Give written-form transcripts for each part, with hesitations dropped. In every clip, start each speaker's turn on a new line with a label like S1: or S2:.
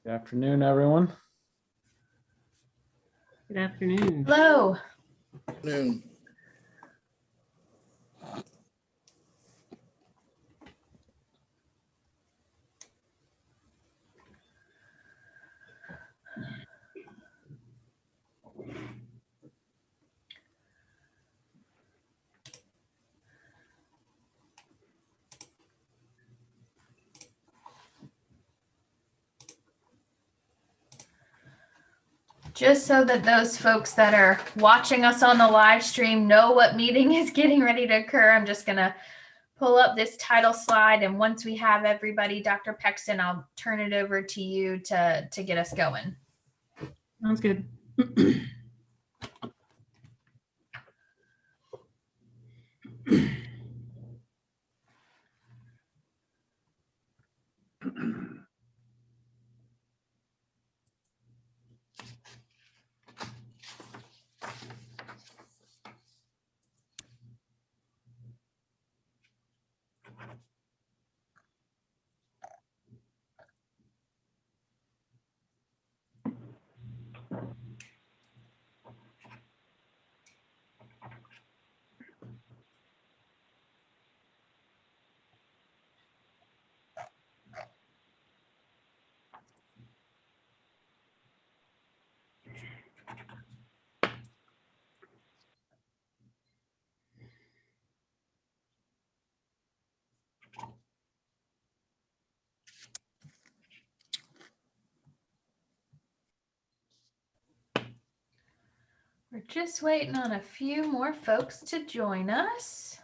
S1: Good afternoon, everyone.
S2: Good afternoon.
S3: Hello.
S4: Afternoon.
S3: Just so that those folks that are watching us on the live stream know what meeting is getting ready to occur, I'm just going to pull up this title slide. And once we have everybody, Dr. Pexton, I'll turn it over to you to get us going.
S2: Sounds good.
S3: We're just waiting on a few more folks to join us.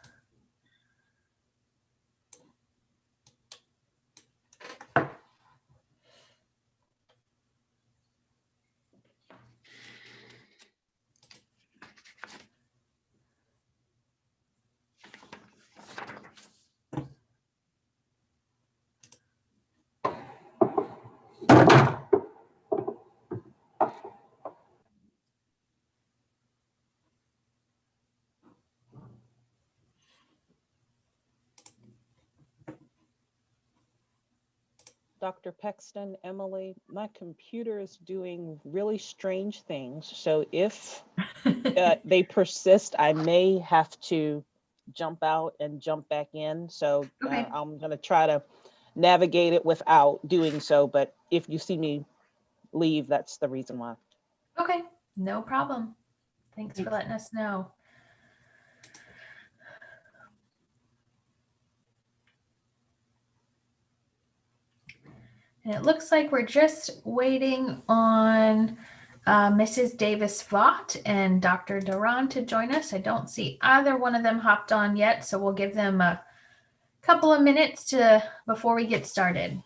S5: Dr. Pexton, Emily, my computer is doing really strange things. So if they persist, I may have to jump out and jump back in. So
S3: Okay.
S5: I'm going to try to navigate it without doing so. But if you see me leave, that's the reason why.
S3: Okay, no problem. Thanks for letting us know. And it looks like we're just waiting on Mrs. Davis-Vaught and Dr. Duran to join us. I don't see either one of them hopped on yet, so we'll give them a couple of minutes before we get started.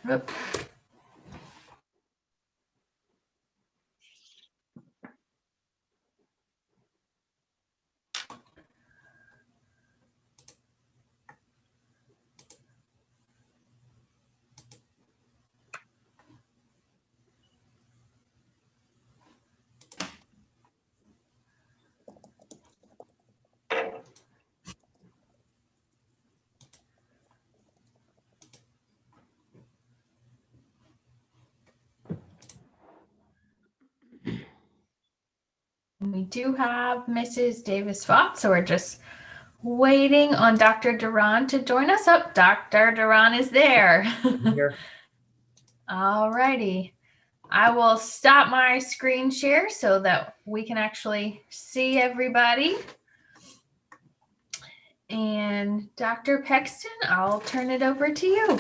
S3: Oop. We do have Mrs. Davis-Vaught, so we're just waiting on Dr. Duran to join us. Up, Dr. Duran is there.
S1: Here.
S3: All righty. I will stop my screen share so that we can actually see everybody. And Dr. Pexton, I'll turn it over to you.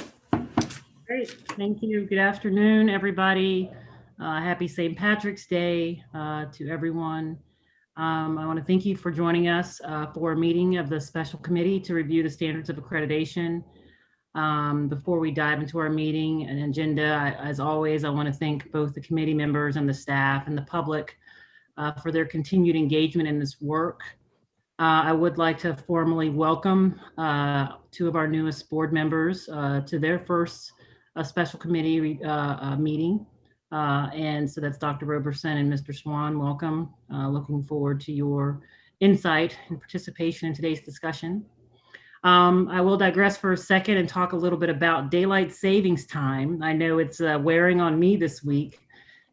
S2: Great. Thank you. Good afternoon, everybody. Happy St. Patrick's Day to everyone. I want to thank you for joining us for a meeting of the special committee to review the standards of accreditation. Before we dive into our meeting and agenda, as always, I want to thank both the committee members and the staff and the public for their continued engagement in this work. I would like to formally welcome two of our newest board members to their first special committee meeting. And so that's Dr. Roberson and Mr. Swan. Welcome. Looking forward to your insight and participation in today's discussion. I will digress for a second and talk a little bit about daylight savings time. I know it's wearing on me this week.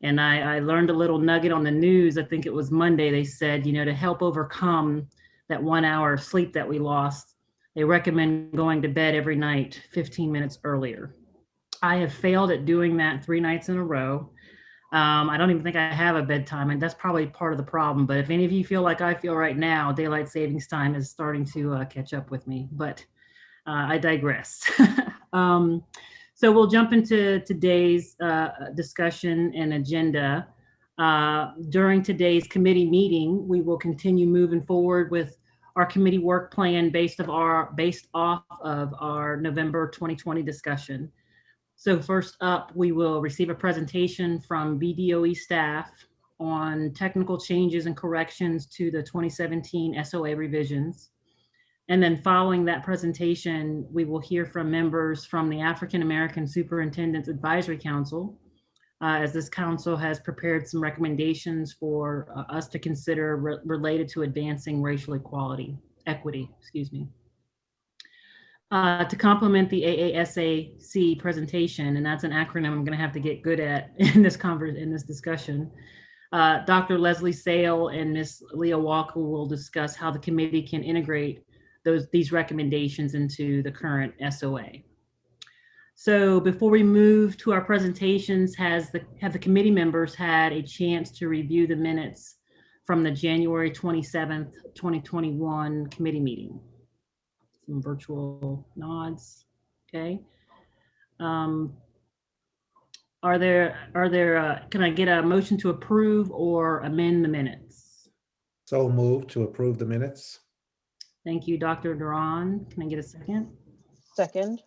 S2: And I learned a little nugget on the news. I think it was Monday. They said, to help overcome that 1 hour of sleep that we lost, they recommend going to bed every night 15 minutes earlier. I have failed at doing that 3 nights in a row. I don't even think I have a bedtime, and that's probably part of the problem. But if any of you feel like I feel right now, daylight savings time is starting to catch up with me. But I digress. So we'll jump into today's discussion and agenda. During today's committee meeting, we will continue moving forward with our committee work plan based off of our November 2020 discussion. So first up, we will receive a presentation from VDOE staff on technical changes and corrections to the 2017 SOA revisions. And then following that presentation, we will hear from members from the African American Superintendents Advisory Council, as this council has prepared some recommendations for us to consider related to advancing racial equity. To complement the AASAC presentation, and that's an acronym I'm going to have to get good at in this discussion. Dr. Leslie Sale and Ms. Leah Walker will discuss how the committee can integrate these recommendations into the current SOA. So before we move to our presentations, have the committee members had a chance to review the minutes from the January 27th, 2021 committee meeting? Some virtual nods. Okay. Can I get a motion to approve or amend the minutes?
S1: So moved to approve the minutes.
S2: Thank you, Dr. Duran. Can I get a second?
S5: Second.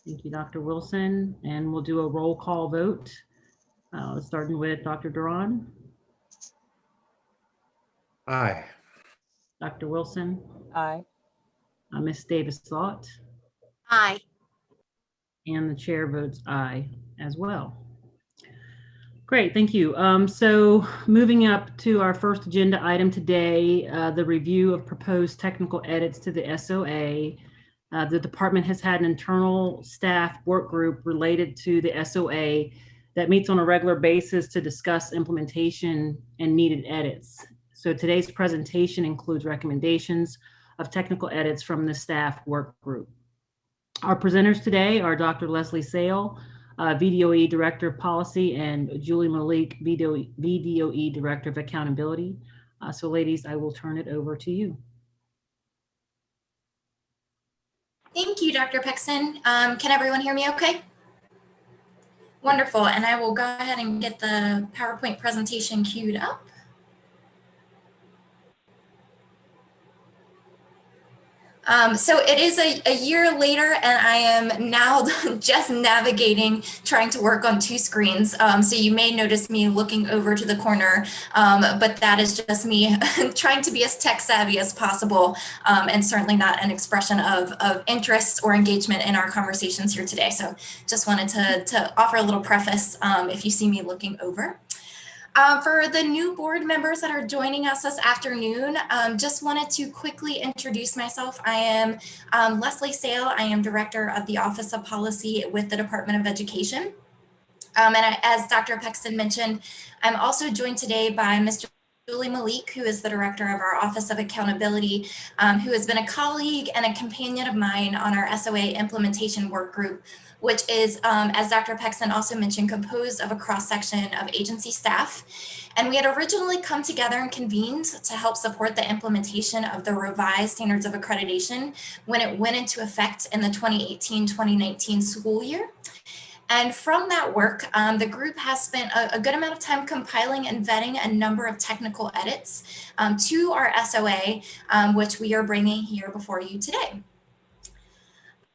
S2: Thank you, Dr. Wilson. And we'll do a roll call vote, starting with Dr. Duran.
S1: Aye.
S2: Dr. Wilson.
S5: Aye.
S2: Ms. Davis-Lott.
S4: Aye.
S2: And the chair votes aye as well. Great, thank you. So moving up to our first agenda item today, the review of proposed technical edits to the SOA. The department has had an internal staff work group related to the SOA that meets on a regular basis to discuss implementation and needed edits. So today's presentation includes recommendations of technical edits from the staff work group. Our presenters today are Dr. Leslie Sale, VDOE Director of Policy, and Julie Malik, VDOE Director of Accountability. So ladies, I will turn it over to you.
S4: Thank you, Dr. Pexton. Can everyone hear me okay? Wonderful, and I will go ahead and get the PowerPoint presentation queued up. So it is a year later, and I am now just navigating, trying to work on 2 screens. So you may notice me looking over to the corner, but that is just me trying to be as tech savvy as possible, and certainly not an expression of interest or engagement in our conversations here today. So just wanted to offer a little preface if you see me looking over. For the new board members that are joining us this afternoon, just wanted to quickly introduce myself. I am Leslie Sale. I am Director of the Office of Policy with the Department of Education. As Dr. Pexton mentioned, I'm also joined today by Mr. Julie Malik, who is the Director of our Office of Accountability, who has been a colleague and a companion of mine on our SOA implementation work group, which is, as Dr. Pexton also mentioned, composed of a cross-section of agency staff. And we had originally come together in Convenes to help support the implementation of the revised standards of accreditation when it went into effect in the 2018-2019 school year. And from that work, the group has spent a good amount of time compiling and vetting a number of technical edits to our SOA, which we are bringing here before you today.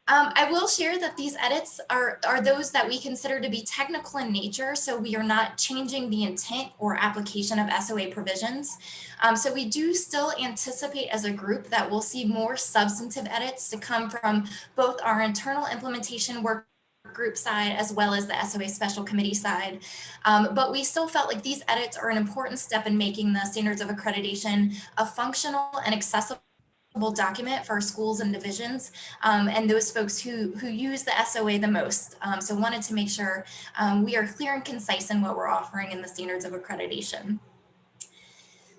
S4: I will share that these edits are those that we consider to be technical in nature, so we are not changing the intent or application of SOA provisions. So we do still anticipate as a group that we'll see more substantive edits to come from both our internal implementation work group side as well as the SOA special committee side. But we still felt like these edits are an important step in making the standards of accreditation a functional and accessible document for our schools and divisions and those folks who use the SOA the most. So wanted to make sure we are clear and concise in what we're offering in the standards of accreditation.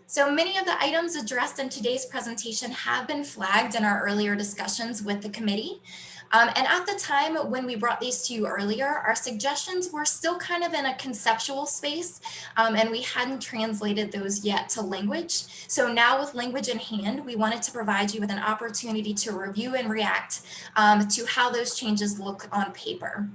S4: So many of the items addressed in today's presentation have been flagged in our earlier discussions with the committee. And at the time when we brought these to you earlier, our suggestions were still kind of in a conceptual space, and we hadn't translated those yet to language. So now with language in hand, we wanted to provide you with an opportunity to review and react to how those changes look on paper.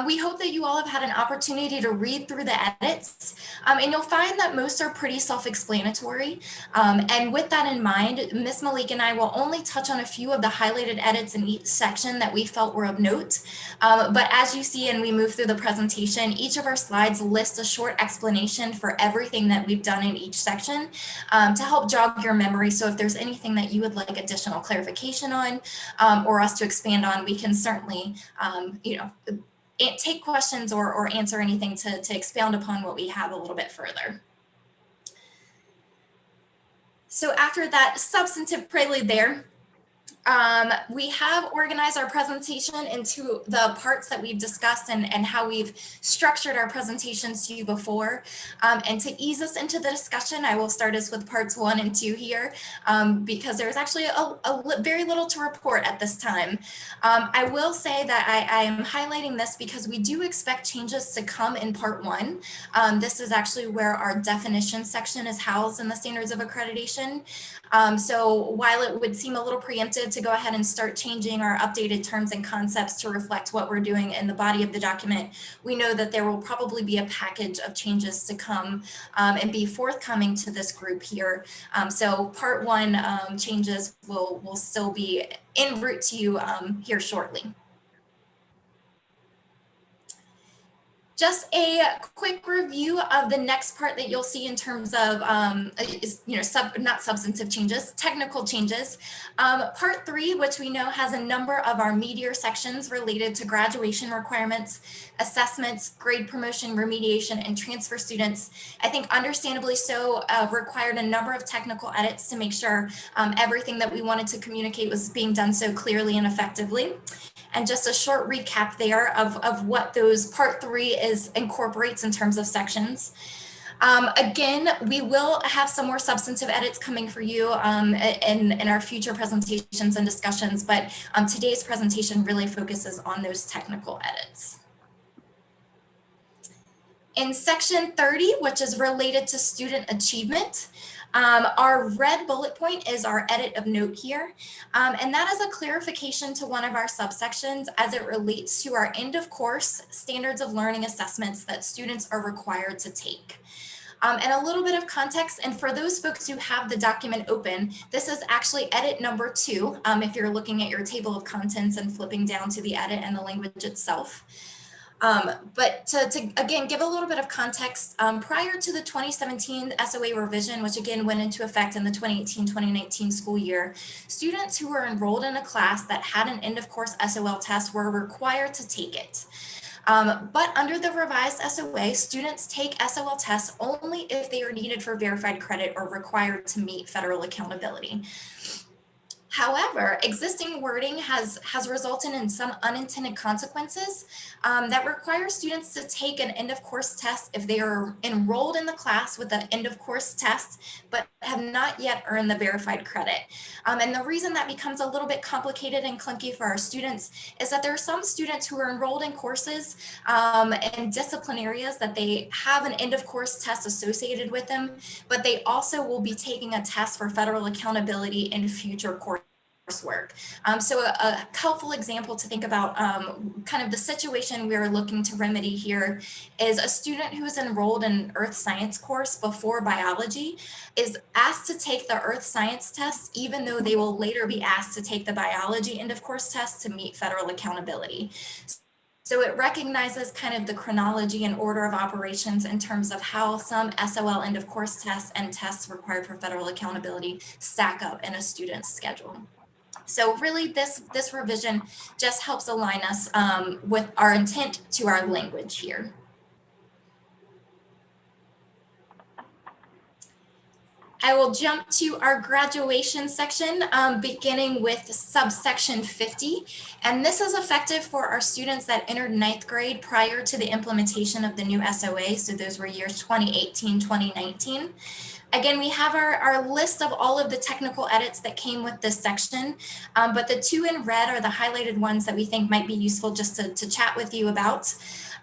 S4: We hope that you all have had an opportunity to read through the edits, and you'll find that most are pretty self-explanatory. And with that in mind, Ms. Malik and I will only touch on a few of the highlighted edits in each section that we felt were of note. But as you see and we move through the presentation, each of our slides lists a short explanation for everything that we've done in each section to help jog your memory. So if there's anything that you would like additional clarification on or us to expand on, we can certainly, take questions or answer anything to expound upon what we have a little bit further. So after that substantive prelude there, we have organized our presentation into the parts that we've discussed and how we've structured our presentations to you before. And to ease us into the discussion, I will start us with parts 1 and 2 here, because there's actually very little to report at this time. I will say that I am highlighting this because we do expect changes to come in part 1. This is actually where our definition section is housed in the standards of accreditation. So while it would seem a little preemptive to go ahead and start changing our updated terms and concepts to reflect what we're doing in the body of the document, we know that there will probably be a package of changes to come and be forthcoming to this group here. So part 1 changes will still be en route to you here shortly. Just a quick review of the next part that you'll see in terms of, not substantive changes, technical changes. Part 3, which we know has a number of our meatier sections related to graduation requirements, assessments, grade promotion, remediation, and transfer students, I think understandably so, required a number of technical edits to make sure everything that we wanted to communicate was being done so clearly and effectively. And just a short recap there of what those part 3 incorporates in terms of sections. Again, we will have some more substantive edits coming for you in our future presentations and discussions, but today's presentation really focuses on those technical edits. In section 30, which is related to student achievement, our red bullet point is our edit of note here, and that is a clarification to one of our subsections as it relates to our end of course standards of learning assessments that students are required to take. And a little bit of context, and for those folks who have the document open, this is actually edit number 2, if you're looking at your table of contents and flipping down to the edit and the language itself. But to again, give a little bit of context, prior to the 2017 SOA revision, which again went into effect in the 2018-2019 school year, students who were enrolled in a class that had an end of course SOL test were required to take it. But under the revised SOA, students take SOL tests only if they are needed for verified credit or required to meet federal accountability. However, existing wording has resulted in some unintended consequences that require students to take an end of course test if they are enrolled in the class with an end of course test, but have not yet earned the verified credit. And the reason that becomes a little bit complicated and clunky for our students is that there are some students who are enrolled in courses in discipline areas that they have an end of course test associated with them, but they also will be taking a test for federal accountability in future courses. coursework. So a helpful example to think about kind of the situation we are looking to remedy here is a student who is enrolled in an earth science course before biology is asked to take the earth science test, even though they will later be asked to take the biology end of course test to meet federal accountability. So it recognizes kind of the chronology and order of operations in terms of how some SOL end of course tests and tests required for federal accountability stack up in a student's schedule. So really this revision just helps align us with our intent to our language here. I will jump to our graduation section, beginning with subsection 50. And this is effective for our students that entered 9th grade prior to the implementation of the new SOA. So those were years 2018, 2019. Again, we have our list of all of the technical edits that came with this section, but the two in red are the highlighted ones that we think might be useful just to chat with you about.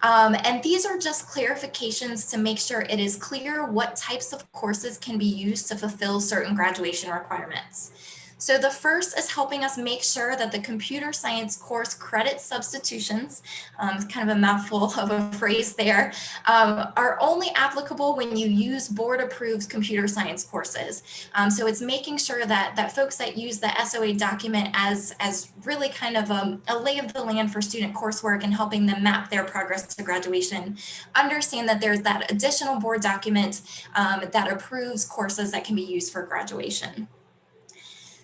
S4: And these are just clarifications to make sure it is clear what types of courses can be used to fulfill certain graduation requirements. So the first is helping us make sure that the computer science course credit substitutions, kind of a mouthful of a phrase there, are only applicable when you use board approved computer science courses. So it's making sure that folks that use the SOA document as really kind of a lay of the land for student coursework and helping them map their progress to graduation, understand that there's that additional board document that approves courses that can be used for graduation.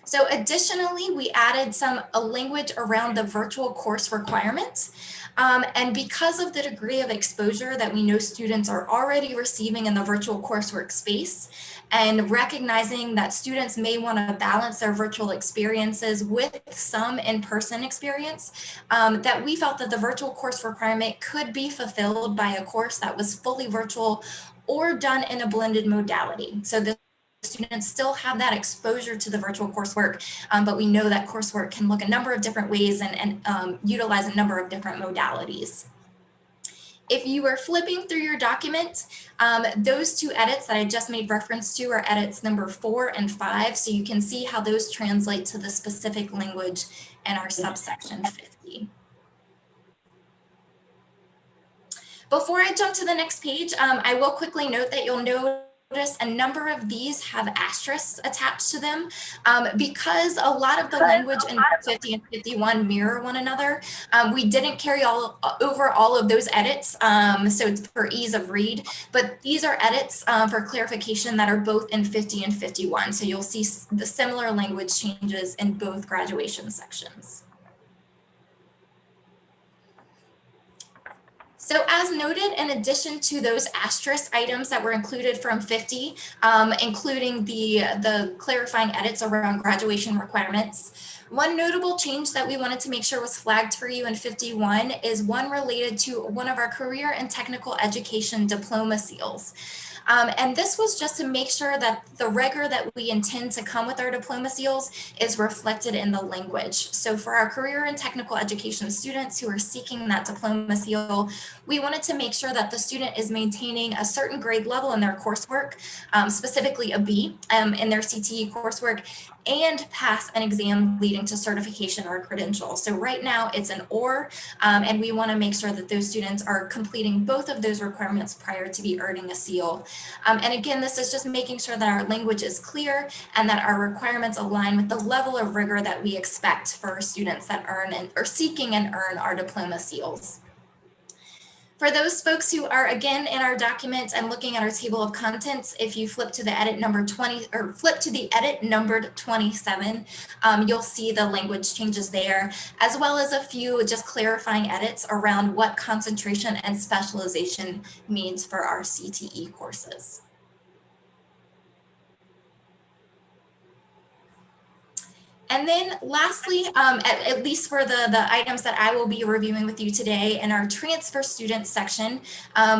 S4: So additionally, we added a language around the virtual course requirements. And because of the degree of exposure that we know students are already receiving in the virtual coursework space, and recognizing that students may want to balance their virtual experiences with some in-person experience, that we felt that the virtual course requirement could be fulfilled by a course that was fully virtual or done in a blended modality. So the students still have that exposure to the virtual coursework, but we know that coursework can look a number of different ways and utilize a number of different modalities. If you were flipping through your document, those two edits that I just made reference to are edits number 4 and 5, so you can see how those translate to the specific language in our subsection 50. Before I jump to the next page, I will quickly note that you'll notice a number of these have asterisks attached to them because a lot of the language in 50 and 51 mirror one another. We didn't carry over all of those edits, so it's for ease of read, but these are edits for clarification that are both in 50 and 51. So you'll see the similar language changes in both graduation sections. So as noted, in addition to those asterisk items that were included from 50, including the clarifying edits around graduation requirements, one notable change that we wanted to make sure was flagged for you in 51 is one related to one of our career and technical education diploma seals. And this was just to make sure that the rigor that we intend to come with our diploma seals is reflected in the language. So for our career and technical education students who are seeking that diploma seal, we wanted to make sure that the student is maintaining a certain grade level in their coursework, specifically a B in their CTE coursework, and pass an exam leading to certification or credential. So right now it's an or, and we want to make sure that those students are completing both of those requirements prior to be earning a seal. And again, this is just making sure that our language is clear and that our requirements align with the level of rigor that we expect for students that earn and are seeking and earn our diploma seals. For those folks who are again in our document and looking at our table of contents, if you flip to the edit number 20 or flip to the edit numbered 27, you'll see the language changes there, as well as a few just clarifying edits around what concentration and specialization means for our CTE courses. And then lastly, at least for the items that I will be reviewing with you today in our transfer student section,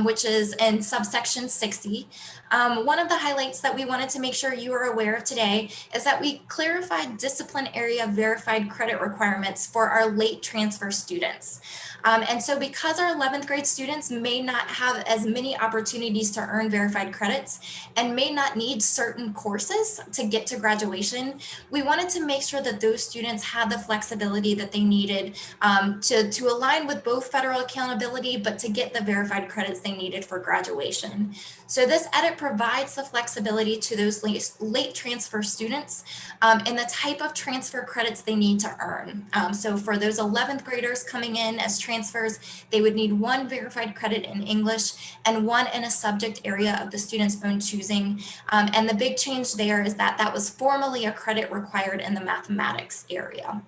S4: which is in subsection 60, one of the highlights that we wanted to make sure you are aware of today is that we clarified discipline area verified credit requirements for our late transfer students. And so because our 11th grade students may not have as many opportunities to earn verified credits and may not need certain courses to get to graduation, we wanted to make sure that those students had the flexibility that they needed to align with both federal accountability, but to get the verified credits they needed for graduation. So this edit provides the flexibility to those late transfer students and the type of transfer credits they need to earn. So for those 11th graders coming in as transfers, they would need 1 verified credit in English and 1 in a subject area of the student's own choosing. And the big change there is that that was formerly a credit required in the mathematics area.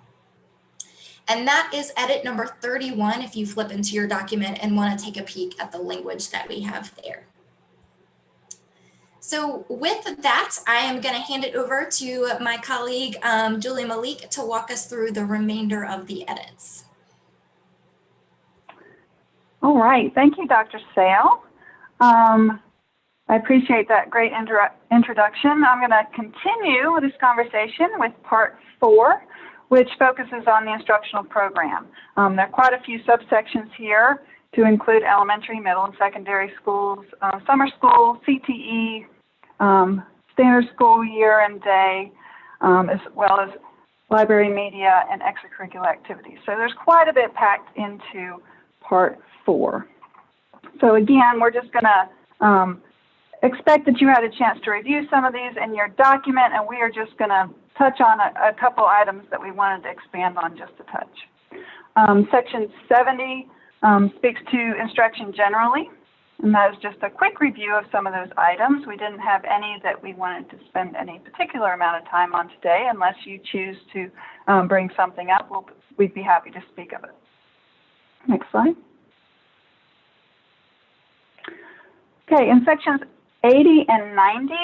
S4: And that is edit number 31 if you flip into your document and want to take a peek at the language that we have there. So with that, I am going to hand it over to my colleague, Julie Malik, to walk us through the remainder of the edits.
S6: All right, thank you, Dr. Sale. I appreciate that great introduction. I'm going to continue this conversation with part 4, which focuses on the instructional program. There are quite a few subsections here to include elementary, middle, and secondary schools, summer school, CTE, standard school year and day, as well as library media and extracurricular activities. So there's quite a bit packed into part 4. So again, we're just going to expect that you had a chance to review some of these in your document, and we are just going to touch on a couple items that we wanted to expand on just a touch. Section 70 speaks to instruction generally, and that is just a quick review of some of those items. We didn't have any that we wanted to spend any particular amount of time on today. Unless you choose to bring something up, we'd be happy to speak of it. Next slide. Okay, in sections 80 and 90,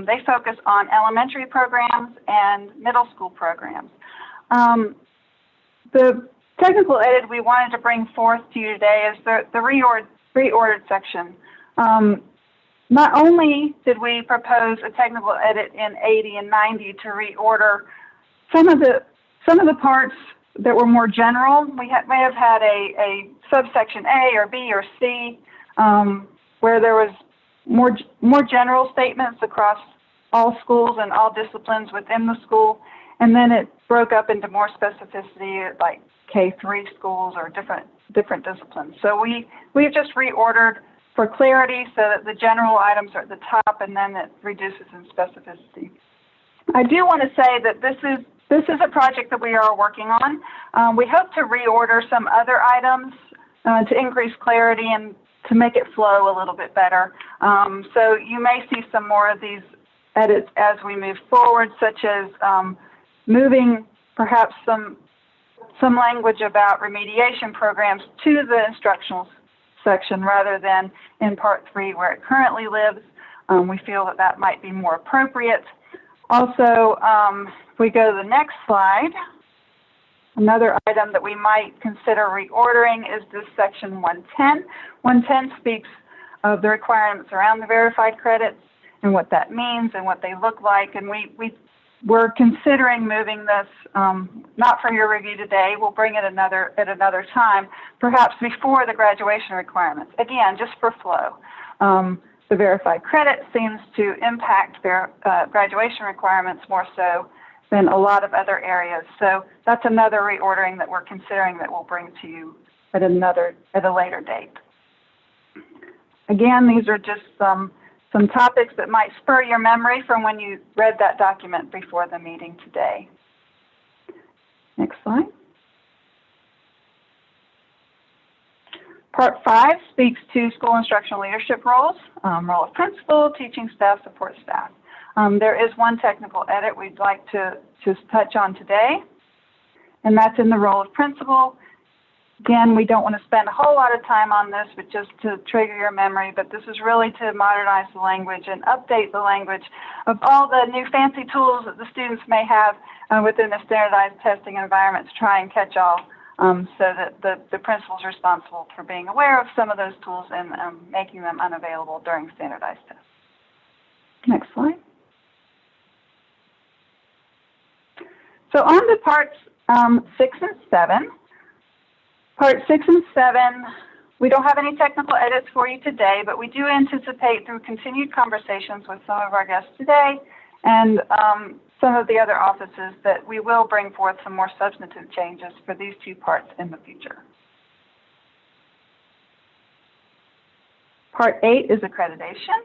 S6: they focus on elementary programs and middle school programs. The technical edit we wanted to bring forth to you today is the reordered section. Not only did we propose a technical edit in 80 and 90 to reorder some of the parts that were more general. We may have had a subsection A or B or C where there was more general statements across all schools and all disciplines within the school, and then it broke up into more specificity like K-3 schools or different disciplines. So we've just reordered for clarity so that the general items are at the top and then it reduces in specificity. I do want to say that this is a project that we are working on. We hope to reorder some other items to increase clarity and to make it flow a little bit better. So you may see some more of these edits as we move forward, such as moving perhaps some language about remediation programs to the instructional section rather than in part 3 where it currently lives. We feel that that might be more appropriate. Also, if we go to the next slide, another item that we might consider reordering is this section 110. 110 speaks of the requirements around the verified credits and what that means and what they look like. And we're considering moving this, not for your review today, we'll bring it at another time, perhaps before the graduation requirements. Again, just for flow. The verified credit seems to impact their graduation requirements more so than a lot of other areas. So that's another reordering that we're considering that we'll bring to you at a later date. Again, these are just some topics that might spur your memory from when you read that document before the meeting today. Next slide. Part 5 speaks to school instructional leadership roles, role of principal, teaching staff, support staff. There is one technical edit we'd like to just touch on today, and that's in the role of principal. Again, we don't want to spend a whole lot of time on this, but just to trigger your memory, but this is really to modernize the language and update the language of all the new fancy tools that the students may have within the standardized testing environment to try and catch all, so that the principal is responsible for being aware of some of those tools and making them unavailable during standardized tests. Next slide. So on to parts 6 and 7. Part 6 and 7, we don't have any technical edits for you today, but we do anticipate through continued conversations with some of our guests today and some of the other offices that we will bring forth some more substantive changes for these two parts in the future. Part 8 is accreditation,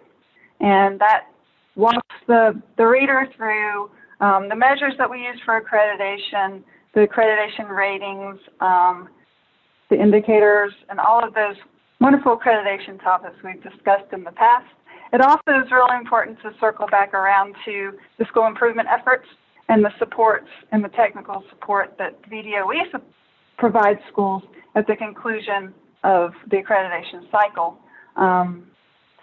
S6: and that walks the reader through the measures that we use for accreditation, the accreditation ratings, the indicators, and all of those wonderful accreditation topics we've discussed in the past. It also is really important to circle back around to the school improvement efforts and the supports and the technical support that VDOE provides schools at the conclusion of the accreditation cycle.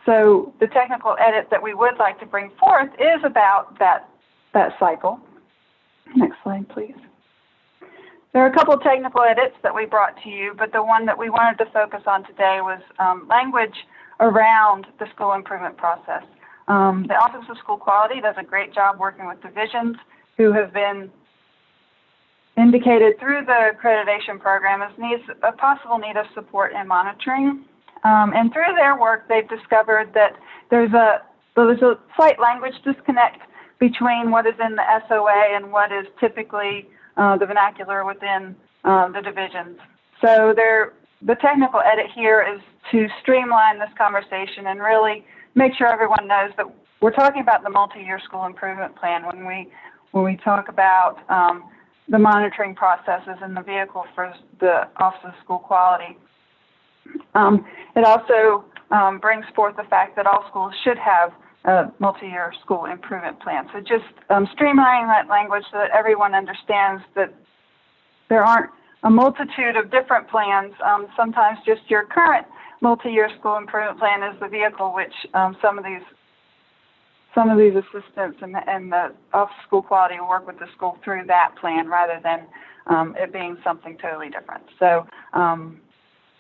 S6: So the technical edit that we would like to bring forth is about that cycle. Next slide, please. There are a couple of technical edits that we brought to you, but the one that we wanted to focus on today was language around the school improvement process. The Office of School Quality does a great job working with divisions who have been indicated through the accreditation program as a possible need of support and monitoring. And through their work, they've discovered that there's a slight language disconnect between what is in the SOA and what is typically the vernacular within the divisions. So the technical edit here is to streamline this conversation and really make sure everyone knows that we're talking about the multi-year school improvement plan when we talk about the monitoring processes and the vehicle for the Office of School Quality. It also brings forth the fact that all schools should have a multi-year school improvement plan. So just streamlining that language so that everyone understands that there aren't a multitude of different plans. Sometimes just your current multi-year school improvement plan is the vehicle which some of these assistants and the Office of School Quality will work with the school through that plan rather than it being something totally different. So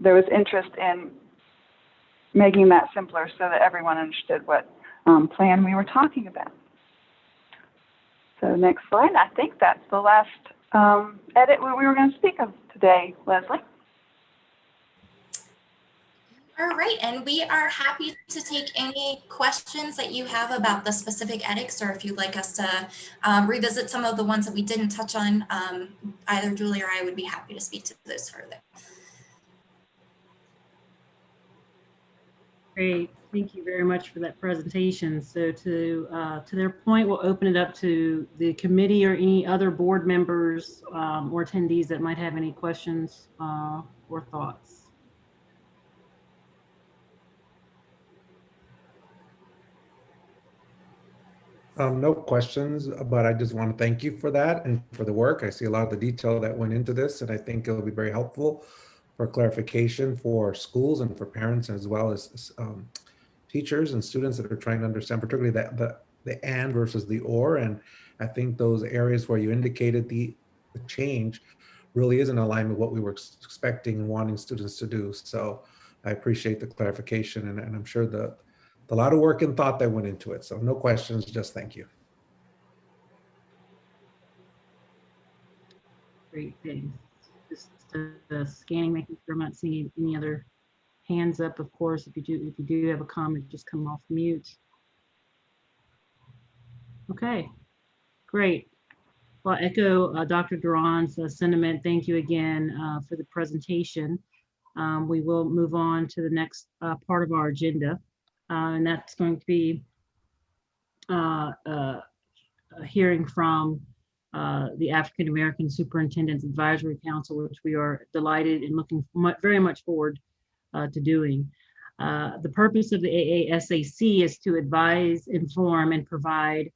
S6: there was interest in making that simpler so that everyone understood what plan we were talking about. So next slide. I think that's the last edit we were going to speak of today, Leslie.
S4: All right, and we are happy to take any questions that you have about the specific edits, or if you'd like us to revisit some of the ones that we didn't touch on, either Julie or I would be happy to speak to those further.
S2: Great, thank you very much for that presentation. So to their point, we'll open it up to the committee or any other board members or attendees that might have any questions or thoughts.
S1: No questions, but I just want to thank you for that and for the work. I see a lot of the detail that went into this, and I think it'll be very helpful for clarification for schools and for parents, as well as teachers and students that are trying to understand, particularly the and versus the or. And I think those areas where you indicated the change really is in alignment with what we were expecting and wanting students to do. So I appreciate the clarification, and I'm sure a lot of work and thought that went into it. So no questions, just thank you.
S2: Great, thanks. Just scanning, making sure I'm not seeing any other hands up. Of course, if you do have a comment, just come off mute. Okay, great. Well, I echo Dr. Duran's sentiment. Thank you again for the presentation. We will move on to the next part of our agenda, and that's going to be a hearing from the African American Superintendent's Advisory Council, which we are delighted and looking very much forward to doing. The purpose of the AASAC is to advise, inform, and provide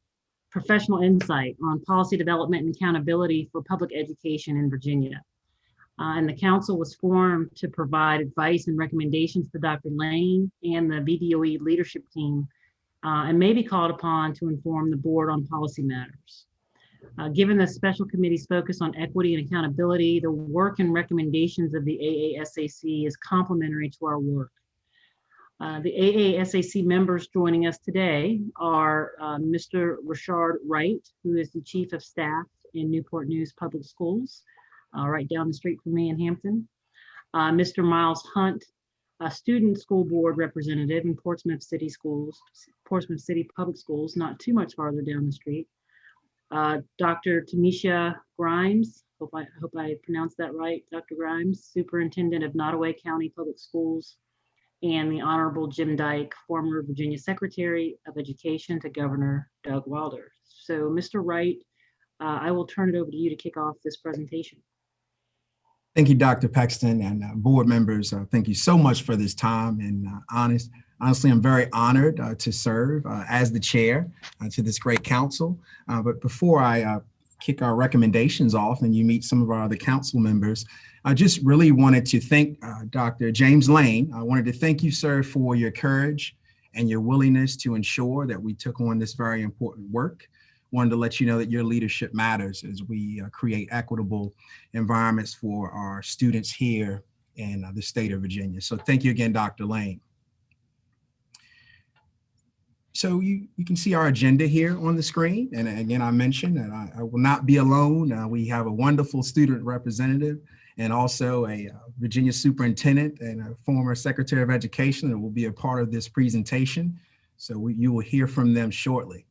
S2: professional insight on policy development and accountability for public education in Virginia. And the council was formed to provide advice and recommendations to Dr. Lane and the VDOE leadership team, and may be called upon to inform the board on policy matters. Given the special committee's focus on equity and accountability, the work and recommendations of the AASAC is complementary to our work. The AASAC members joining us today are Mr. Rashard Wright, who is the Chief of Staff in Newport News Public Schools, right down the street from me in Hampton. Mr. Miles Hunt, a Student School Board Representative in Portsmouth City Public Schools, not too much farther down the street. Dr. Tamisha Grimes, hope I pronounced that right, Dr. Grimes, Superintendent of Nottoway County Public Schools, and the Honorable Jim Dyke, former Virginia Secretary of Education to Governor Doug Wilder. So, Mr. Wright, I will turn it over to you to kick off this presentation.
S7: Thank you, Dr. Paxton, and board members. Thank you so much for this time. And honestly, I'm very honored to serve as the chair to this great council. But before I kick our recommendations off and you meet some of our other council members, I just really wanted to thank Dr. James Lane. I wanted to thank you, sir, for your courage and your willingness to ensure that we took on this very important work. Wanted to let you know that your leadership matters as we create equitable environments for our students here in the state of Virginia. So thank you again, Dr. Lane. So you can see our agenda here on the screen. And again, I mentioned that I will not be alone. We have a wonderful student representative and also a Virginia superintendent and a former Secretary of Education that will be a part of this presentation. So you will hear from them shortly.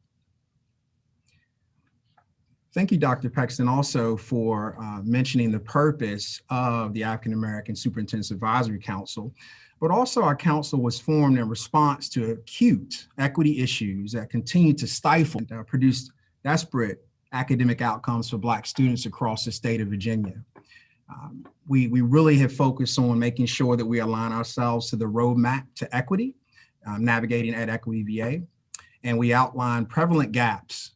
S7: Thank you, Dr. Paxton, also for mentioning the purpose of the African American Superintendent's Advisory Council, but also our council was formed in response to acute equity issues that continue to stifle and produce desperate academic outcomes for Black students across the state of Virginia. We really have focused on making sure that we align ourselves to the roadmap to equity, navigating at Equity VA, and we outline prevalent gaps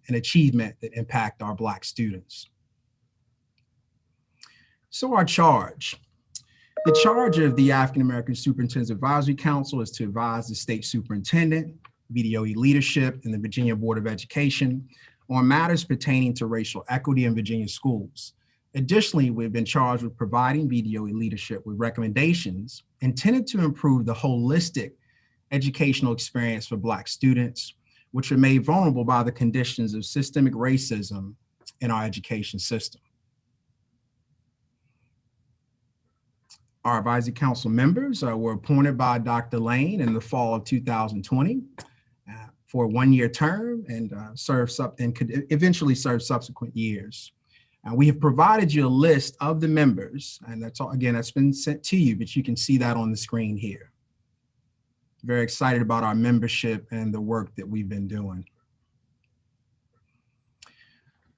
S7: and achievement that impact our Black students. So our charge. The charge of the African American Superintendent's Advisory Council is to advise the state superintendent, VDOE leadership, and the Virginia Board of Education on matters pertaining to racial equity in Virginia schools. Additionally, we've been charged with providing VDOE leadership with recommendations intended to improve the holistic educational experience for Black students, which are made vulnerable by the conditions of systemic racism in our education system. Our advisory council members were appointed by Dr. Lane in the fall of 2020 for a one-year term and could eventually serve subsequent years. We have provided you a list of the members, and that's all, again, that's been sent to you, but you can see that on the screen here. Very excited about our membership and the work that we've been doing.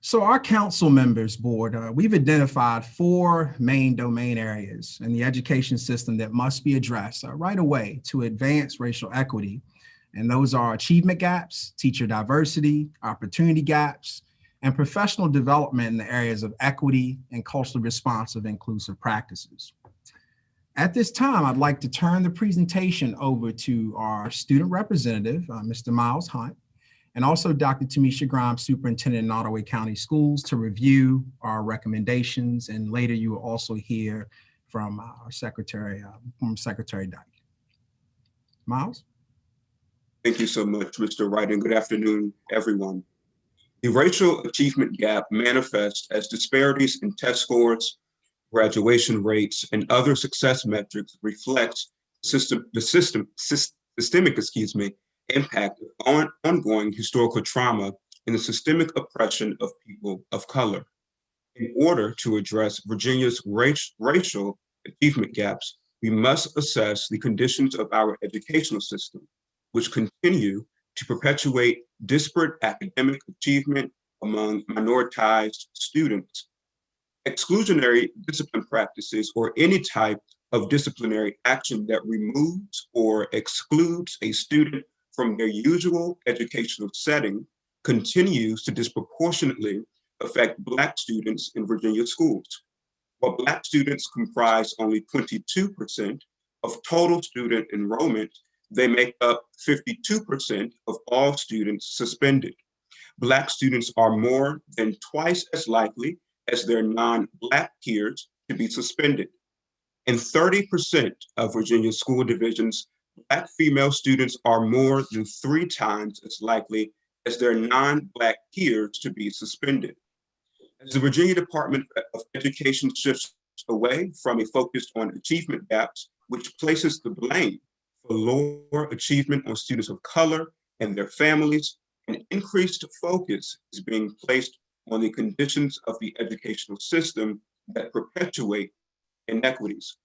S7: So our council members board, we've identified 4 main domain areas in the education system that must be addressed right away to advance racial equity. And those are achievement gaps, teacher diversity, opportunity gaps, and professional development in the areas of equity and culturally responsive inclusive practices. At this time, I'd like to turn the presentation over to our student representative, Mr. Miles Hunt, and also Dr. Tamisha Grimes, Superintendent in Nottoway County Schools, to review our recommendations. And later you will also hear from our Secretary, former Secretary Dyke. Miles?
S8: Thank you so much, Mr. Wright, and good afternoon, everyone. The racial achievement gap manifests as disparities in test scores, graduation rates, and other success metrics reflects the systemic impact of ongoing historical trauma and the systemic oppression of people of color. In order to address Virginia's racial achievement gaps, we must assess the conditions of our educational system, which continue to perpetuate disparate academic achievement among minoritized students. Exclusionary discipline practices or any type of disciplinary action that removes or excludes a student from their usual educational setting continues to disproportionately affect Black students in Virginia schools. While Black students comprise only 22% of total student enrollment, they make up 52% of all students suspended. Black students are more than twice as likely as their non-Black peers to be suspended. In 30% of Virginia school divisions, Black female students are more than 3 times as likely as their non-Black peers to be suspended. As the Virginia Department of Education shifts away from a focus on achievement gaps, which places the blame for lower achievement on students of color and their families, An increased focus is being placed on the conditions of the educational system that perpetuate inequities.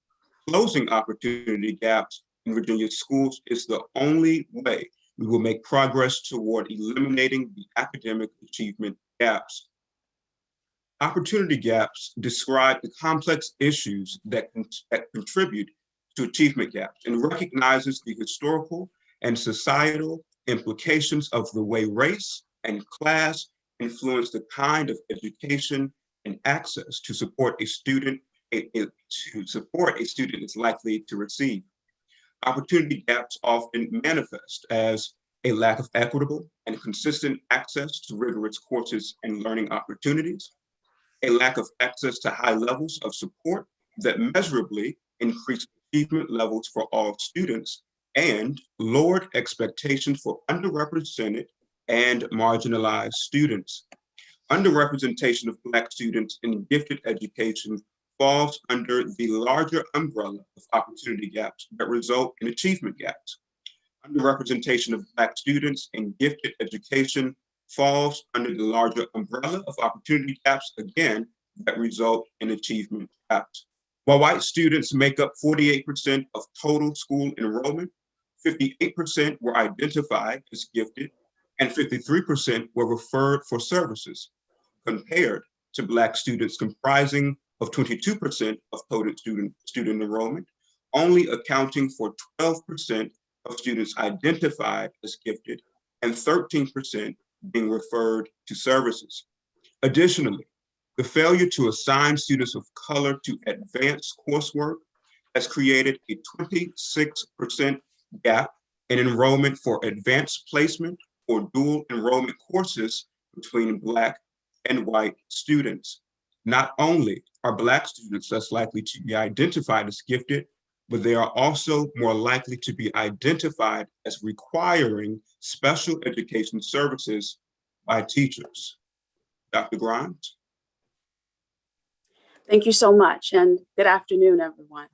S8: Closing opportunity gaps in Virginia schools is the only way we will make progress toward eliminating the academic achievement gaps. Opportunity gaps describe the complex issues that contribute to achievement gaps and recognizes the historical and societal implications of the way race and class influence the kind of education and access to support a student is likely to receive. Opportunity gaps often manifest as a lack of equitable and consistent access to rigorous courses and learning opportunities, a lack of access to high levels of support that measurably increase achievement levels for all students, and lowered expectations for underrepresented and marginalized students. Underrepresentation of Black students in gifted education falls under the larger umbrella of opportunity gaps that result in achievement gaps. Underrepresentation of Black students in gifted education falls under the larger umbrella of opportunity gaps, again, that result in achievement gaps. While white students make up 48% of total school enrollment, 58% were identified as gifted and 53% were referred for services, compared to Black students comprising of 22% of total student enrollment, only accounting for 12% of students identified as gifted and 13% being referred to services. Additionally, the failure to assign students of color to advanced coursework has created a 26% gap in enrollment for advanced placement or dual enrollment courses between Black and white students. Not only are Black students less likely to be identified as gifted, but they are also more likely to be identified as requiring special education services by teachers. Dr. Grimes?
S9: Thank you so much, and good afternoon, everyone.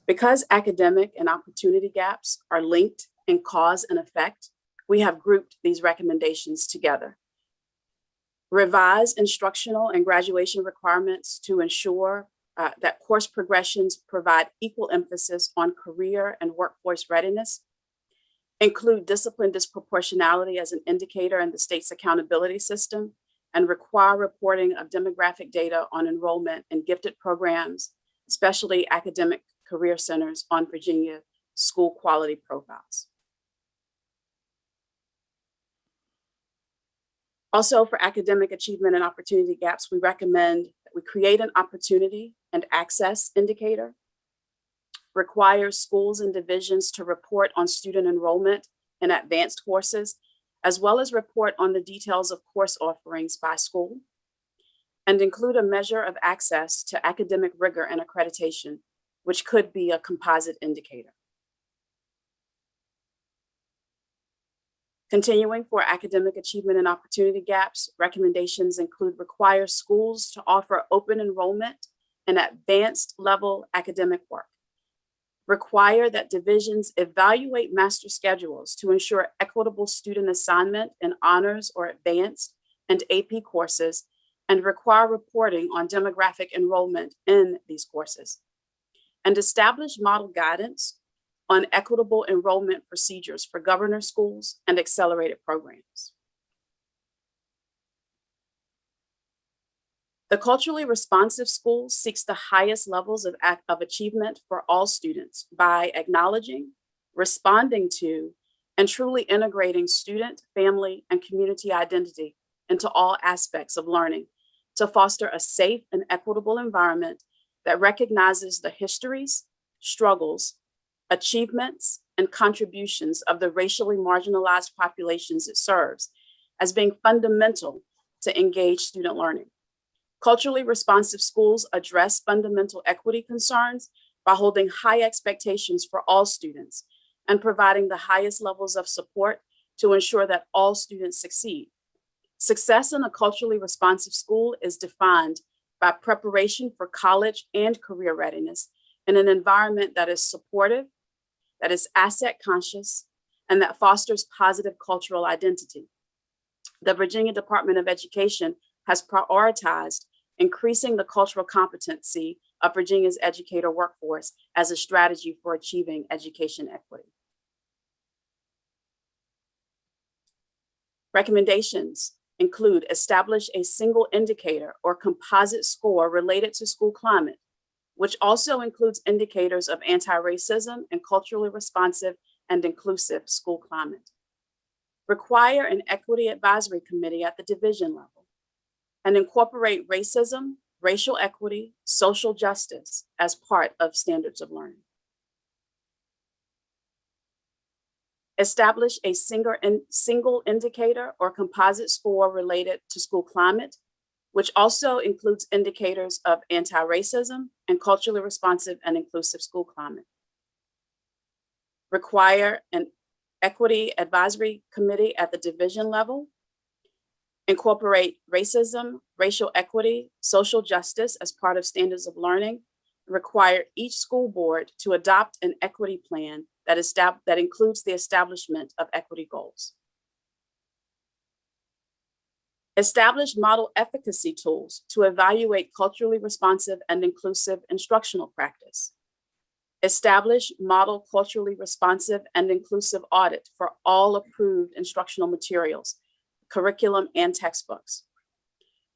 S9: Because academic and opportunity gaps are linked in cause and effect, we have grouped these recommendations together. Revise instructional and graduation requirements to ensure that course progressions provide equal emphasis on career and workforce readiness. Include discipline disproportionality as an indicator in the state's accountability system, and require reporting of demographic data on enrollment in gifted programs, especially academic career centers, on Virginia school quality profiles. Also, for academic achievement and opportunity gaps, we recommend that we create an opportunity and access indicator, require schools and divisions to report on student enrollment in advanced courses, as well as report on the details of course offerings by school, and include a measure of access to academic rigor and accreditation, which could be a composite indicator. Continuing for academic achievement and opportunity gaps, recommendations include require schools to offer open enrollment and advanced level academic work. Require that divisions evaluate master schedules to ensure equitable student assignment in honors or advanced and AP courses, and require reporting on demographic enrollment in these courses. And establish model guidance on equitable enrollment procedures for governor schools and accelerated programs. The culturally responsive school seeks the highest levels of achievement for all students by acknowledging, responding to, and truly integrating student, family, and community identity into all aspects of learning to foster a safe and equitable environment that recognizes the histories, struggles, achievements, and contributions of the racially marginalized populations it serves as being fundamental to engage student learning. Culturally responsive schools address fundamental equity concerns by holding high expectations for all students and providing the highest levels of support to ensure that all students succeed. Success in a culturally responsive school is defined by preparation for college and career readiness in an environment that is supportive, that is asset conscious, and that fosters positive cultural identity. The Virginia Department of Education has prioritized increasing the cultural competency of Virginia's educator workforce as a strategy for achieving education equity. Recommendations include establish a single indicator or composite score related to school climate, which also includes indicators of anti-racism and culturally responsive and inclusive school climate. Require an equity advisory committee at the division level and incorporate racism, racial equity, social justice as part of standards of learning. Establish a single indicator or composite score related to school climate, which also includes indicators of anti-racism and culturally responsive and inclusive school climate. Require an equity advisory committee at the division level. Incorporate racism, racial equity, social justice as part of standards of learning. Require each school board to adopt an equity plan that includes the establishment of equity goals. Establish model efficacy tools to evaluate culturally responsive and inclusive instructional practice. Establish model culturally responsive and inclusive audit for all approved instructional materials, curriculum, and textbooks.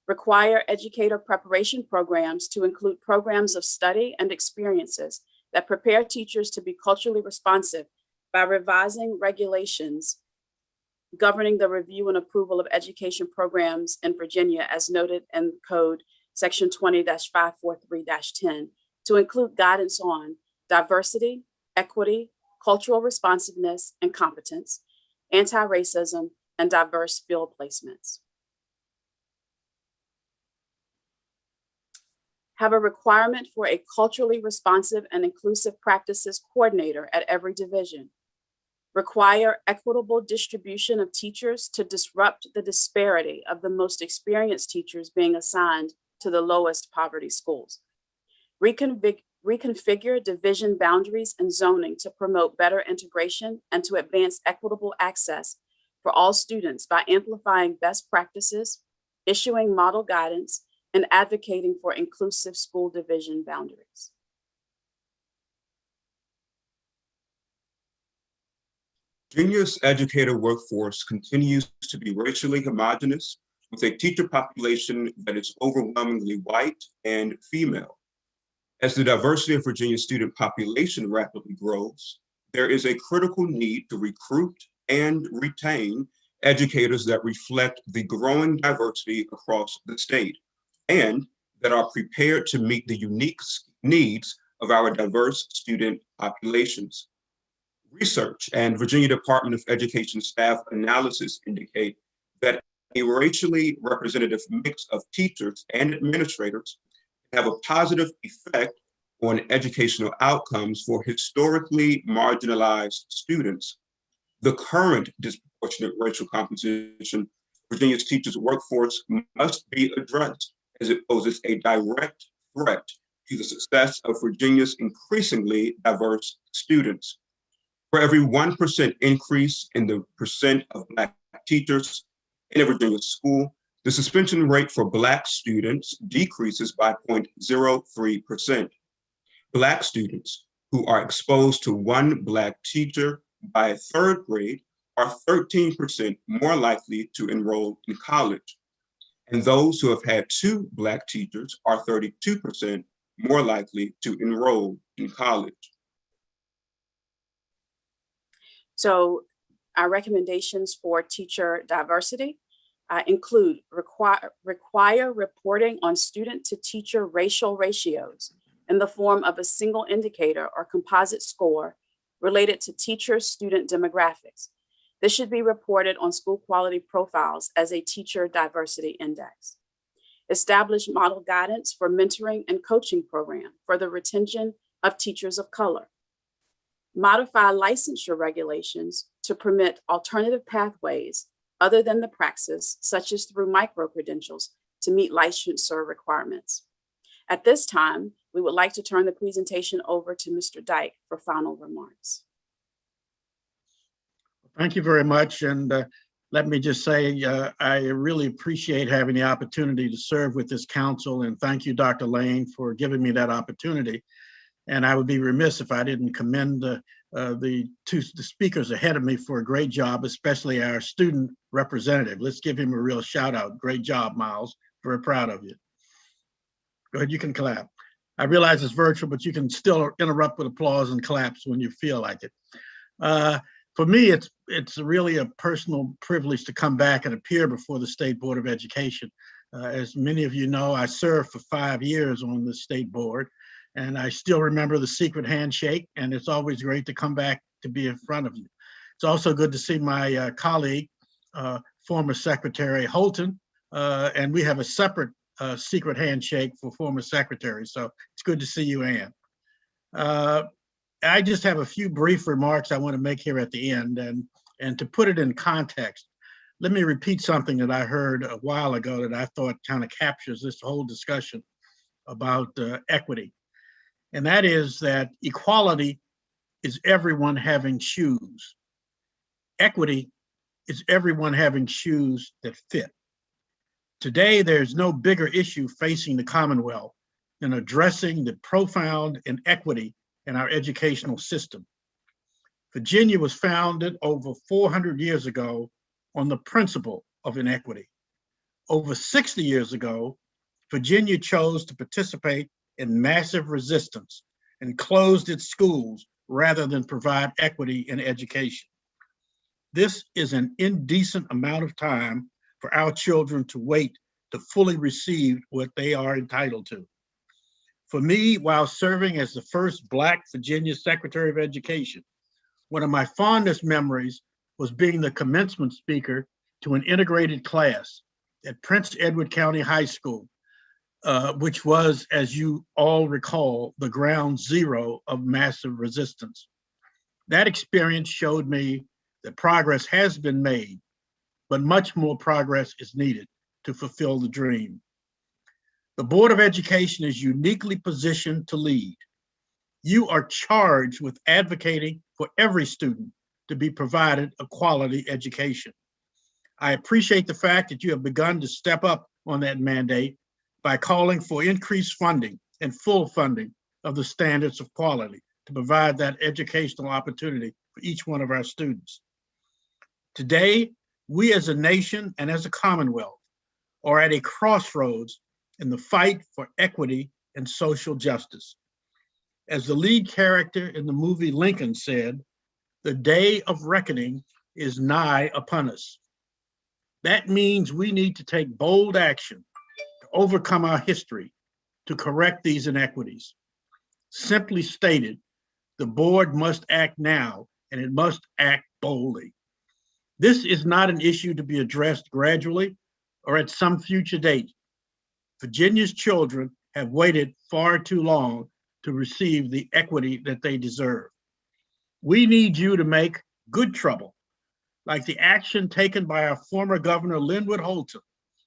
S9: Require educator preparation programs to include programs of study and experiences that prepare teachers to be culturally responsive by revising regulations governing the review and approval of education programs in Virginia as noted in Code Section 20-543-10 to include guidance on diversity, equity, cultural responsiveness and competence, anti-racism, and diverse field placements. Have a requirement for a culturally responsive and inclusive practices coordinator at every division. Require equitable distribution of teachers to disrupt the disparity of the most experienced teachers being assigned to the lowest poverty schools. Reconfigure division boundaries and zoning to promote better integration and to advance equitable access for all students by amplifying best practices, issuing model guidance, and advocating for inclusive school division boundaries.
S8: Virginia's educator workforce continues to be racially homogeneous, with a teacher population that is overwhelmingly white and female. As the diversity of Virginia's student population rapidly grows, there is a critical need to recruit and retain educators that reflect the growing diversity across the state and that are prepared to meet the unique needs of our diverse student populations. Research and Virginia Department of Education staff analysis indicate that a racially representative mix of teachers and administrators have a positive effect on educational outcomes for historically marginalized students. The current disproportionate racial composition of Virginia's teachers' workforce must be addressed, as it poses a direct threat to the success of Virginia's increasingly diverse students. For every 1% increase in the percent of Black teachers in a Virginia school, the suspension rate for Black students decreases by 0.03%. Black students who are exposed to one Black teacher by third grade are 13% more likely to enroll in college. And those who have had two Black teachers are 32% more likely to enroll in college.
S9: So our recommendations for teacher diversity include require reporting on student to teacher racial ratios in the form of a single indicator or composite score related to teacher-student demographics. This should be reported on school quality profiles as a teacher diversity index. Establish model guidance for mentoring and coaching program for the retention of teachers of color. Modify licensure regulations to permit alternative pathways other than the praxis, such as through micro-credentials to meet licensure requirements. At this time, we would like to turn the presentation over to Mr. Dyke for final remarks.
S10: Thank you very much. And let me just say, I really appreciate having the opportunity to serve with this council. And thank you, Dr. Lane, for giving me that opportunity. And I would be remiss if I didn't commend the speakers ahead of me for a great job, especially our student representative. Let's give him a real shout out. Great job, Miles. Very proud of you. Go ahead, you can clap. I realize it's virtual, but you can still interrupt with applause and claps when you feel like it. For me, it's really a personal privilege to come back and appear before the State Board of Education. As many of you know, I served for 5 years on the state board, and I still remember the secret handshake, and it's always great to come back to be in front of you. It's also good to see my colleague, former Secretary Holton, and we have a separate secret handshake for former secretaries, so it's good to see you, Ann. I just have a few brief remarks I want to make here at the end, and to put it in context, let me repeat something that I heard a while ago that I thought kind of captures this whole discussion about equity. And that is that equality is everyone having shoes. Equity is everyone having shoes that fit. Today, there's no bigger issue facing the Commonwealth than addressing the profound inequity in our educational system. Virginia was founded over 400 years ago on the principle of inequity. Over 60 years ago, Virginia chose to participate in massive resistance and closed its schools rather than provide equity in education. This is an indecent amount of time for our children to wait to fully receive what they are entitled to. For me, while serving as the first Black Virginia Secretary of Education, one of my fondest memories was being the commencement speaker to an integrated class at Prince Edward County High School, which was, as you all recall, the ground zero of massive resistance. That experience showed me that progress has been made, but much more progress is needed to fulfill the dream. The Board of Education is uniquely positioned to lead. You are charged with advocating for every student to be provided a quality education. I appreciate the fact that you have begun to step up on that mandate by calling for increased funding and full funding of the standards of quality to provide that educational opportunity for each one of our students. Today, we as a nation and as a Commonwealth are at a crossroads in the fight for equity and social justice. As the lead character in the movie Lincoln said, the day of reckoning is nigh upon us. That means we need to take bold action to overcome our history, to correct these inequities. Simply stated, the board must act now, and it must act boldly. This is not an issue to be addressed gradually or at some future date. Virginia's children have waited far too long to receive the equity that they deserve. We need you to make good trouble, like the action taken by our former governor, Linwood Holton,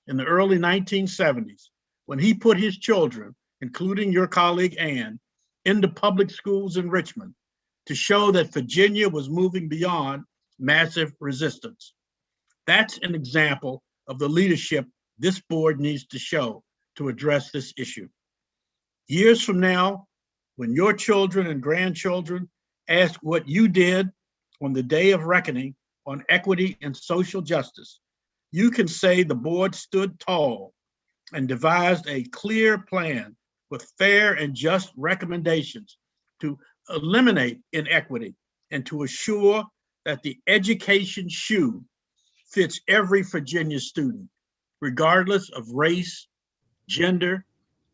S10: in the early 1970s, when he put his children, including your colleague Ann, into public schools in Richmond to show that Virginia was moving beyond massive resistance. That's an example of the leadership this board needs to show to address this issue. Years from now, when your children and grandchildren ask what you did on the day of reckoning on equity and social justice, you can say the board stood tall and devised a clear plan with fair and just recommendations to eliminate inequity and to assure that the education shoe fits every Virginia student, regardless of race, gender,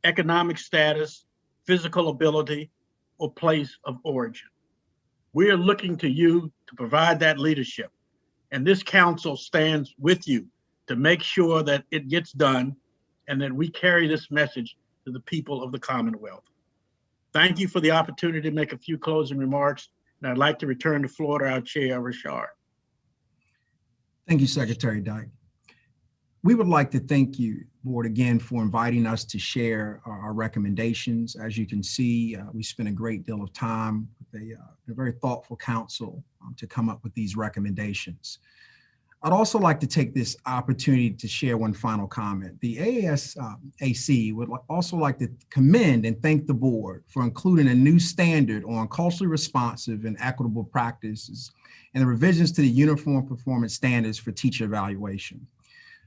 S10: economic status, physical ability, or place of origin. We are looking to you to provide that leadership, and this council stands with you to make sure that it gets done and that we carry this message to the people of the Commonwealth. Thank you for the opportunity to make a few closing remarks, and I'd like to return the floor to our chair, Rashard.
S7: Thank you, Secretary Dyke. We would like to thank you, board, again for inviting us to share our recommendations. As you can see, we spent a great deal of time with a very thoughtful council to come up with these recommendations. I'd also like to take this opportunity to share one final comment. The AASAC would also like to commend and thank the board for including a new standard on culturally responsive and equitable practices and the revisions to the Uniform Performance Standards for teacher evaluation.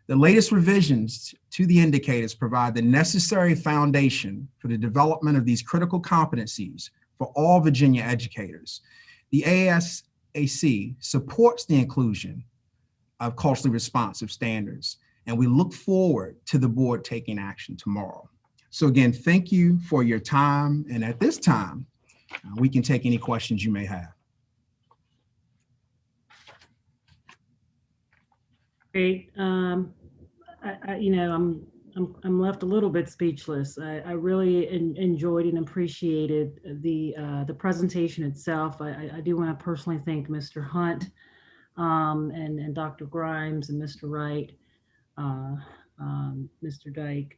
S7: The latest revisions to the indicators provide the necessary foundation for the development of these critical competencies for all Virginia educators. The AASAC supports the inclusion of culturally responsive standards, and we look forward to the board taking action tomorrow. So again, thank you for your time, and at this time, we can take any questions you may have.
S2: Great. I'm left a little bit speechless. I really enjoyed and appreciated the presentation itself. I do want to personally thank Mr. Hunt and Dr. Grimes and Mr. Wright, Mr. Dyke,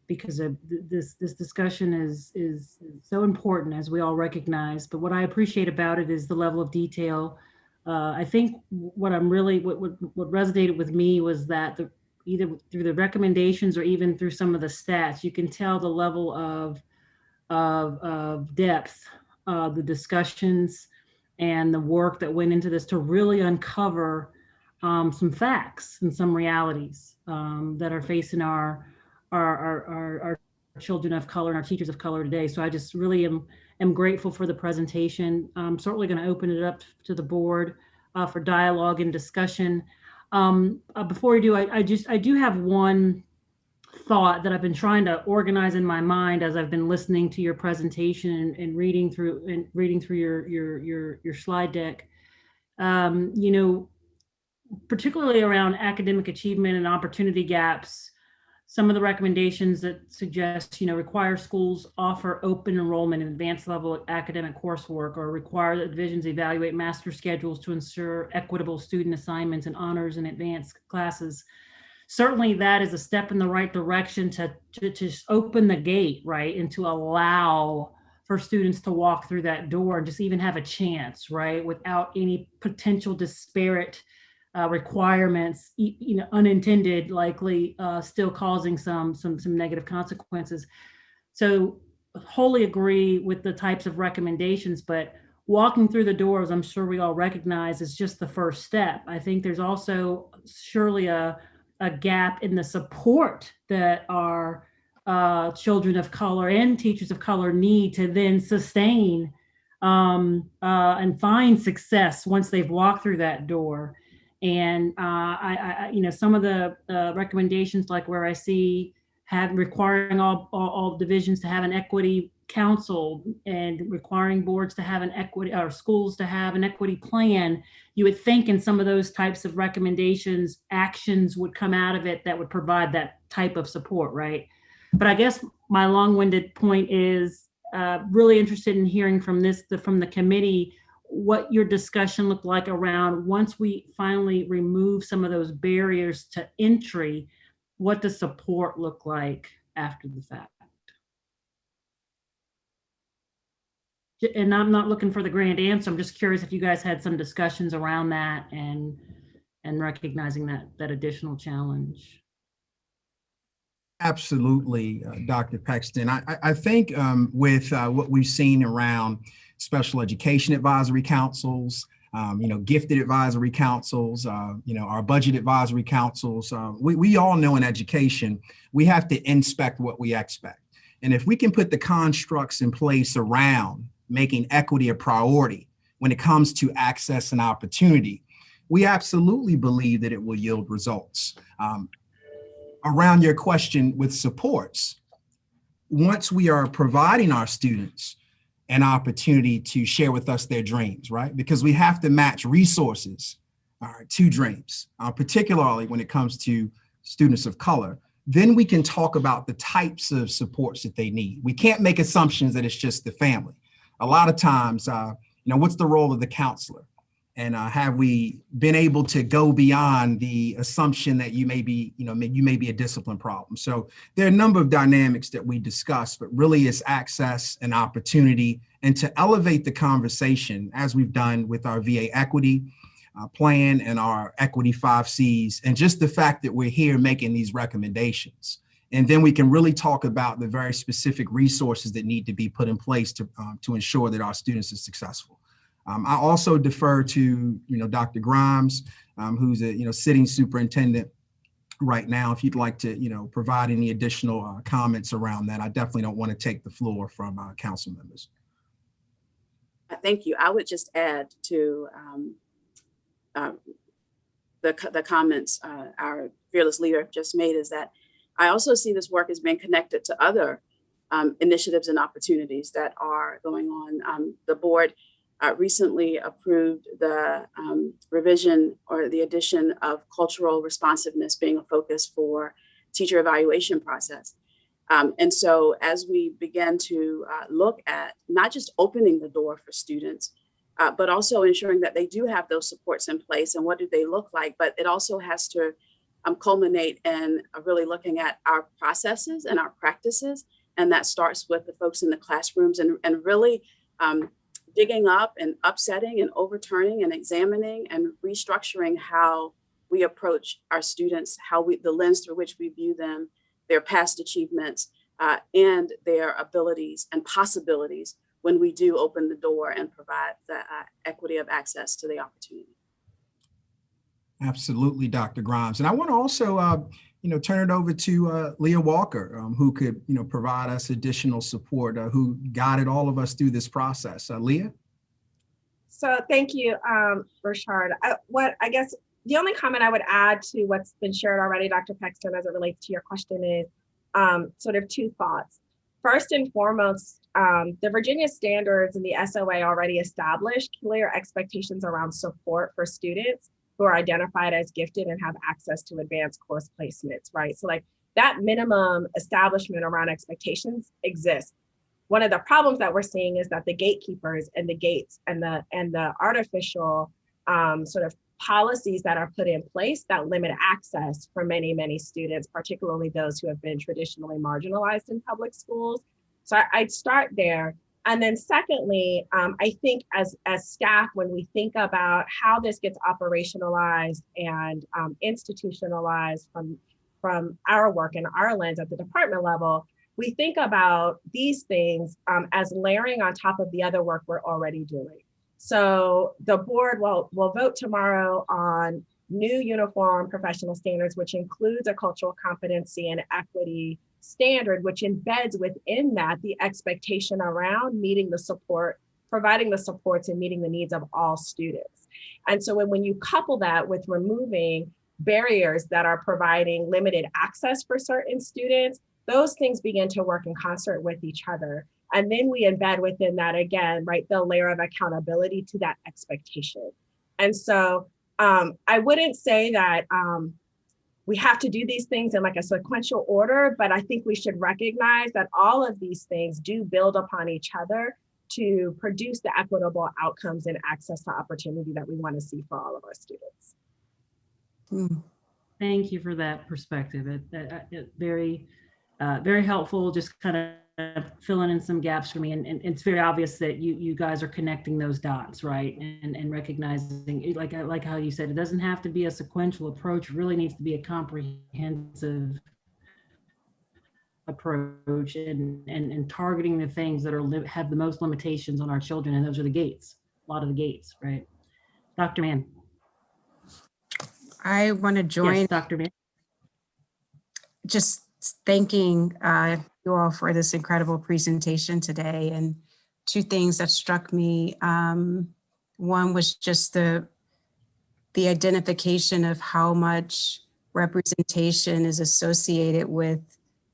S2: because of this discussion is so important, as we all recognize. But what I appreciate about it is the level of detail. I think what resonated with me was that either through the recommendations or even through some of the stats, you can tell the level of depth, the discussions, and the work that went into this to really uncover some facts and some realities that are facing our children of color and our teachers of color today. So I just really am grateful for the presentation. I'm certainly going to open it up to the board for dialogue and discussion. Before we do, I do have one thought that I've been trying to organize in my mind as I've been listening to your presentation and reading through your slide deck. Particularly around academic achievement and opportunity gaps, some of the recommendations that suggest, require schools offer open enrollment in advanced level academic coursework, or require that divisions evaluate master schedules to ensure equitable student assignments and honors in advanced classes. Certainly that is a step in the right direction to just open the gate, right, and to allow for students to walk through that door and just even have a chance, right, without any potential disparate requirements, unintended, likely still causing some negative consequences. So wholly agree with the types of recommendations, but walking through the doors, I'm sure we all recognize, is just the first step. I think there's also surely a gap in the support that our children of color and teachers of color need to then sustain and find success once they've walked through that door. And some of the recommendations, like where I see requiring all divisions to have an equity council and requiring boards to have an equity, or schools to have an equity plan, you would think in some of those types of recommendations, actions would come out of it that would provide that type of support, right? But I guess my long-winded point is really interested in hearing from the committee what your discussion looked like around, once we finally remove some of those barriers to entry, what does support look like after the fact? And I'm not looking for the grand answer. I'm just curious if you guys had some discussions around that and recognizing that additional challenge.
S7: Absolutely, Dr. Pexton. I think with what we've seen around special education advisory councils, gifted advisory councils, our budget advisory councils, we all know in education, we have to inspect what we expect. And if we can put the constructs in place around making equity a priority when it comes to access and opportunity, we absolutely believe that it will yield results. Around your question with supports, once we are providing our students an opportunity to share with us their dreams, right? Because we have to match resources to dreams, particularly when it comes to students of color. Then we can talk about the types of supports that they need. We can't make assumptions that it's just the family. A lot of times, what's the role of the counselor? And have we been able to go beyond the assumption that you may be, you may be a discipline problem? So there are a number of dynamics that we discuss, but really it's access and opportunity, and to elevate the conversation as we've done with our VA equity plan and our equity 5 C's, and just the fact that we're here making these recommendations. And then we can really talk about the very specific resources that need to be put in place to ensure that our students are successful. I also defer to, Dr. Grimes, who's a, sitting superintendent right now. If you'd like to, provide any additional comments around that, I definitely don't want to take the floor from council members.
S9: Thank you. I would just add to the comments our fearless leader just made, is that I also see this work as being connected to other initiatives and opportunities that are going on. The board recently approved the revision or the addition of cultural responsiveness being a focus for teacher evaluation process. And so as we begin to look at not just opening the door for students, but also ensuring that they do have those supports in place, and what do they look like, but it also has to culminate in really looking at our processes and our practices. And that starts with the folks in the classrooms, and really digging up and upsetting and overturning and examining and restructuring how we approach our students, the lens through which we view them, their past achievements, and their abilities and possibilities when we do open the door and provide the equity of access to the opportunity.
S7: Absolutely, Dr. Grimes. And I want to also, turn it over to Leah Walker, who could, provide us additional support, who guided all of us through this process. Leah?
S11: So thank you, Rashard. I guess the only comment I would add to what's been shared already, Dr. Pexton, as it relates to your question is sort of 2 thoughts. First and foremost, the Virginia standards and the SOA already established clear expectations around support for students who are identified as gifted and have access to advanced course placements, right? So like that minimum establishment around expectations exists. One of the problems that we're seeing is that the gatekeepers and the gates and the artificial sort of policies that are put in place that limit access for many, many students, particularly those who have been traditionally marginalized in public schools. So I'd start there. And then secondly, I think as staff, when we think about how this gets operationalized and institutionalized from our work and our lens at the department level, we think about these things as layering on top of the other work we're already doing. So the board will vote tomorrow on new uniform professional standards, which includes a cultural competency and equity standard, which embeds within that the expectation around meeting the support, providing the supports and meeting the needs of all students. And so when you couple that with removing barriers that are providing limited access for certain students, those things begin to work in concert with each other. And then we embed within that again, right, the layer of accountability to that expectation. And so I wouldn't say that we have to do these things in like a sequential order, but I think we should recognize that all of these things do build upon each other to produce the equitable outcomes and access to opportunity that we want to see for all of our students.
S2: Thank you for that perspective. It very helpful, just kind of filling in some gaps for me. And it's very obvious that you guys are connecting those dots, right? And recognizing, like how you said, it doesn't have to be a sequential approach. It really needs to be a comprehensive approach and targeting the things that have the most limitations on our children. And those are the gates, a lot of the gates, right? Dr. Mann.
S12: I want to join.
S2: Yes, Dr. Mann.
S12: Just thanking you all for this incredible presentation today. And 2 things that struck me. One was just the identification of how much representation is associated with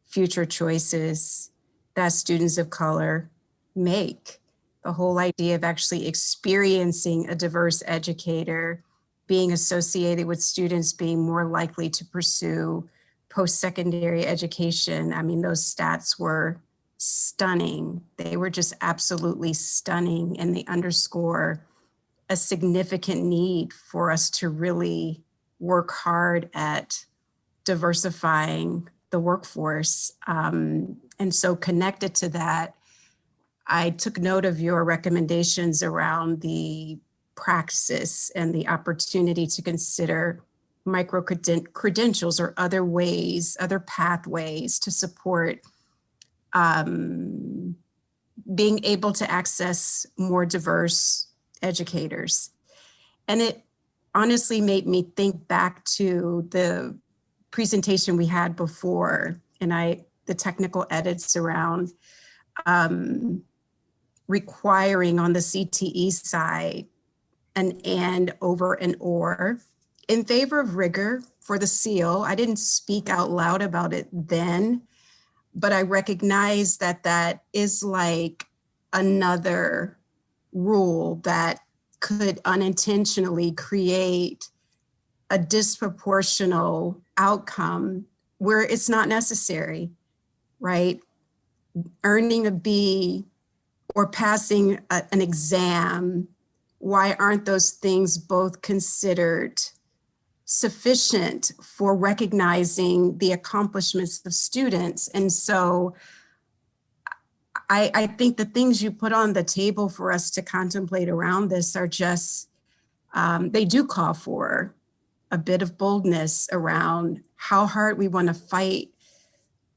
S12: future choices that students of color make. The whole idea of actually experiencing a diverse educator, being associated with students being more likely to pursue post-secondary education. I mean, those stats were stunning. They were just absolutely stunning, and they underscore a significant need for us to really work hard at diversifying the workforce. And so connected to that, I took note of your recommendations around the praxis and the opportunity to consider micro credentials or other ways, other pathways to support being able to access more diverse educators. And it honestly made me think back to the presentation we had before, and the technical edits around requiring on the CTE side an and over an or in favor of rigor for the seal. I didn't speak out loud about it then, but I recognize that that is like another rule that could unintentionally create a disproportional outcome where it's not necessary, right? Earning a B or passing an exam, why aren't those things both considered sufficient for recognizing the accomplishments of students? And so I think the things you put on the table for us to contemplate around this are just, they do call for a bit of boldness around how hard we want to fight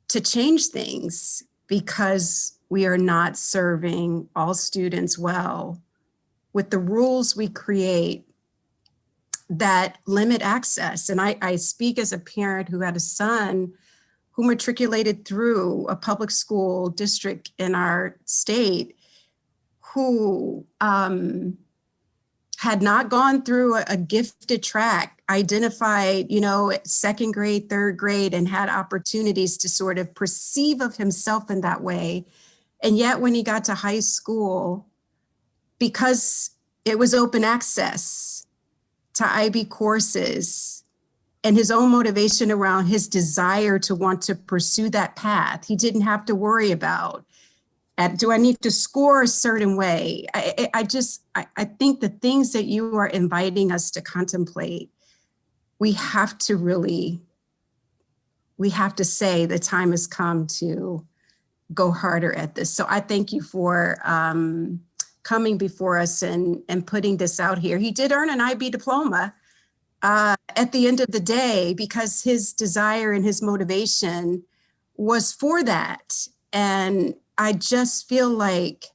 S12: to change things, because we are not serving all students well with the rules we create that limit access. And I speak as a parent who had a son who matriculated through a public school district in our state, who had not gone through a gifted track, identified, second grade, third grade, and had opportunities to sort of perceive of himself in that way. And yet when he got to high school, because it was open access to IB courses and his own motivation around his desire to want to pursue that path, he didn't have to worry about, do I need to score a certain way? I think the things that you are inviting us to contemplate, we have to say the time has come to go harder at this. So I thank you for coming before us and putting this out here. He did earn an IB diploma at the end of the day, because his desire and his motivation was for that. And I just feel like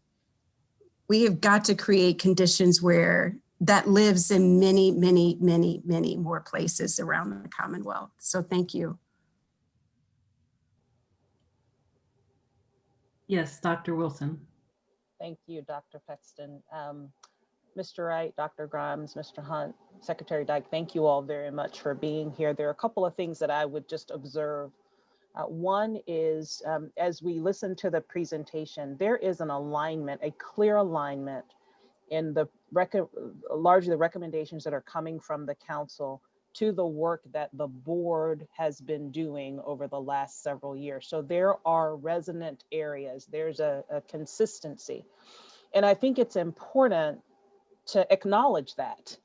S12: we have got to create conditions where that lives in many, many, many, many more places around the Commonwealth. So thank you.
S2: Yes, Dr. Wilson.
S5: Thank you, Dr. Pexton. Mr. Wright, Dr. Grimes, Mr. Hunt, Secretary Dyke, thank you all very much for being here. There are a couple of things that I would just observe. One is, as we listen to the presentation, there is an alignment, a clear alignment in largely the recommendations that are coming from the council to the work that the board has been doing over the last several years. So there are resonant areas, there's a consistency. And I think it's important to acknowledge that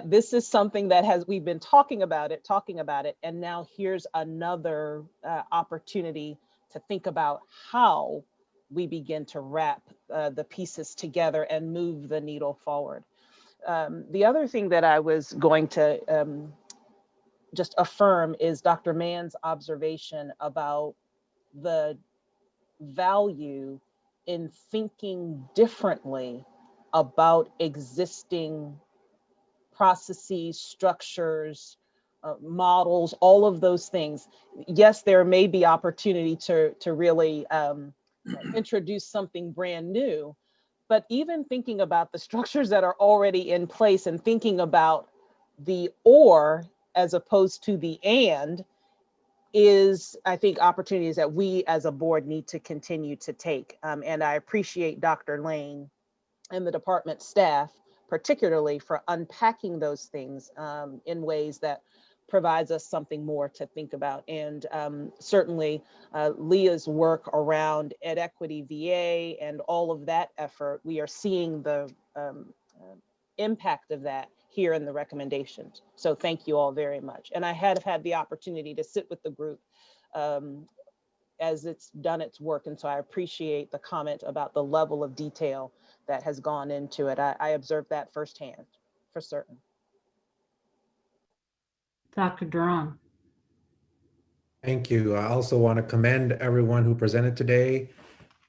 S5: this is something that we've been talking about it, and now here's another opportunity to think about how we begin to wrap the pieces together and move the needle forward. The other thing that I was going to just affirm is Dr. Mann's observation about the value in thinking differently about existing processes, structures, models, all of those things. Yes, there may be opportunity to really introduce something brand new, but even thinking about the structures that are already in place and thinking about the or as opposed to the and is, I think, opportunities that we as a board need to continue to take. And I appreciate Dr. Lane and the department staff, particularly for unpacking those things in ways that provides us something more to think about. And certainly Leah's work around equity VA and all of that effort, we are seeing the impact of that here in the recommendations. So thank you all very much. And I have had the opportunity to sit with the group as it's done its work. And so I appreciate the comment about the level of detail that has gone into it. I observed that firsthand, for certain.
S2: Dr. Duran.
S1: Thank you. I also want to commend everyone who presented today,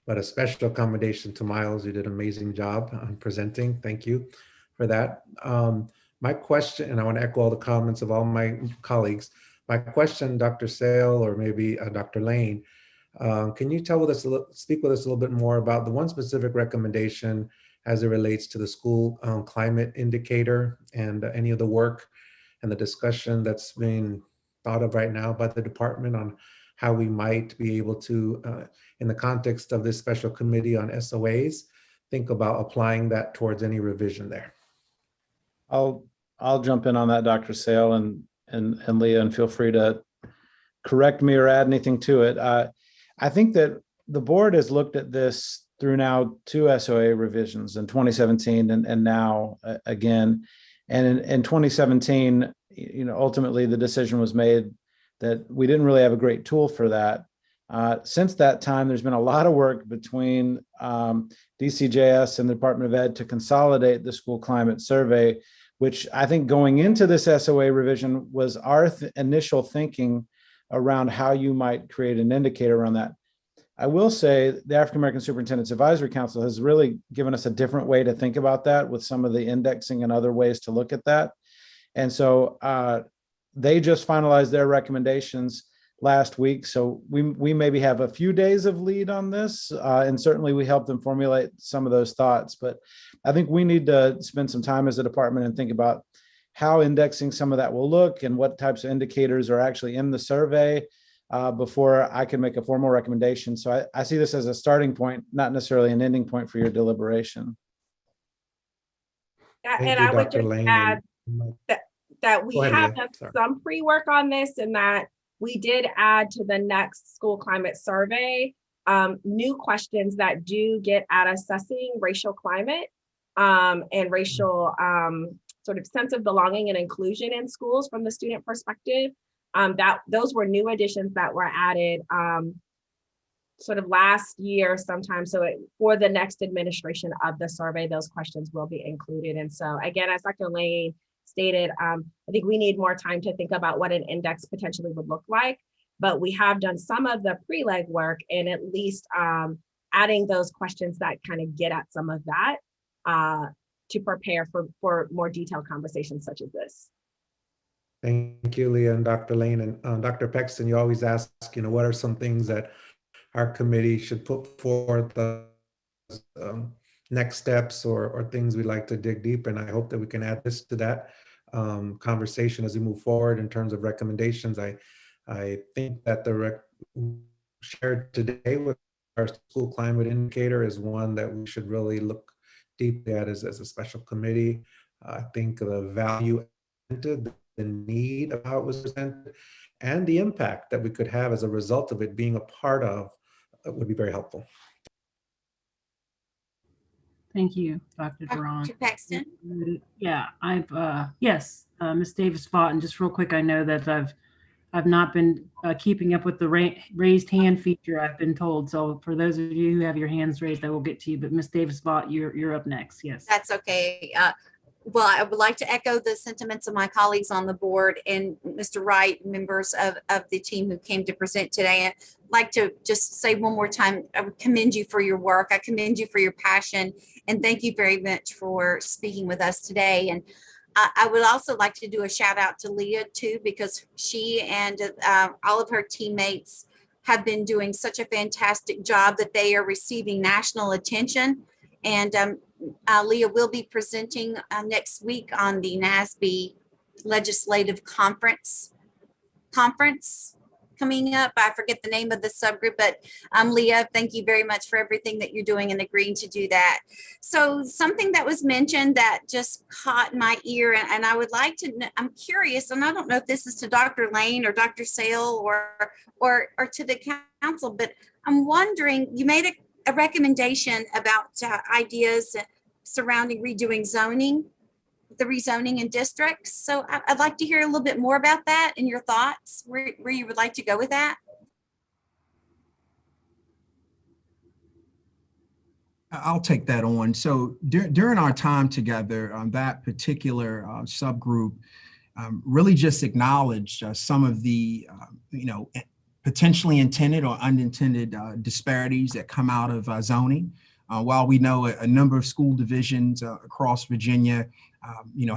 S1: but a special commendation to Miles. You did an amazing job on presenting. Thank you for that. My question, and I want to echo all the comments of all my colleagues. My question, Dr. Sale, or maybe Dr. Lane, can you speak with us a little bit more about the one specific recommendation as it relates to the school climate indicator and any of the work and the discussion that's being thought of right now by the department on how we might be able to, in the context of this special committee on SOAs, think about applying that towards any revision there?
S13: I'll jump in on that, Dr. Sale, and Leah, and feel free to correct me or add anything to it. I think that the board has looked at this through now 2 SOA revisions in 2017 and now again. And in 2017, ultimately the decision was made that we didn't really have a great tool for that. Since that time, there's been a lot of work between DCJS and the Department of Ed to consolidate the school climate survey, which I think going into this SOA revision was our initial thinking around how you might create an indicator around that. I will say the African American Superintendent's Advisory Council has really given us a different way to think about that with some of the indexing and other ways to look at that. And so they just finalized their recommendations last week. So we maybe have a few days of lead on this, and certainly we helped them formulate some of those thoughts. But I think we need to spend some time as a department and think about how indexing some of that will look and what types of indicators are actually in the survey before I can make a formal recommendation. So I see this as a starting point, not necessarily an ending point for your deliberation.
S11: And I would just add that we have done some pre-work on this, and that we did add to the next school climate survey new questions that do get at assessing racial climate and racial sort of sense of belonging and inclusion in schools from the student perspective. Those were new additions that were added sort of last year sometime. So for the next administration of the survey, those questions will be included. And so again, as Dr. Lane stated, I think we need more time to think about what an index potentially would look like, but we have done some of the pre-leg work and at least adding those questions that kind of get at some of that to prepare for more detailed conversations such as this.
S1: Thank you, Leah and Dr. Lane. And Dr. Paxton, you always ask, what are some things that our committee should put forth as next steps or things we'd like to dig deep. And I hope that we can add this to that conversation as we move forward in terms of recommendations. I think that the shared today with our school climate indicator is one that we should really look deeply at as a special committee. I think the value, the need of how it was presented, and the impact that we could have as a result of it being a part of would be very helpful.
S2: Thank you, Dr. Duran.
S4: Dr. Paxton?
S2: Yeah, yes, Ms. Davis-Vaught, and just real quick, I know that I've not been keeping up with the raised hand feature, I've been told. So for those of you who have your hands raised, I will get to you. But Ms. Davis-Vaught, you're up next. Yes.
S14: That's okay. Well, I would like to echo the sentiments of my colleagues on the board and Mr. Wright, members of the team who came to present today. I'd like to just say one more time, I would commend you for your work. I commend you for your passion, and thank you very much for speaking with us today. And I would also like to do a shout out to Leah too, because she and all of her teammates have been doing such a fantastic job that they are receiving national attention. And Leah will be presenting next week on the NASB Legislative Conference coming up. I forget the name of the subgroup, but Leah, thank you very much for everything that you're doing and agreeing to do that. So something that was mentioned that just caught my ear, and I would like to, I'm curious, and I don't know if this is to Dr. Lane or Dr. Sale or to the council, but I'm wondering, you made a recommendation about ideas surrounding redoing zoning. the rezoning in districts. So I'd like to hear a little bit more about that and your thoughts, where you would like to go with that.
S7: I'll take that on. So during our time together, that particular subgroup really just acknowledged some of the, potentially intended or unintended disparities that come out of zoning. While we know a number of school divisions across Virginia,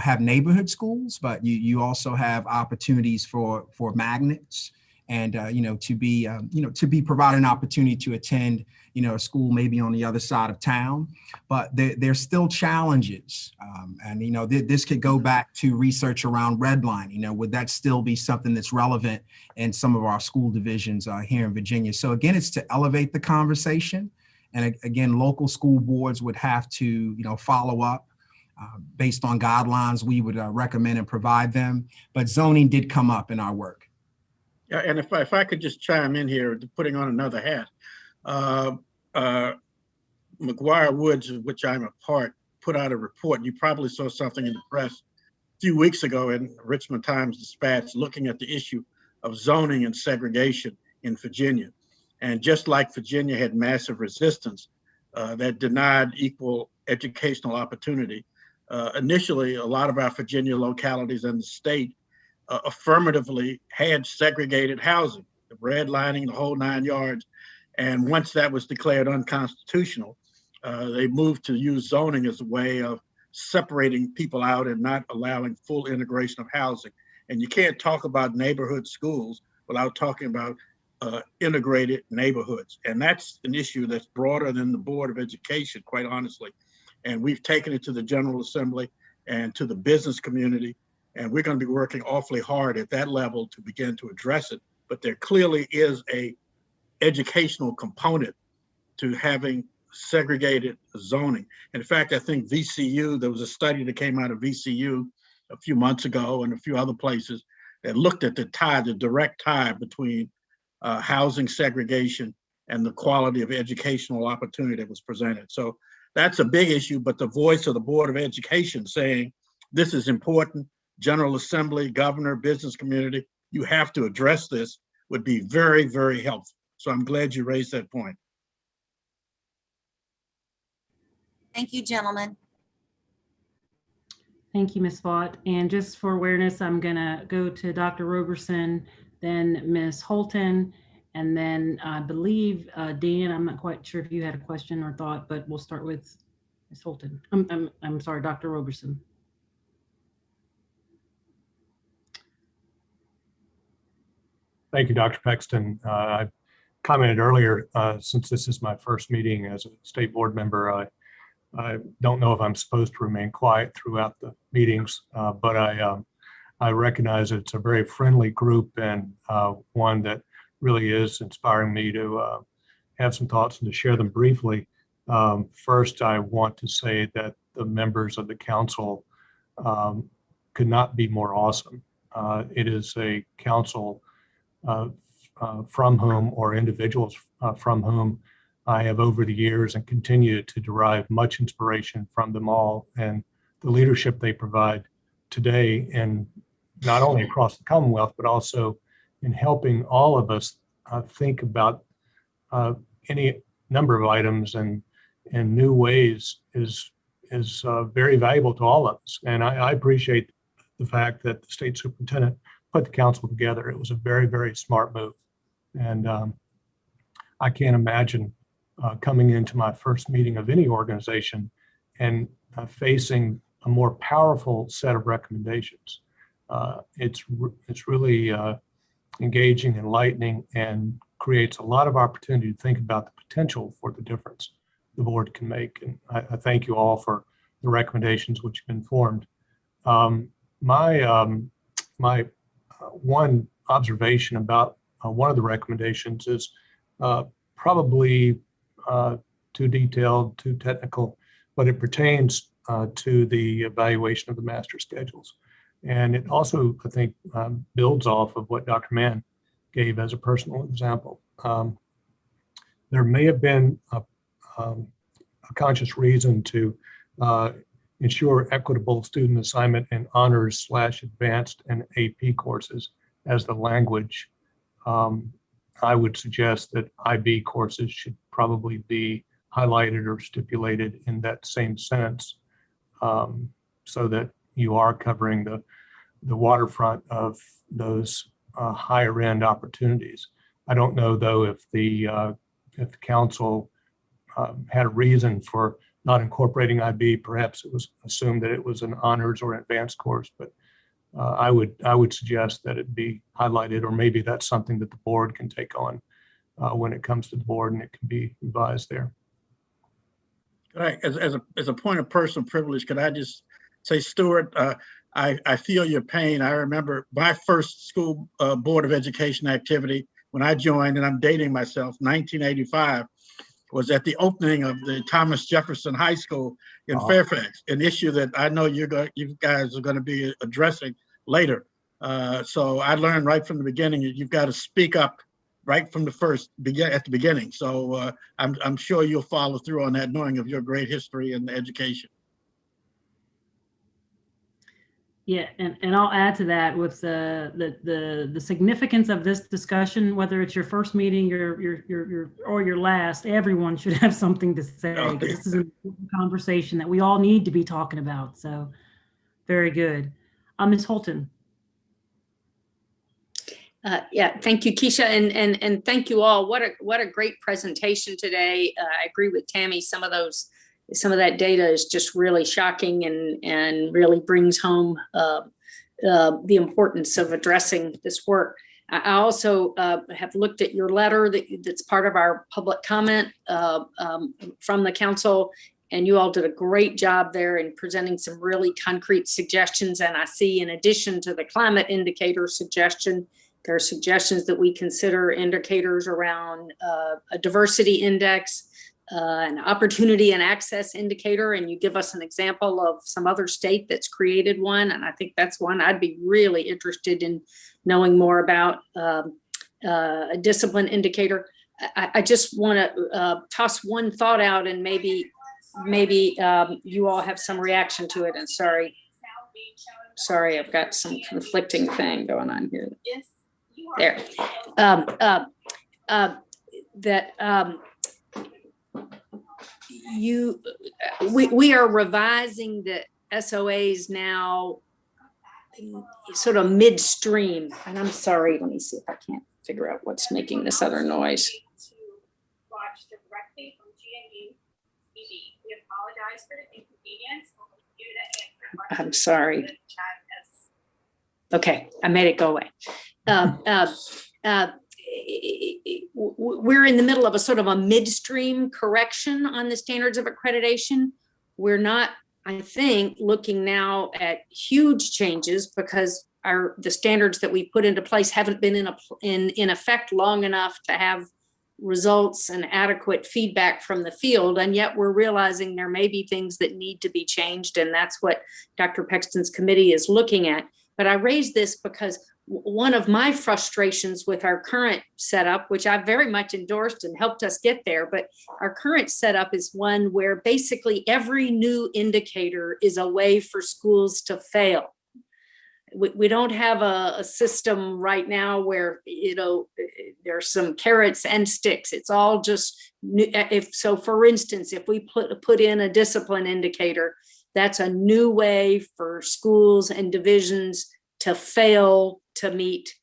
S7: have neighborhood schools, but you also have opportunities for magnets, and to be provided an opportunity to attend a school maybe on the other side of town. But there's still challenges, and this could go back to research around redlining. Would that still be something that's relevant in some of our school divisions here in Virginia? So again, it's to elevate the conversation, and again, local school boards would have to follow up based on guidelines we would recommend and provide them. But zoning did come up in our work.
S10: Yeah, and if I could just chime in here, putting on another hat, McGuire Woods, of which I'm a part, put out a report. You probably saw something in the press a few weeks ago in Richmond Times-Dispatch looking at the issue of zoning and segregation in Virginia. And just like Virginia had massive resistance that denied equal educational opportunity, initially a lot of our Virginia localities and the state affirmatively had segregated housing, the redlining, the whole 9 yards. And once that was declared unconstitutional, they moved to use zoning as a way of separating people out and not allowing full integration of housing. And you can't talk about neighborhood schools without talking about integrated neighborhoods. And that's an issue that's broader than the Board of Education, quite honestly. And we've taken it to the General Assembly and to the business community. And we're going to be working awfully hard at that level to begin to address it. But there clearly is a educational component to having segregated zoning. In fact, I think VCU, there was a study that came out of VCU a few months ago and a few other places that looked at the direct tie between housing segregation and the quality of educational opportunity that was presented. So that's a big issue, but the voice of the Board of Education saying this is important, General Assembly, governor, business community, you have to address this, would be very, very helpful. So I'm glad you raised that point.
S14: Thank you, gentlemen.
S2: Thank you, Ms. Vaught. And just for awareness, I'm gonna go to Dr. Roberson, then Ms. Holton, and then I believe Dan, I'm not quite sure if you had a question or thought, but we'll start with Ms. Holton. I'm sorry, Dr. Roberson.
S15: Thank you, Dr. Pexton. I commented earlier, since this is my first meeting as a state board member, I don't know if I'm supposed to remain quiet throughout the meetings, but I recognize it's a very friendly group and one that really is inspiring me to have some thoughts and to share them briefly. First, I want to say that the members of the council could not be more awesome. It is a council from whom, or individuals from whom, I have over the years and continue to derive much inspiration from them all and the leadership they provide today, and not only across the Commonwealth, but also in helping all of us think about any number of items and new ways is very valuable to all of us. And I appreciate the fact that the state superintendent put the council together. It was a very, very smart move. And I can't imagine coming into my first meeting of any organization and facing a more powerful set of recommendations. It's really engaging, enlightening, and creates a lot of opportunity to think about the potential for the difference the board can make. And I thank you all for the recommendations which have been formed. My one observation about one of the recommendations is probably too detailed, too technical, but it pertains to the evaluation of the master schedules. And it also, I think, builds off of what Dr. Mann gave as a personal example. There may have been a conscious reason to ensure equitable student assignment in honors/advanced and AP courses as the language. I would suggest that IB courses should probably be highlighted or stipulated in that same sense, so that you are covering the waterfront of those higher end opportunities. I don't know though if the council had a reason for not incorporating IB. Perhaps it was assumed that it was an honors or advanced course, but I would suggest that it be highlighted, or maybe that's something that the board can take on when it comes to the board, and it can be revised there.
S10: Right. As a point of personal privilege, could I just say, Stuart, I feel your pain. I remember my first school Board of Education activity when I joined, and I'm dating myself, 1985, was at the opening of the Thomas Jefferson High School in Fairfax, an issue that I know you guys are going to be addressing later. So I learned right from the beginning that you've got to speak up right from the at the beginning. So I'm sure you'll follow through on that, knowing of your great history in education.
S2: Yeah, and I'll add to that with the significance of this discussion, whether it's your first meeting or your last, everyone should have something to say.
S10: Okay.
S2: This is a conversation that we all need to be talking about. So very good. Ms. Holton.
S16: Yeah, thank you, Keisha, and thank you all. What a great presentation today. I agree with Tammy. Some of that data is just really shocking and really brings home the importance of addressing this work. I also have looked at your letter that's part of our public comment from the council, and you all did a great job there in presenting some really concrete suggestions. And I see, in addition to the climate indicator suggestion, there are suggestions that we consider indicators around a diversity index, an opportunity and access indicator, and you give us an example of some other state that's created one. And I think that's one I'd be really interested in knowing more about, a discipline indicator. I just want to toss one thought out, and maybe you all have some reaction to it. And sorry, I've got some conflicting thing going on here. Yes, you are. There. We are revising the SOAs now sort of midstream, and I'm sorry, let me see if I can't figure out what's making this other noise.
S17: Watch directly from GNU TV. We apologize for the inconvenience.
S16: I'm sorry. Okay, I made it go away. We're in the middle of a sort of a midstream correction on the standards of accreditation. We're not, I think, looking now at huge changes because the standards that we put into place haven't been in effect long enough to have results and adequate feedback from the field. And yet we're realizing there may be things that need to be changed. And that's what Dr. Pexton's committee is looking at. But I raise this because one of my frustrations with our current setup, which I very much endorsed and helped us get there, but our current setup is one where basically every new indicator is a way for schools to fail. We don't have a system right now where, there's some carrots and sticks. It's all just, for instance, if we put in a discipline indicator, that's a new way for schools and divisions to fail to meet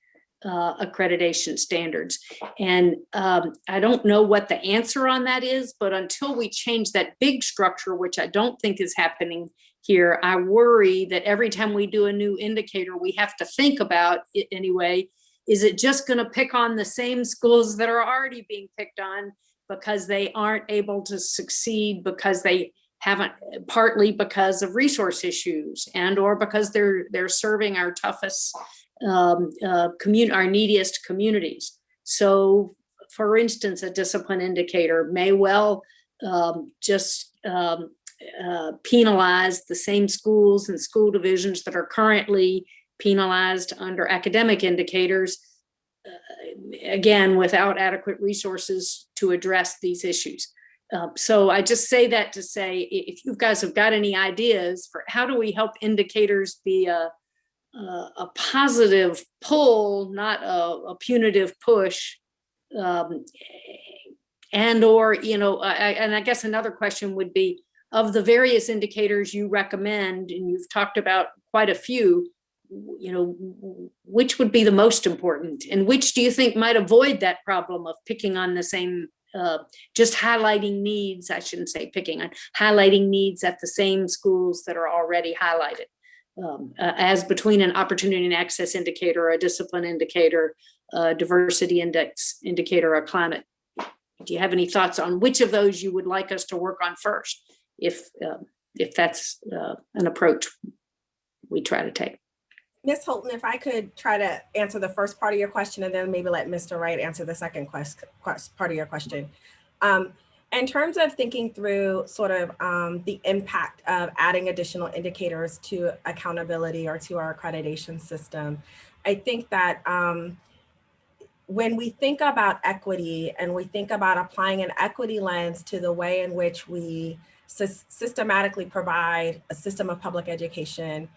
S16: accreditation standards. And I don't know what the answer on that is, but until we change that big structure, which I don't think is happening here, I worry that every time we do a new indicator, we have to think about it anyway. Is it just going to pick on the same schools that are already being picked on because they aren't able to succeed because they haven't, partly because of resource issues and or because they're serving our toughest our neediest communities. So for instance, a discipline indicator may well just penalize the same schools and school divisions that are currently penalized under academic indicators, again, without adequate resources to address these issues. So I just say that to say, if you guys have got any ideas for how do we help indicators be a positive pull, not a punitive push, and or, and I guess another question would be, of the various indicators you recommend, and you've talked about quite a few, which would be the most important, and which do you think might avoid that problem of picking on the same, just highlighting needs, I shouldn't say picking on, highlighting needs at the same schools that are already highlighted, as between an opportunity and access indicator, a discipline indicator, a diversity indicator, a climate. Do you have any thoughts on which of those you would like us to work on first, if that's an approach we try to take?
S11: Ms. Holton, if I could try to answer the first part of your question and then maybe let Mr. Wright answer the second part of your question. In terms of thinking through sort of the impact of adding additional indicators to accountability or to our accreditation system, I think that when we think about equity and we think about applying an equity lens to the way in which we systematically provide a system of public education,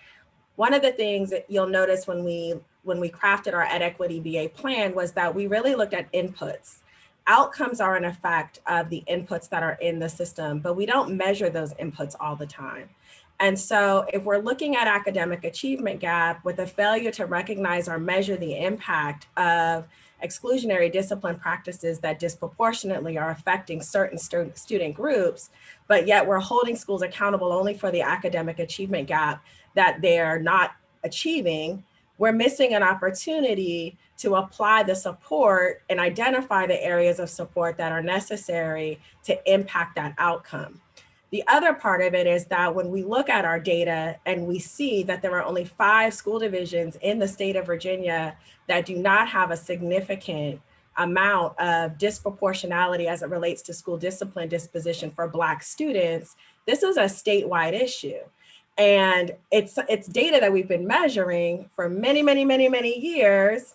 S11: one of the things that you'll notice when we crafted our EdEquity BA plan was that we really looked at inputs. Outcomes are an effect of the inputs that are in the system, but we don't measure those inputs all the time. And so if we're looking at academic achievement gap with a failure to recognize or measure the impact of exclusionary discipline practices that disproportionately are affecting certain student groups, but yet we're holding schools accountable only for the academic achievement gap that they're not achieving, we're missing an opportunity to apply the support and identify the areas of support that are necessary to impact that outcome. The other part of it is that when we look at our data and we see that there are only 5 school divisions in the state of Virginia that do not have a significant amount of disproportionality as it relates to school discipline disposition for Black students, this is a statewide issue. And it's data that we've been measuring for many, many, many, many years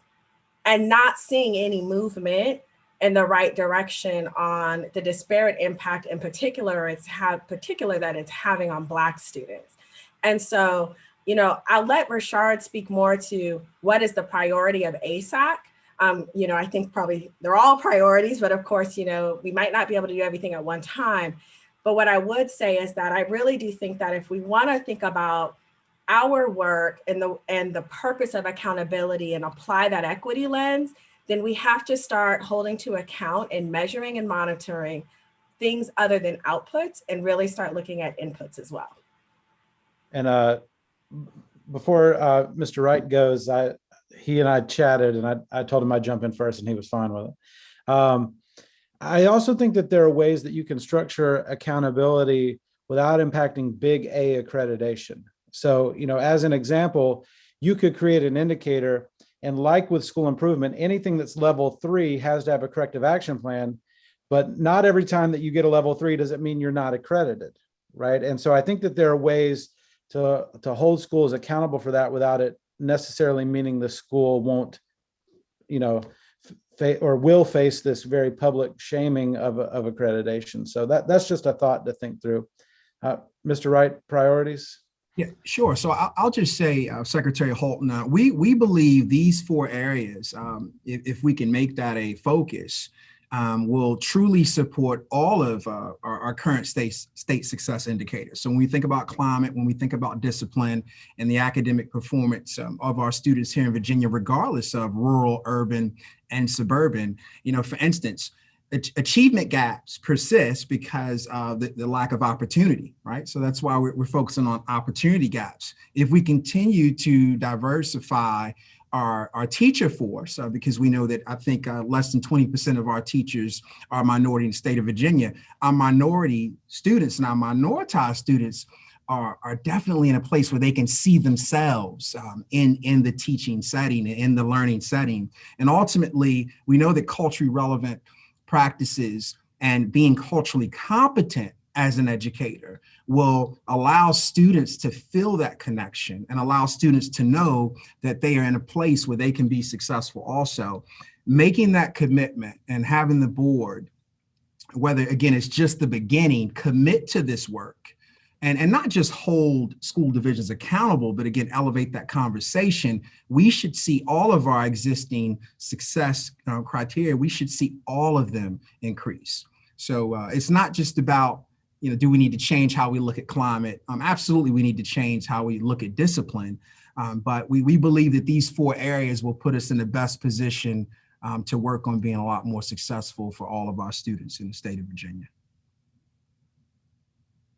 S11: and not seeing any movement in the right direction on the disparate impact in particular that it's having on Black students. And so, I'll let Rashard speak more to what is the priority of ASAC. I think probably they're all priorities, but of course, we might not be able to do everything at one time. But what I would say is that I really do think that if we want to think about our work and the purpose of accountability and apply that equity lens, then we have to start holding to account and measuring and monitoring things other than outputs and really start looking at inputs as well. And
S13: before Mr. Wright goes, he and I chatted and I told him I'd jump in first and he was fine with it. I also think that there are ways that you can structure accountability without impacting big A accreditation. So, as an example, you could create an indicator, and like with school improvement, anything that's level 3 has to have a corrective action plan, but not every time that you get a level 3 does it mean you're not accredited, right? And so I think that there are ways to hold schools accountable for that without it necessarily meaning the school won't, or will face this very public shaming of accreditation. So that's just a thought to think through. Mr. Wright, priorities?
S7: Yeah, sure. So I'll just say, Secretary Holton, we believe these 4 areas, if we can make that a focus, will truly support all of our current state success indicators. So when we think about climate, when we think about discipline and the academic performance of our students here in Virginia, regardless of rural, urban, and suburban, for instance, achievement gaps persist because of the lack of opportunity, right? So that's why we're focusing on opportunity gaps. If we continue to diversify our teacher force, because we know that I think less than 20% of our teachers are minority in the state of Virginia, our minority students and our minoritized students are definitely in a place where they can see themselves in the teaching setting, in the learning setting. And ultimately, we know that culturally relevant practices and being culturally competent as an educator will allow students to feel that connection and allow students to know that they are in a place where they can be successful also. Making that commitment and having the board whether, again, it's just the beginning, commit to this work and not just hold school divisions accountable, but again, elevate that conversation. We should see all of our existing success criteria, we should see all of them increase. So it's not just about, do we need to change how we look at climate? Absolutely, we need to change how we look at discipline. But we believe that these 4 areas will put us in the best position to work on being a lot more successful for all of our students in the state of Virginia.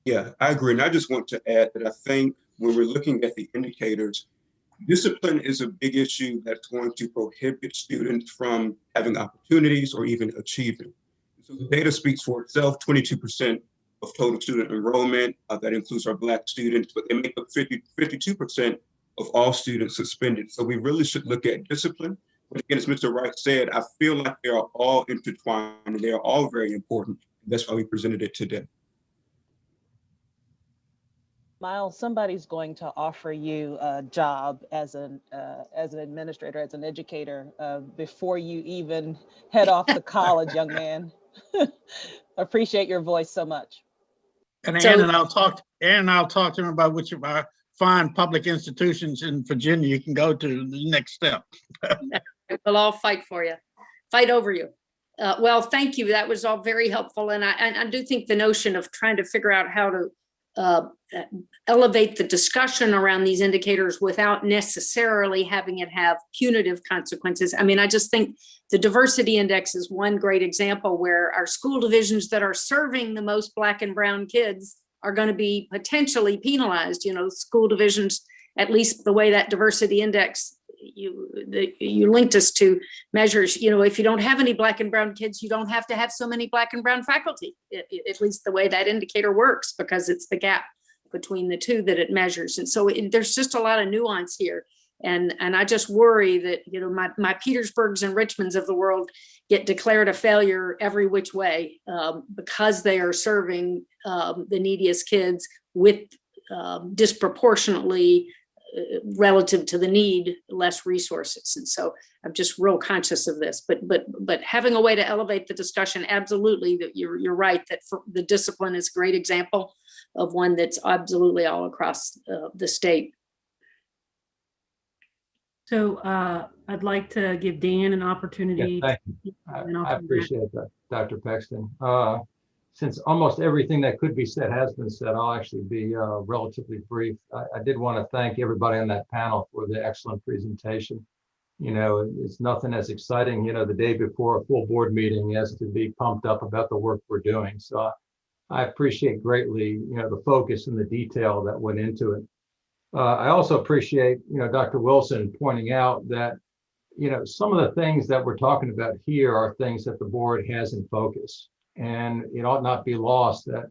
S8: Yeah, I agree. And I just want to add that I think when we're looking at the indicators, discipline is a big issue that's going to prohibit students from having opportunities or even achieving. So the data speaks for itself. 22% of total student enrollment, that includes our Black students, but they make up 52% of all students suspended. So we really should look at discipline. But again, as Mr. Wright said, I feel like they are all intertwined and they are all very important. That's why we presented it today.
S5: Miles, somebody's going to offer you a job as an administrator, as an educator, before you even head off to college, young man. Appreciate your voice so much.
S10: And Ann and I'll talk to him about which of our fine public institutions in Virginia you can go to the next step.
S16: We'll all fight for you, fight over you. Well, thank you. That was all very helpful. And I do think the notion of trying to figure out how to elevate the discussion around these indicators without necessarily having it have punitive consequences. I mean, I just think the diversity index is one great example where our school divisions that are serving the most Black and brown kids are going to be potentially penalized. School divisions, at least the way that diversity index, you linked us to measures, if you don't have any Black and brown kids, you don't have to have so many Black and brown faculty, at least the way that indicator works, because it's the gap between the two that it measures. And so there's just a lot of nuance here. And I just worry that, my Petersburgs and Richmonds of the world get declared a failure every which way because they are serving the neediest kids with disproportionately relative to the need, less resources. And so I'm just real conscious of this, but having a way to elevate the discussion, absolutely, that you're right, that the discipline is a great example of one that's absolutely all across the state.
S2: So I'd like to give Dan an opportunity.
S18: Yeah, thank you. I appreciate that, Dr. Pexton. Since almost everything that could be said has been said, I'll actually be relatively brief. I did want to thank everybody on that panel for the excellent presentation. It's nothing as exciting, the day before a full board meeting as to be pumped up about the work we're doing. So I appreciate greatly, the focus and the detail that went into it. I also appreciate, Dr. Wilson pointing out that, some of the things that we're talking about here are things that the board has in focus. And it ought not be lost that,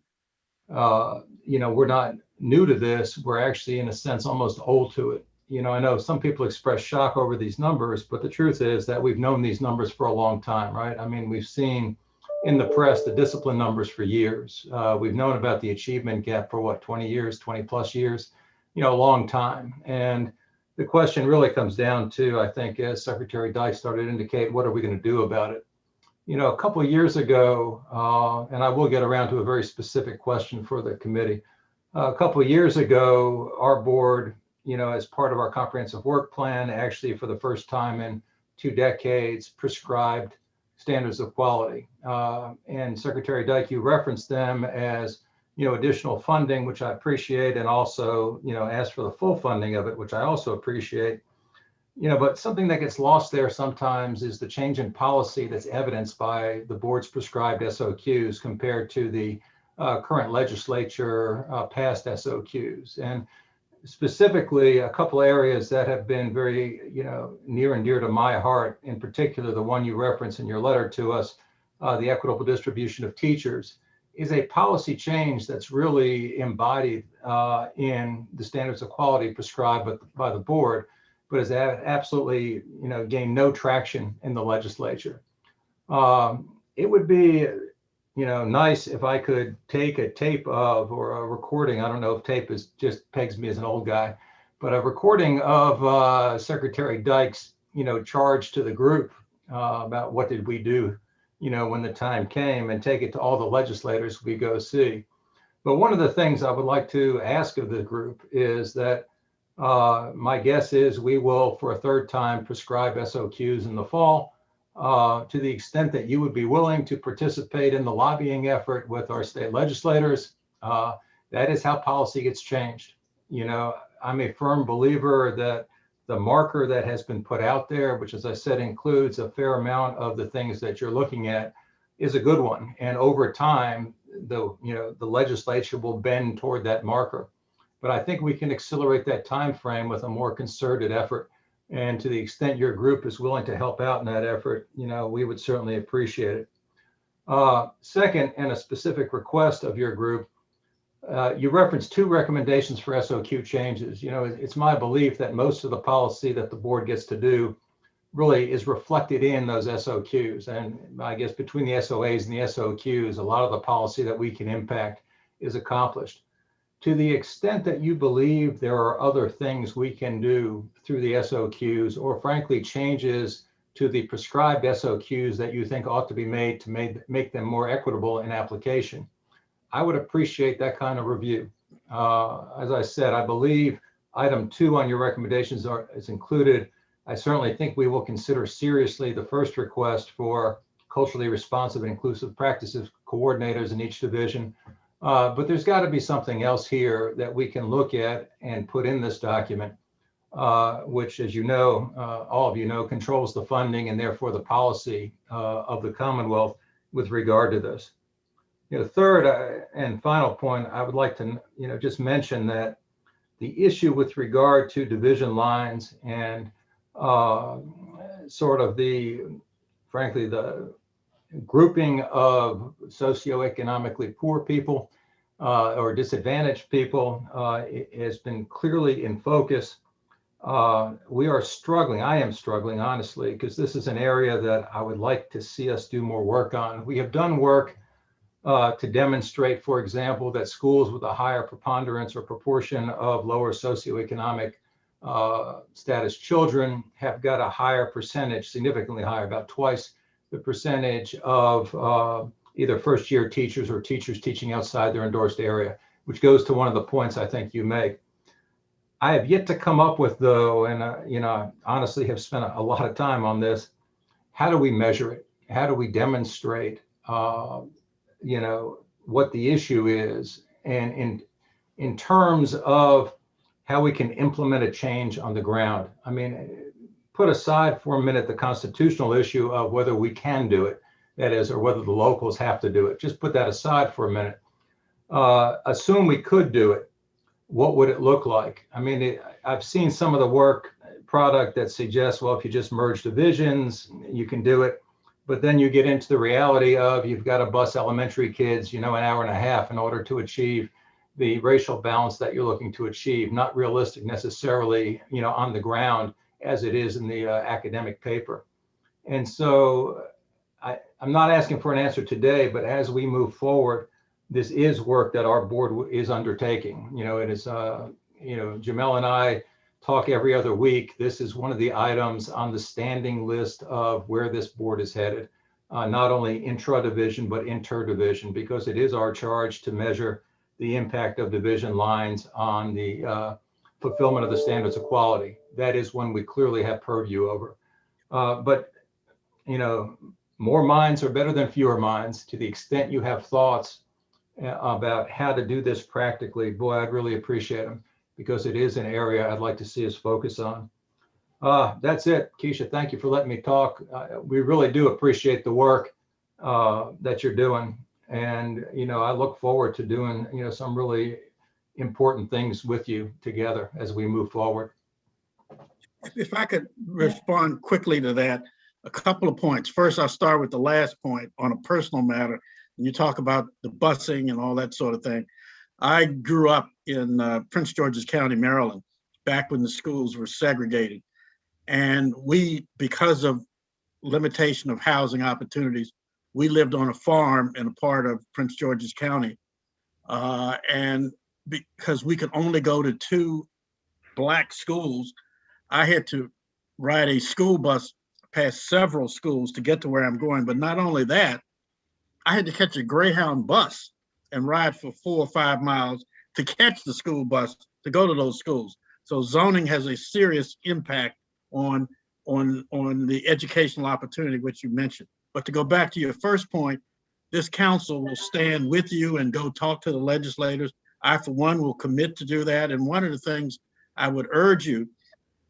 S18: we're not new to this. We're actually, in a sense, almost old to it. I know some people express shock over these numbers, but the truth is that we've known these numbers for a long time, right? I mean, we've seen in the press the discipline numbers for years. We've known about the achievement gap for 20 years, 20 plus years, a long time. And the question really comes down to, I think, as Secretary Dyke started to indicate, what are we going to do about it? A couple of years ago, and I will get around to a very specific question for the committee. A couple of years ago, our board, as part of our comprehensive work plan, actually for the first time in 2 decades, prescribed standards of quality. And Secretary Dyke, you referenced them as, additional funding, which I appreciate, and also, asked for the full funding of it, which I also appreciate. But something that gets lost there sometimes is the change in policy that's evidenced by the board's prescribed SOQs compared to the current legislature passed SOQs. And specifically, a couple areas that have been very, near and dear to my heart, in particular, the one you referenced in your letter to us, the equitable distribution of teachers, is a policy change that's really embodied in the standards of quality prescribed by the board, but has absolutely, gained no traction in the legislature. It would be, nice if I could take a tape of, or a recording, I don't know if tape is just pegs me as an old guy, but a recording of Secretary Dyke's, charge to the group about what did we do when the time came, and take it to all the legislators we go see. But one of the things I would like to ask of the group is that my guess is we will, for a third time, prescribe SOQs in the fall. To the extent that you would be willing to participate in the lobbying effort with our state legislators, that is how policy gets changed. I'm a firm believer that the marker that has been put out there, which, as I said, includes a fair amount of the things that you're looking at, is a good one. And over time, the legislature will bend toward that marker. But I think we can accelerate that time frame with a more concerted effort. And to the extent your group is willing to help out in that effort, we would certainly appreciate it. Second, and a specific request of your group, you referenced 2 recommendations for SOQ changes. It's my belief that most of the policy that the board gets to do really is reflected in those SOQs. And I guess between the SOAs and the SOQs, a lot of the policy that we can impact is accomplished. To the extent that you believe there are other things we can do through the SOQs, or frankly, changes to the prescribed SOQs that you think ought to be made to make them more equitable in application, I would appreciate that kind of review. As I said, I believe item 2 on your recommendations is included. I certainly think we will consider seriously the first request for culturally responsive and inclusive practices coordinators in each division. But there's got to be something else here that we can look at and put in this document, which, as all of you know, controls the funding and therefore the policy of the Commonwealth with regard to this. Third and final point, I would like to just mention that the issue with regard to division lines and sort of frankly, the grouping of socioeconomically poor people or disadvantaged people has been clearly in focus. We are struggling. I am struggling, honestly, because this is an area that I would like to see us do more work on. We have done work to demonstrate, for example, that schools with a higher preponderance or proportion of lower socioeconomic status children have got a higher percentage, significantly higher, about twice the percentage of either first-year teachers or teachers teaching outside their endorsed area, which goes to one of the points I think you make. I have yet to come up with, though, and I honestly have spent a lot of time on this. How do we measure it? How do we demonstrate what the issue is, and in terms of how we can implement a change on the ground? I mean, put aside for a minute the constitutional issue of whether we can do it, that is, or whether the locals have to do it. Just put that aside for a minute. Assume we could do it. What would it look like? I mean, I've seen some of the work product that suggests, well, if you just merge divisions, you can do it. But then you get into the reality of you've got to bus elementary kids, an hour and a half in order to achieve the racial balance that you're looking to achieve. Not realistic necessarily, on the ground as it is in the academic paper. And so I'm not asking for an answer today, but as we move forward, this is work that our board is undertaking. It is, Jamel and I talk every other week. This is one of the items on the standing list of where this board is headed, not only intra-division, but inter-division, because it is our charge to measure the impact of division lines on the fulfillment of the standards of quality. That is one we clearly have purview over. But, more minds are better than fewer minds. To the extent you have thoughts about how to do this practically, boy, I'd really appreciate them, because it is an area I'd like to see us focus on. That's it. Keisha, thank you for letting me talk. We really do appreciate the work that you're doing. And, I look forward to doing, some really important things with you together as we move forward.
S10: If I could respond quickly to that, a couple of points. First, I'll start with the last point on a personal matter. You talk about the busing and all that sort of thing. I grew up in Prince George's County, Maryland, back when the schools were segregated. And we, because of limitation of housing opportunities, we lived on a farm in a part of Prince George's County. And because we could only go to 2 Black schools, I had to ride a school bus past several schools to get to where I'm going. But not only that, I had to catch a Greyhound bus and ride for 4 or 5 miles to catch the school bus to go to those schools. So zoning has a serious impact on the educational opportunity which you mentioned. But to go back to your first point, this council will stand with you and go talk to the legislators. I, for one, will commit to do that. And one of the things I would urge you,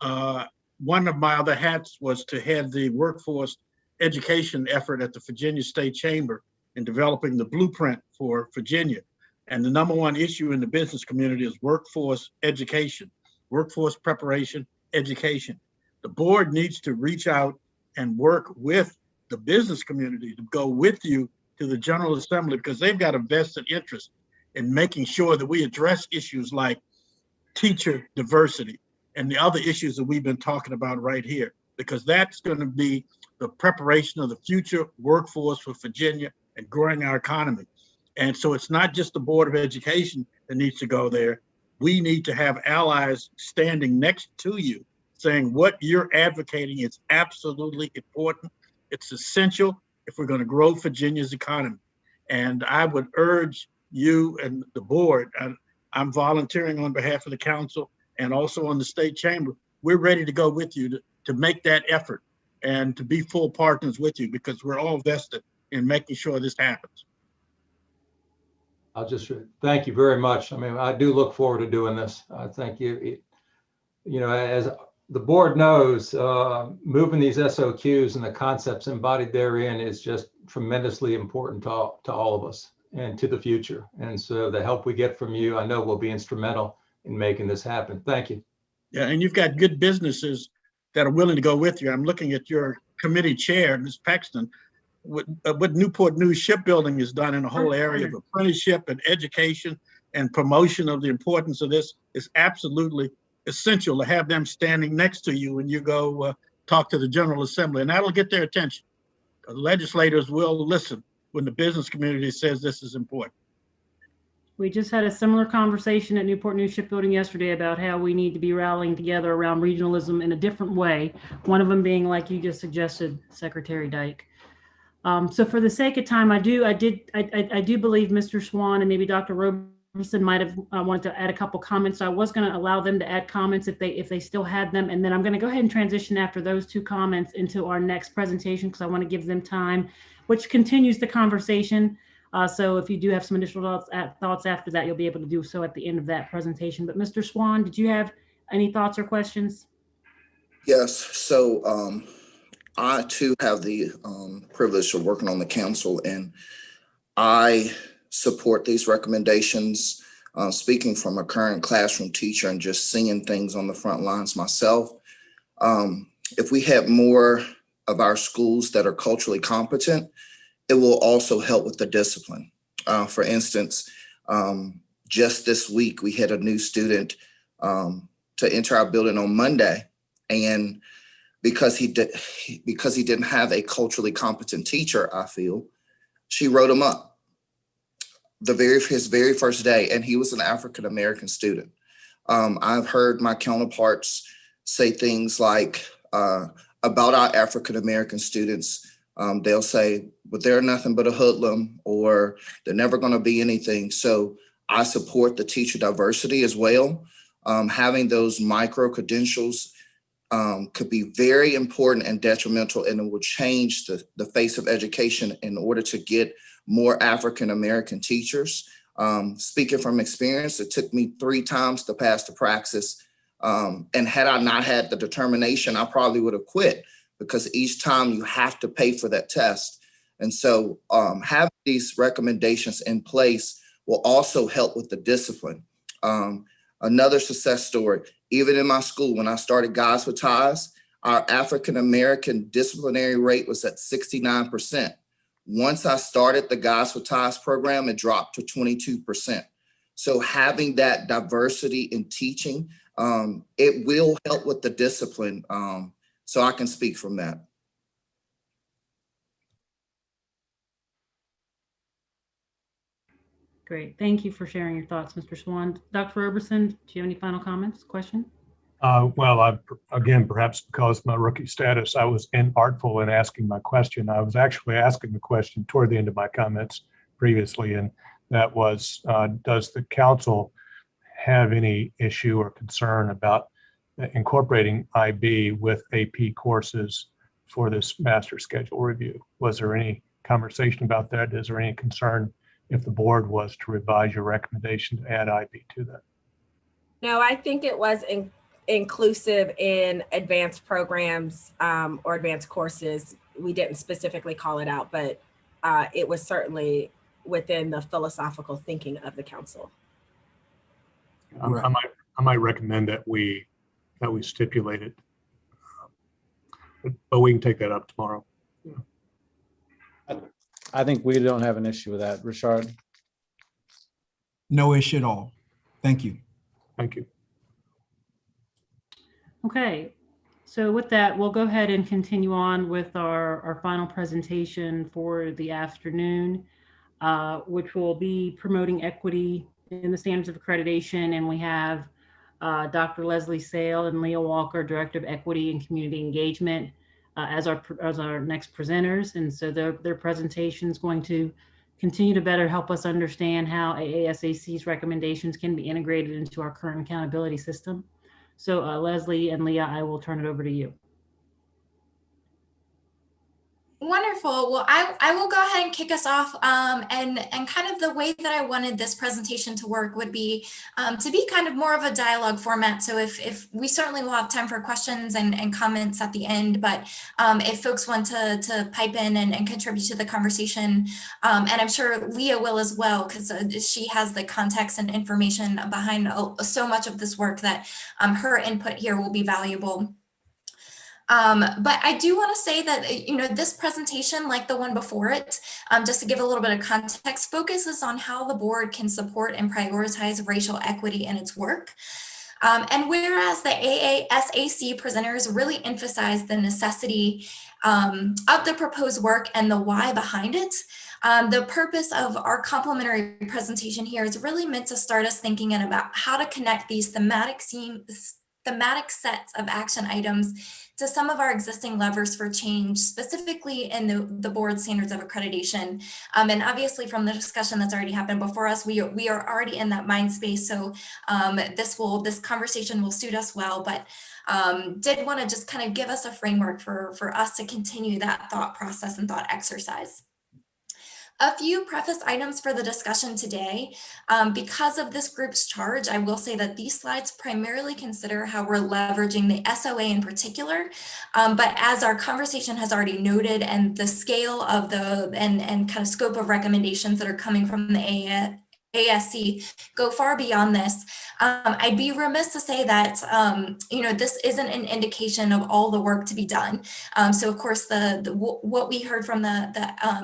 S10: one of my other hats was to head the workforce education effort at the Virginia State Chamber in developing the blueprint for Virginia. And the number one issue in the business community is workforce education, workforce preparation, education. The board needs to reach out and work with the business community to go with you to the General Assembly, because they've got a vested interest in making sure that we address issues like teacher diversity and the other issues that we've been talking about right here, because that's going to be the preparation of the future workforce for Virginia and growing our economy. And so it's not just the Board of Education that needs to go there. We need to have allies standing next to you saying what you're advocating is absolutely important. It's essential if we're going to grow Virginia's economy. And I would urge you and the board, and I'm volunteering on behalf of the council and also on the state chamber, we're ready to go with you to make that effort and to be full partners with you, because we're all vested in making sure this happens.
S18: I'll just thank you very much. I mean, I do look forward to doing this. Thank you. You know, as the board knows, moving these SOQs and the concepts embodied therein is just tremendously important to all of us and to the future. And so the help we get from you, I know, will be instrumental in making this happen. Thank you.
S10: Yeah, and you've got good businesses that are willing to go with you. I'm looking at your committee chair, Ms. Paxton. What Newport News Shipbuilding has done in the whole area of apprenticeship and education and promotion of the importance of this is absolutely essential to have them standing next to you when you go talk to the General Assembly, and that'll get their attention. Legislators will listen when the business community says this is important.
S2: We just had a similar conversation at Newport News Shipbuilding yesterday about how we need to be rallying together around regionalism in a different way. One of them being, like you just suggested, Secretary Dyke. So for the sake of time, I do believe Mr. Swan and maybe Dr. Roberson might have wanted to add a couple comments. So I was going to allow them to add comments if they still had them, and then I'm going to go ahead and transition after those two comments into our next presentation, because I want to give them time, which continues the conversation. So if you do have some additional thoughts after that, you'll be able to do so at the end of that presentation. But Mr. Swan, did you have any thoughts or questions?
S19: Yes. So I too have the privilege of working on the council, and I support these recommendations. Speaking from a current classroom teacher and just seeing things on the front lines myself, if we have more of our schools that are culturally competent, it will also help with the discipline. For instance, just this week, we had a new student to enter our building on Monday, and because he didn't have a culturally competent teacher, I feel, she wrote him up his very first day, and he was an African-American student. I've heard my counterparts say things like about our African-American students. They'll say, but they're nothing but a hoodlum, or they're never going to be anything. So I support the teacher diversity as well. Having those micro credentials could be very important and detrimental, and it will change the face of education in order to get more African-American teachers. Speaking from experience, it took me 3 times to pass the praxis. And had I not had the determination, I probably would have quit, because each time you have to pay for that test. And so having these recommendations in place will also help with the discipline. Another success story, even in my school, when I started Guys with Ties, our African-American disciplinary rate was at 69%. Once I started the Guys with Ties program, it dropped to 22%. So having that diversity in teaching, it will help with the discipline. So I can speak from that.
S2: Great. Thank you for sharing your thoughts, Mr. Swan. Dr. Roberson, do you have any final comments, question?
S15: Well, again, perhaps because of my rookie status, I was inartful in asking my question. I was actually asking the question toward the end of my comments previously, and that was, does the council have any issue or concern about incorporating IB with AP courses for this master schedule review? Was there any conversation about that? Is there any concern if the board was to revise your recommendation to add IB to that?
S11: No, I think it was inclusive in advanced programs or advanced courses. We didn't specifically call it out, but it was certainly within the philosophical thinking of the council.
S15: I might recommend that we stipulate it, but we can take that up tomorrow.
S13: I think we don't have an issue with that. Richard?
S7: No issue at all. Thank you.
S15: Thank you.
S2: Okay, so with that, we'll go ahead and continue on with our final presentation for the afternoon, which will be promoting equity in the standards of accreditation. And we have Dr. Leslie Sale and Leah Walker, Director of Equity and Community Engagement, as our next presenters. And so their presentation is going to continue to better help us understand how AASAC's recommendations can be integrated into our current accountability system. So Leslie and Leah, I will turn it over to you.
S4: Wonderful. Well, I will go ahead and kick us off. And kind of the way that I wanted this presentation to work would be to be kind of more of a dialogue format. So if we certainly will have time for questions and comments at the end, but if folks want to pipe in and contribute to the conversation, and I'm sure Leah will as well, because she has the context and information behind so much of this work that her input here will be valuable. But I do want to say that, you know, this presentation, like the one before it, just to give a little bit of context, focuses on how the board can support and prioritize racial equity in its work. And whereas the AASAC presenters really emphasize the necessity of the proposed work and the why behind it, the purpose of our complementary presentation here is really meant to start us thinking about how to connect these thematic sets of action items to some of our existing levers for change, specifically in the board standards of accreditation. And obviously from the discussion that's already happened before us, we are already in that mind space. So this conversation will suit us well, but did want to just kind of give us a framework for us to continue that thought process and thought exercise. A few preface items for the discussion today. Because of this group's charge, I will say that these slides primarily consider how we're leveraging the SOA in particular. But as our conversation has already noted, and the scale of and kind of scope of recommendations that are coming from the ASC go far beyond this. I'd be remiss to say that, you know, this isn't an indication of all the work to be done. So of course, what we heard from the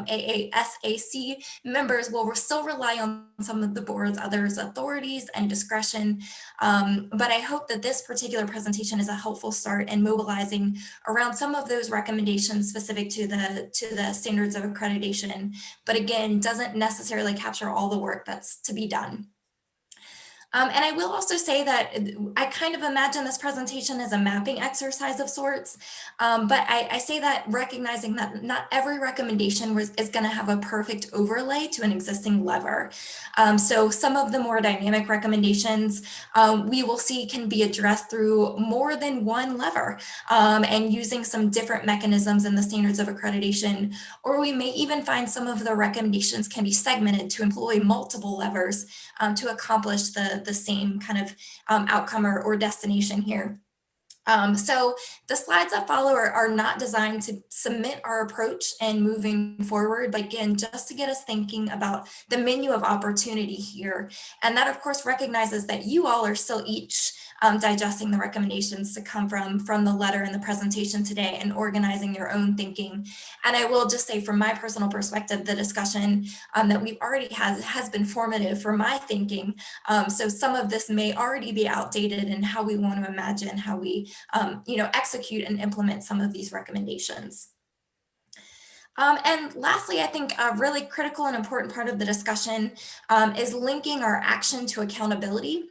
S4: AASAC members will still rely on some of the board's others' authorities and discretion. But I hope that this particular presentation is a helpful start in mobilizing around some of those recommendations specific to the standards of accreditation, but again, doesn't necessarily capture all the work that's to be done. And I will also say that I kind of imagine this presentation as a mapping exercise of sorts, but I say that recognizing that not every recommendation is going to have a perfect overlay to an existing lever. So some of the more dynamic recommendations we will see can be addressed through more than one lever and using some different mechanisms in the standards of accreditation, or we may even find some of the recommendations can be segmented to employ multiple levers to accomplish the same kind of outcome or destination here. So the slides that follow are not designed to submit our approach and moving forward, but again, just to get us thinking about the menu of opportunity here. And that of course recognizes that you all are still each digesting the recommendations to come from the letter and the presentation today and organizing your own thinking. And I will just say from my personal perspective, the discussion that we've already had has been formative for my thinking. So some of this may already be outdated in how we want to imagine how we execute and implement some of these recommendations. And lastly, I think a really critical and important part of the discussion is linking our action to accountability.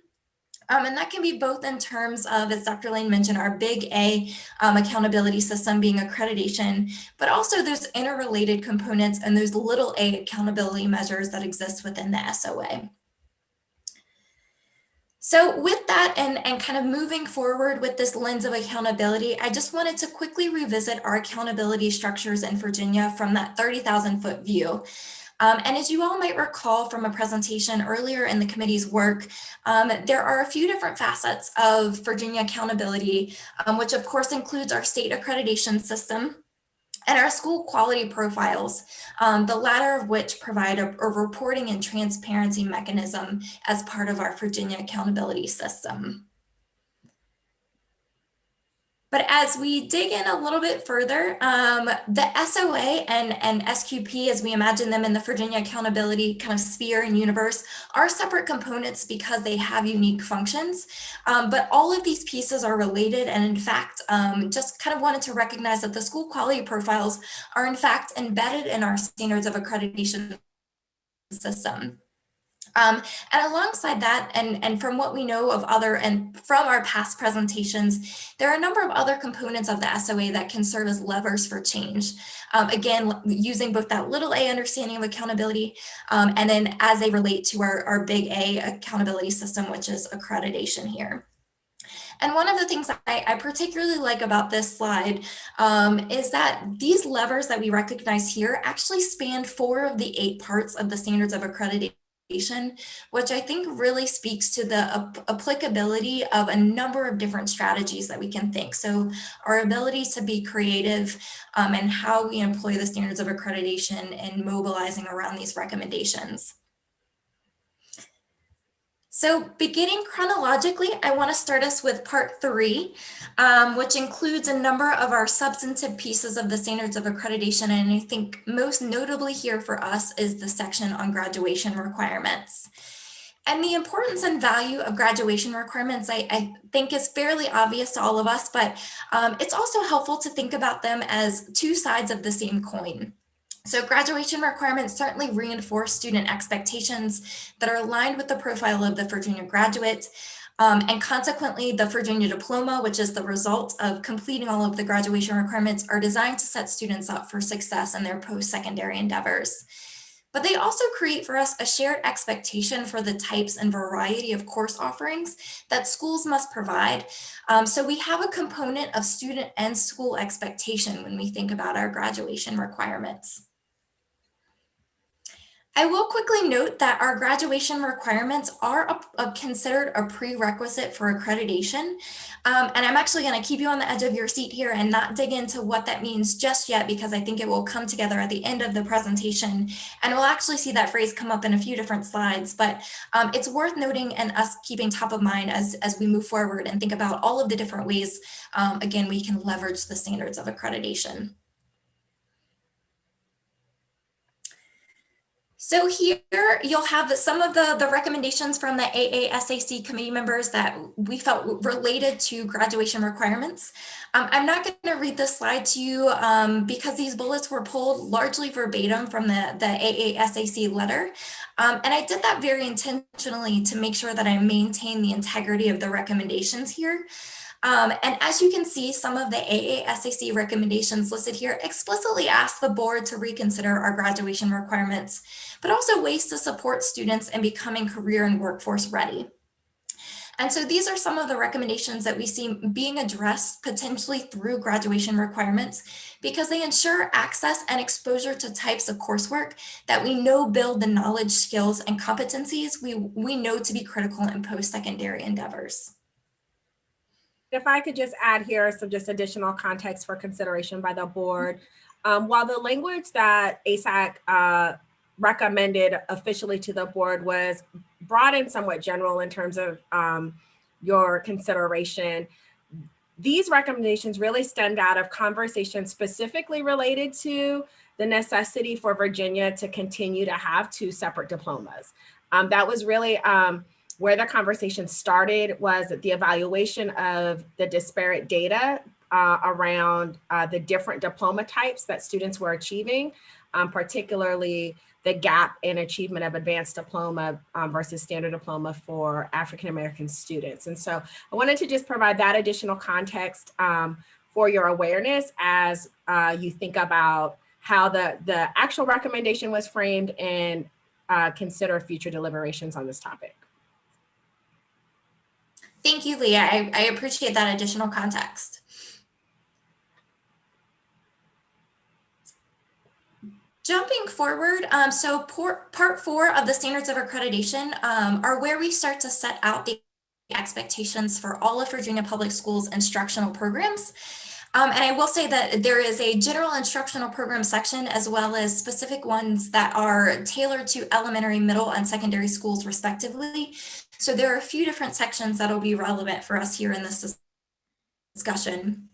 S4: And that can be both in terms of, as Dr. Lane mentioned, our big A accountability system being accreditation, but also those interrelated components and those little a accountability measures that exist within the SOA. So with that and kind of moving forward with this lens of accountability, I just wanted to quickly revisit our accountability structures in Virginia from that 30,000-foot view. And as you all might recall from a presentation earlier in the committee's work, there are a few different facets of Virginia accountability, which of course includes our state accreditation system and our school quality profiles, the latter of which provide a reporting and transparency mechanism as part of our Virginia accountability system. But as we dig in a little bit further, the SOA and SQP, as we imagine them in the Virginia accountability kind of sphere and universe, are separate components because they have unique functions. But all of these pieces are related. And in fact, just kind of wanted to recognize that the school quality profiles are in fact embedded in our standards of accreditation system. And alongside that, and from what we know of other, and from our past presentations, there are a number of other components of the SOA that can serve as levers for change. Again, using both that little a understanding of accountability, and then as they relate to our big A accountability system, which is accreditation here. And one of the things I particularly like about this slide is that these levers that we recognize here actually span 4 of the 8 parts of the standards of accreditation, which I think really speaks to the applicability of a number of different strategies that we can think. So our ability to be creative and how we employ the standards of accreditation and mobilizing around these recommendations. So beginning chronologically, I want to start us with part 3, which includes a number of our substantive pieces of the standards of accreditation. And I think most notably here for us is the section on graduation requirements. And the importance and value of graduation requirements, I think is fairly obvious to all of us, but it's also helpful to think about them as 2 sides of the same coin. So graduation requirements certainly reinforce student expectations that are aligned with the profile of the Virginia graduate, and consequently the Virginia diploma, which is the result of completing all of the graduation requirements, are designed to set students up for success in their post-secondary endeavors. But they also create for us a shared expectation for the types and variety of course offerings that schools must provide. So we have a component of student and school expectation when we think about our graduation requirements. I will quickly note that our graduation requirements are considered a prerequisite for accreditation. And I'm actually going to keep you on the edge of your seat here and not dig into what that means just yet, because I think it will come together at the end of the presentation. And we'll actually see that phrase come up in a few different slides, but it's worth noting and us keeping top of mind as we move forward and think about all of the different ways, again, we can leverage the standards of accreditation. So here you'll have some of the recommendations from the AASAC committee members that we felt related to graduation requirements. I'm not going to read this slide to you because these bullets were pulled largely verbatim from the AASAC letter. And I did that very intentionally to make sure that I maintain the integrity of the recommendations here. And as you can see, some of the AASAC recommendations listed here explicitly ask the board to reconsider our graduation requirements, but also ways to support students in becoming career and workforce ready. And so these are some of the recommendations that we see being addressed potentially through graduation requirements, because they ensure access and exposure to types of coursework that we know build the knowledge, skills, and competencies we know to be critical in post-secondary endeavors.
S11: If I could just add here some just additional context for consideration by the board. While the language that ASAC recommended officially to the board was broad and somewhat general in terms of your consideration, these recommendations really stemmed out of conversations specifically related to the necessity for Virginia to continue to have 2 separate diplomas. That was really where the conversation started, was the evaluation of the disparate data around the different diploma types that students were achieving, particularly the gap in achievement of advanced diploma versus standard diploma for African American students. And so I wanted to just provide that additional context for your awareness as you think about how the actual recommendation was framed and consider future deliberations on this topic.
S4: Thank you, Leah. I appreciate that additional context. Jumping forward, so part 4 of the standards of accreditation are where we start to set out the expectations for all of Virginia Public Schools instructional programs. And I will say that there is a general instructional program section as well as specific ones that are tailored to elementary, middle, and secondary schools respectively. So there are a few different sections that will be relevant for us here in this discussion.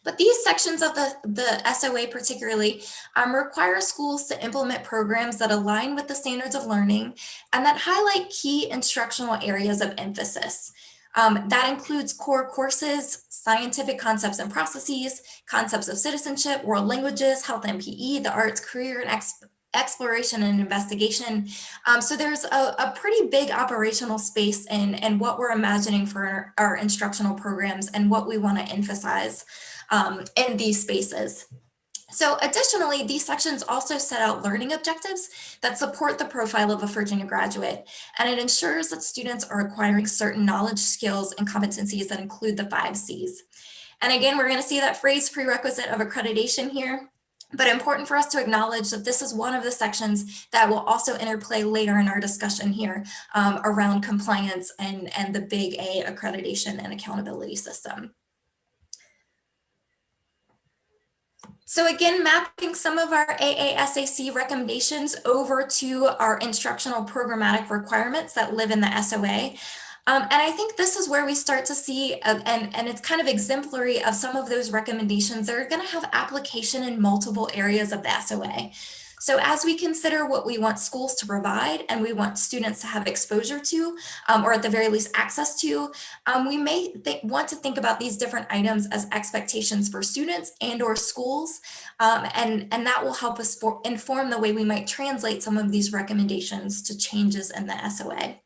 S4: But these sections of the SOA particularly require schools to implement programs that align with the standards of learning and that highlight key instructional areas of emphasis. That includes core courses, scientific concepts and processes, concepts of citizenship, world languages, health and PE, the arts, career and exploration and investigation. So there's a pretty big operational space in what we're imagining for our instructional programs and what we want to emphasize in these spaces. So additionally, these sections also set out learning objectives that support the profile of a Virginia graduate, and it ensures that students are acquiring certain knowledge, skills, and competencies that include the 5 C's. And again, we're going to see that phrase prerequisite of accreditation here, but important for us to acknowledge that this is one of the sections that will also interplay later in our discussion here around compliance and the big A accreditation and accountability system. So again, mapping some of our AASAC recommendations over to our instructional programmatic requirements that live in the SOA. And I think this is where we start to see, and it's kind of exemplary of some of those recommendations that are going to have application in multiple areas of the SOA. So as we consider what we want schools to provide and we want students to have exposure to, or at the very least access to, we may want to think about these different items as expectations for students and or schools, and that will help us inform the way we might translate some of these recommendations to changes in the SOA.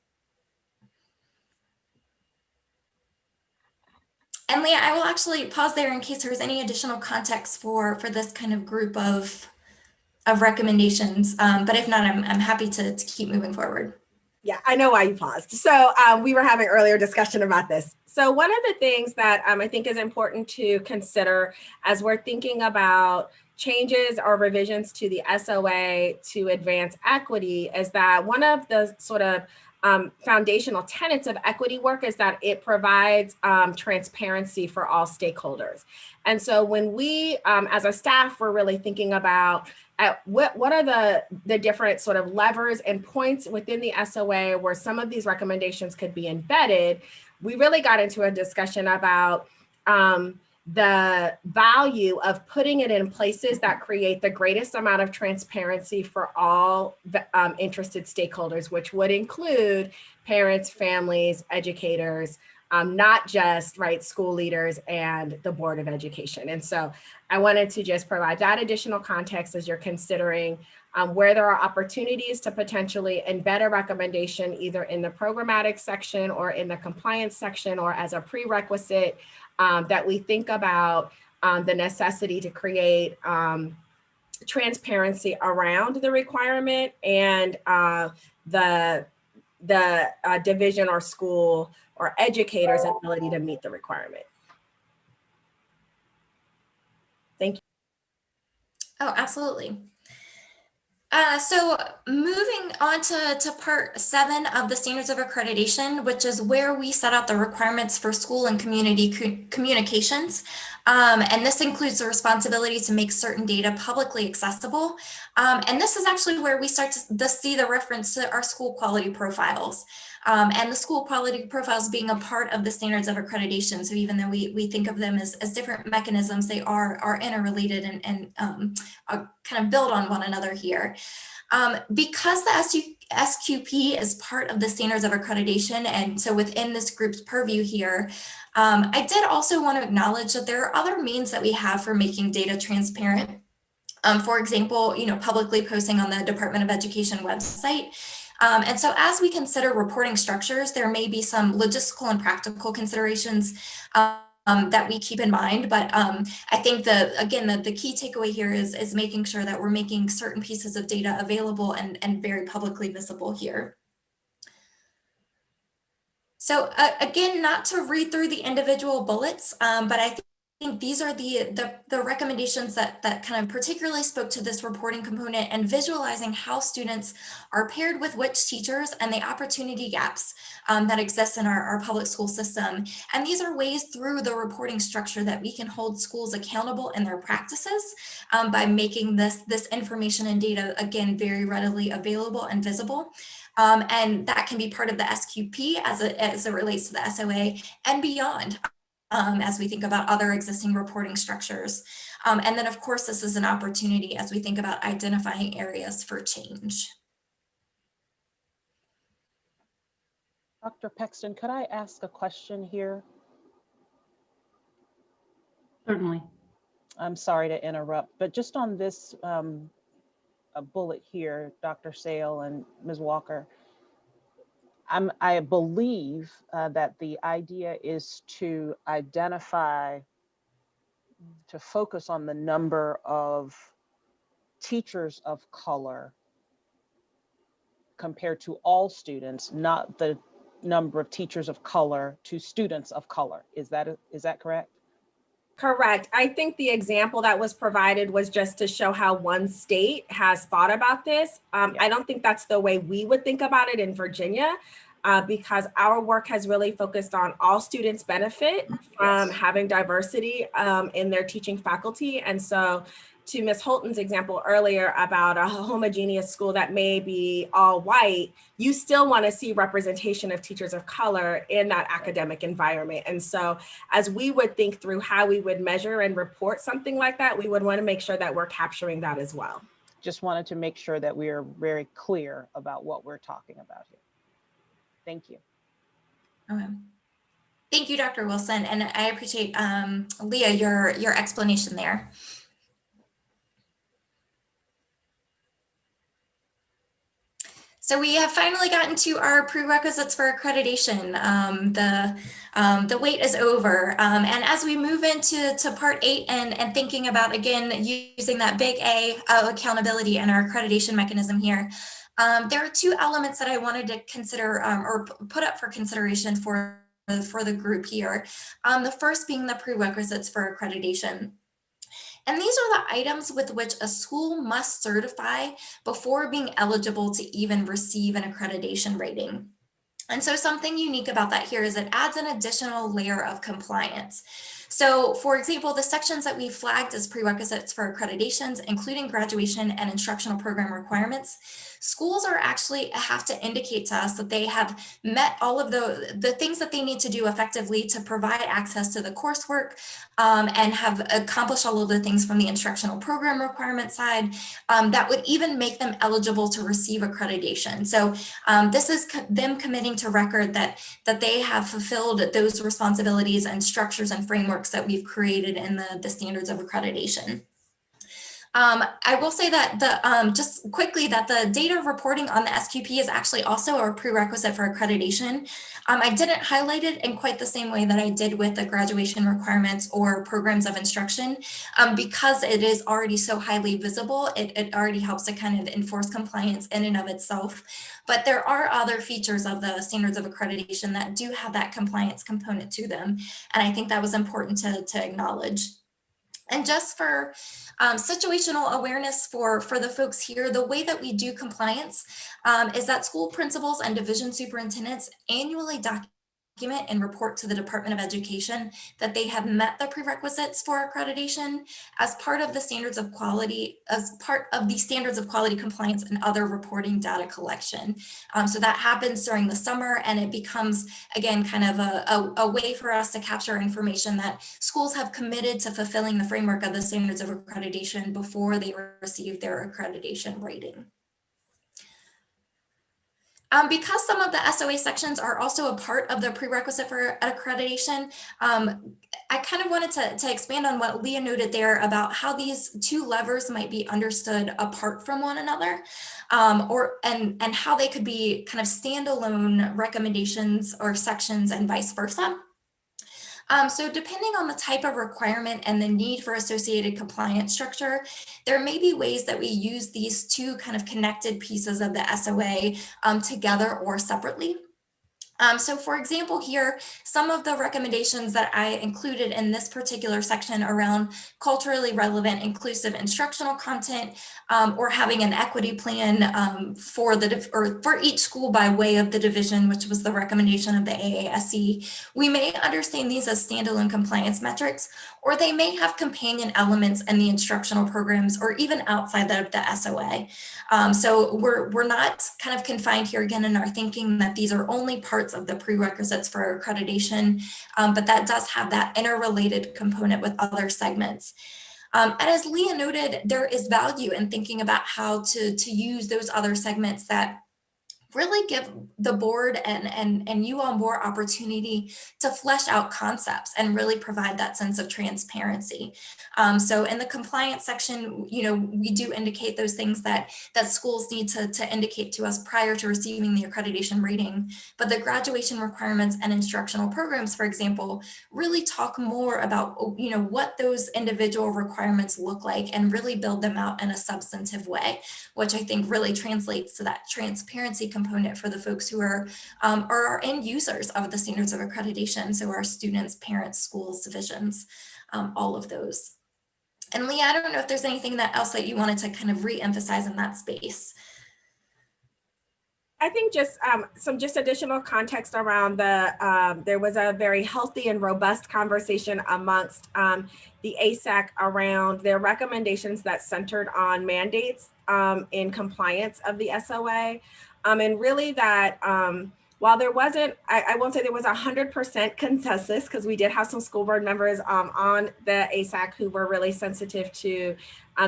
S4: And Leah, I will actually pause there in case there's any additional context for this kind of group of recommendations, but if not, I'm happy to keep moving forward.
S11: Yeah, I know why you paused. So we were having earlier discussion about this. So one of the things that I think is important to consider as we're thinking about changes or revisions to the SOA to advance equity is that one of the sort of foundational tenets of equity work is that it provides transparency for all stakeholders. And so when we, as a staff, we're really thinking about what are the different sort of levers and points within the SOA where some of these recommendations could be embedded, we really got into a discussion about the value of putting it in places that create the greatest amount of transparency for all the interested stakeholders, which would include parents, families, educators, not just school leaders and the Board of Education. And so I wanted to just provide that additional context as you're considering where there are opportunities to potentially embed a recommendation either in the programmatic section or in the compliance section or as a prerequisite, that we think about the necessity to create transparency around the requirement and the division or school or educator's ability to meet the requirement. Thank you.
S4: Oh, absolutely. So moving on to part 7 of the standards of accreditation, which is where we set out the requirements for school and community communications. And this includes the responsibility to make certain data publicly accessible. And this is actually where we start to see the reference to our school quality profiles. And the school quality profiles being a part of the standards of accreditation. So even though we think of them as different mechanisms, they are interrelated and kind of build on one another here. Because the SQP is part of the standards of accreditation, and so within this group's purview here, I did also want to acknowledge that there are other means that we have for making data transparent. For example, publicly posting on the Department of Education website. And so as we consider reporting structures, there may be some logistical and practical considerations that we keep in mind. But I think the key takeaway here is making sure that we're making certain pieces of data available and very publicly visible here. So again, not to read through the individual bullets, but I think these are the recommendations that kind of particularly spoke to this reporting component and visualizing how students are paired with which teachers and the opportunity gaps that exist in our public school system. And these are ways through the reporting structure that we can hold schools accountable in their practices by making this information and data, again, very readily available and visible. And that can be part of the SQP as it relates to the SOA and beyond. As we think about other existing reporting structures. And then of course, this is an opportunity as we think about identifying areas for change.
S5: Dr. Pexton, could I ask a question here?
S2: Certainly.
S5: I'm sorry to interrupt, but just on this a bullet here, Dr. Sale and Ms. Walker, I believe that the idea is to identify, to focus on the number of teachers of color compared to all students, not the number of teachers of color to students of color. Is that correct?
S11: Correct. I think the example that was provided was just to show how one state has thought about this. I don't think that's the way we would think about it in Virginia, because our work has really focused on all students benefit from having diversity in their teaching faculty. And so to Ms. Holton's example earlier about a homogeneous school that may be all white, you still want to see representation of teachers of color in that academic environment. And so as we would think through how we would measure and report something like that, we would want to make sure that we're capturing that as well.
S5: Just wanted to make sure that we are very clear about what we're talking about here. Thank you.
S4: Okay. Thank you, Dr. Wilson. And I appreciate, Leah, your explanation there. So we have finally gotten to our prerequisites for accreditation. The wait is over. And as we move into part 8 and thinking about, again, using that big A of accountability and our accreditation mechanism here, there are 2 elements that I wanted to consider or put up for consideration for the group here. The first being the prerequisites for accreditation. And these are the items with which a school must certify before being eligible to even receive an accreditation rating. And so something unique about that here is it adds an additional layer of compliance. So for example, the sections that we flagged as prerequisites for accreditations, including graduation and instructional program requirements, schools are actually have to indicate to us that they have met all of the things that they need to do effectively to provide access to the coursework and have accomplished all of the things from the instructional program requirement side that would even make them eligible to receive accreditation. So this is them committing to record that they have fulfilled those responsibilities and structures and frameworks that we've created in the standards of accreditation. I will say that just quickly that the data reporting on the SQP is actually also a prerequisite for accreditation. I didn't highlight it in quite the same way that I did with the graduation requirements or programs of instruction because it is already so highly visible. It already helps to kind of enforce compliance in and of itself. But there are other features of the standards of accreditation that do have that compliance component to them. And I think that was important to acknowledge. And just for situational awareness for the folks here, the way that we do compliance is that school principals and division superintendents annually document and report to the Department of Education that they have met the prerequisites for accreditation as part of the standards of quality, compliance and other reporting data collection. So that happens during the summer, and it becomes, again, kind of a way for us to capture information that schools have committed to fulfilling the framework of the standards of accreditation before they receive their accreditation rating. Because some of the SOA sections are also a part of the prerequisite for accreditation, I kind of wanted to expand on what Leah noted there about how these two levers might be understood apart from one another, and how they could be kind of standalone recommendations or sections and vice versa. So depending on the type of requirement and the need for associated compliance structure, there may be ways that we use these two kind of connected pieces of the SOA together or separately. So for example, here, some of the recommendations that I included in this particular section around culturally relevant, inclusive instructional content, or having an equity plan for each school by way of the division, which was the recommendation of the AASC. We may understand these as standalone compliance metrics, or they may have companion elements in the instructional programs or even outside of the SOA. So we're not kind of confined here again in our thinking that these are only parts of the prerequisites for accreditation, but that does have that interrelated component with other segments. And as Leah noted, there is value in thinking about how to use those other segments that really give the board and you all more opportunity to flesh out concepts and really provide that sense of transparency. So in the compliance section, we do indicate those things that schools need to indicate to us prior to receiving the accreditation rating. But the graduation requirements and instructional programs, for example, really talk more about what those individual requirements look like and really build them out in a substantive way, which I think really translates to that transparency component for the folks who are our end users of the standards of accreditation. So our students, parents, schools, divisions, all of those. And Leah, I don't know if there's anything else that you wanted to kind of re-emphasize in that space.
S11: I think just some additional context around there was a very healthy and robust conversation amongst the ASAC around their recommendations that centered on mandates in compliance of the SOA. And really that while there wasn't, I won't say there was 100% consensus, because we did have some school board members on the ASAC who were really sensitive to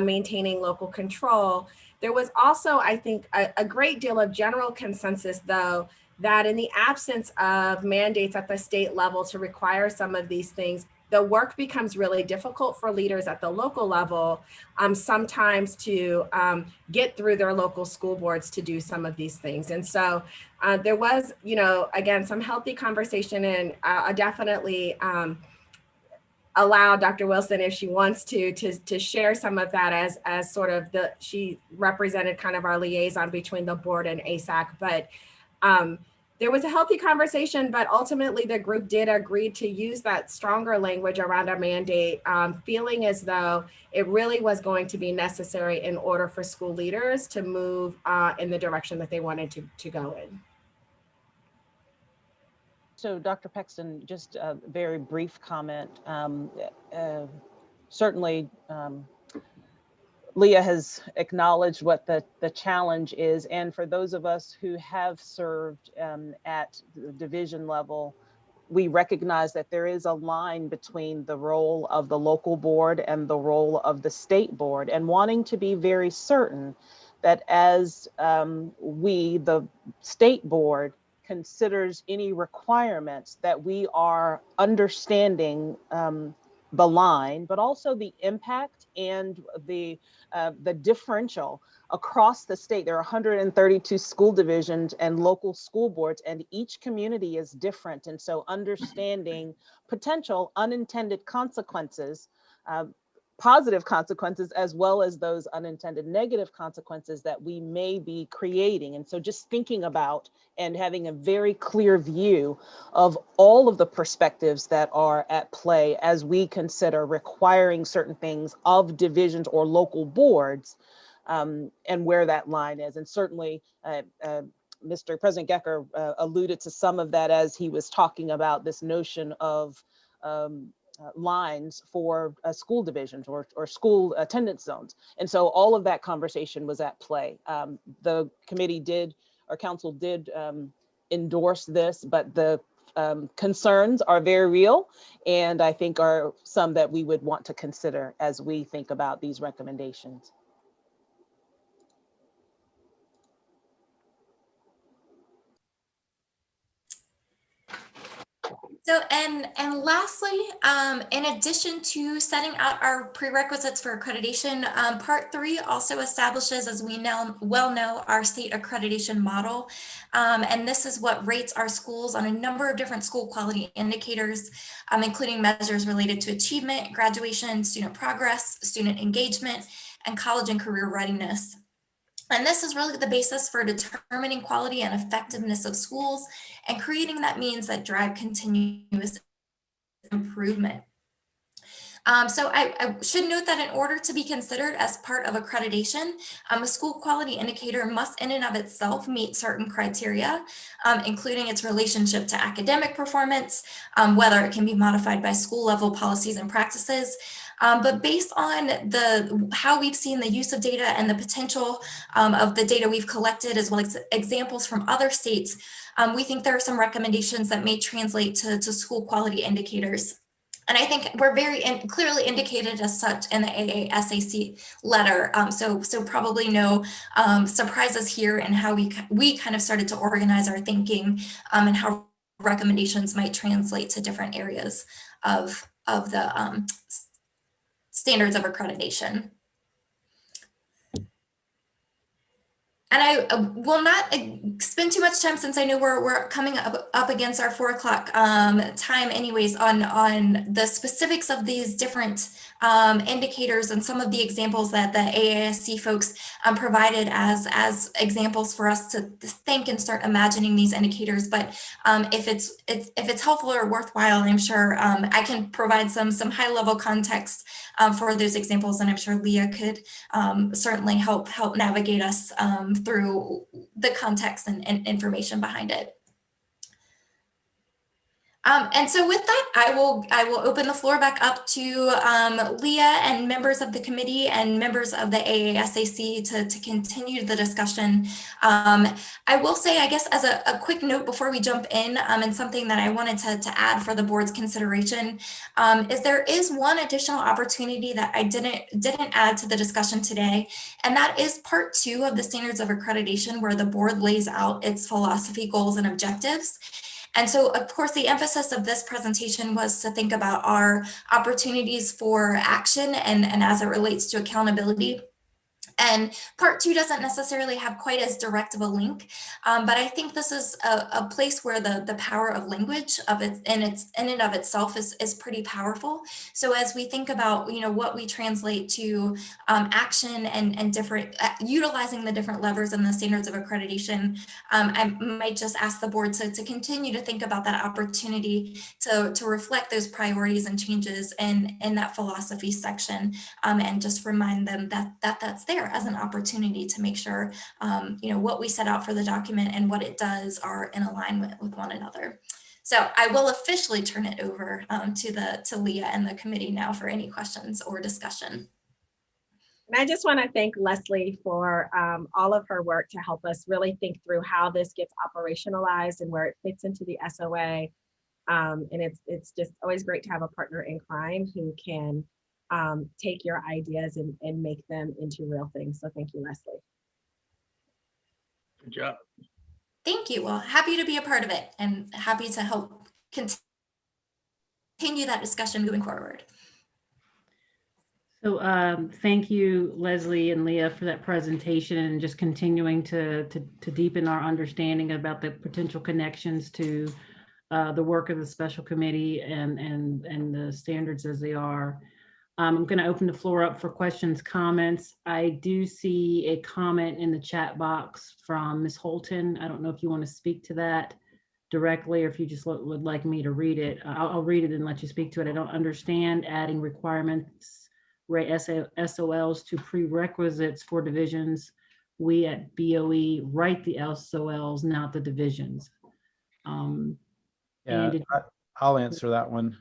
S11: maintaining local control. There was also, I think, a great deal of general consensus, though, that in the absence of mandates at the state level to require some of these things, the work becomes really difficult for leaders at the local level, sometimes to get through their local school boards to do some of these things. And so there was, again, some healthy conversation, and I definitely allow Dr. Wilson, if she wants to share some of that as sort of she represented kind of our liaison between the board and ASAC. But there was a healthy conversation, but ultimately the group did agree to use that stronger language around a mandate, feeling as though it really was going to be necessary in order for school leaders to move in the direction that they wanted to go in.
S5: So Dr. Pexton, just a very brief comment. Certainly, Leah has acknowledged what the challenge is. And for those of us who have served at the division level, we recognize that there is a line between the role of the local board and the role of the state board, and wanting to be very certain that as we, the state board, considers any requirements, that we are understanding the line, but also the impact and the differential across the state. There are 132 school divisions and local school boards, and each community is different. And so understanding potential unintended consequences, positive consequences, as well as those unintended negative consequences that we may be creating. And so just thinking about and having a very clear view of all of the perspectives that are at play as we consider requiring certain things of divisions or local boards, and where that line is. And certainly Mr. President Gecker alluded to some of that as he was talking about this notion of lines for school divisions or school attendance zones. And so all of that conversation was at play. The committee did, our council did endorse this, but the concerns are very real, and I think are some that we would want to consider as we think about these recommendations.
S4: So, and lastly, in addition to setting out our prerequisites for accreditation, Part 3 also establishes, as we now well know, our state accreditation model. And this is what rates our schools on a number of different school quality indicators, including measures related to achievement, graduation, student progress, student engagement, and college and career readiness. And this is really the basis for determining quality and effectiveness of schools and creating that means that drive continuous improvement. So I should note that in order to be considered as part of accreditation, a school quality indicator must in and of itself meet certain criteria, including its relationship to academic performance, whether it can be modified by school level policies and practices. But based on how we've seen the use of data and the potential of the data we've collected, as well as examples from other states, we think there are some recommendations that may translate to school quality indicators. And I think we're very clearly indicated as such in the AASAC letter. So probably no surprises here in how we kind of started to organize our thinking and how recommendations might translate to different areas of the standards of accreditation. And I will not spend too much time, since I know we're coming up against our 4 o'clock time anyways, on the specifics of these different indicators and some of the examples that the AASC folks provided as examples for us to think and start imagining these indicators. But if it's helpful or worthwhile, I'm sure I can provide some high level context for those examples, and I'm sure Leah could certainly help navigate us through the context and information behind it. And so with that, I will open the floor back up to Leah and members of the committee and members of the AASAC to continue the discussion. I will say, I guess, as a quick note before we jump in, and something that I wanted to add for the board's consideration, is there is one additional opportunity that I didn't add to the discussion today, and that is Part 2 of the Standards of Accreditation, where the board lays out its philosophy, goals, and objectives. And so, of course, the emphasis of this presentation was to think about our opportunities for action and as it relates to accountability. And Part 2 doesn't necessarily have quite as direct of a link, but I think this is a place where the power of language in and of itself is pretty powerful. So as we think about what we translate to action and different utilizing the different levers in the standards of accreditation, I might just ask the board to continue to think about that opportunity to reflect those priorities and changes in that philosophy section, and just remind them that that's there as an opportunity to make sure what we set out for the document and what it does are in alignment with one another. So I will officially turn it over to Leah and the committee now for any questions or discussion.
S11: And I just want to thank Leslie for all of her work to help us really think through how this gets operationalized and where it fits into the SOA. And it's just always great to have a partner in crime who can take your ideas and make them into real things. So thank you, Leslie.
S10: Good job.
S4: Thank you. Well, happy to be a part of it and happy to help continue that discussion moving forward.
S2: So thank you, Leslie and Leah, for that presentation and just continuing to deepen our understanding about the potential connections to the work of the special committee and the standards as they are. I'm going to open the floor up for questions, comments. I do see a comment in the chat box from Ms. Holton. I don't know if you want to speak to that directly or if you just would like me to read it. I'll read it and let you speak to it. I don't understand adding requirements, SOLs to prerequisites for divisions. We at BOE write the SOLs, not the divisions.
S13: Yeah, I'll answer that one.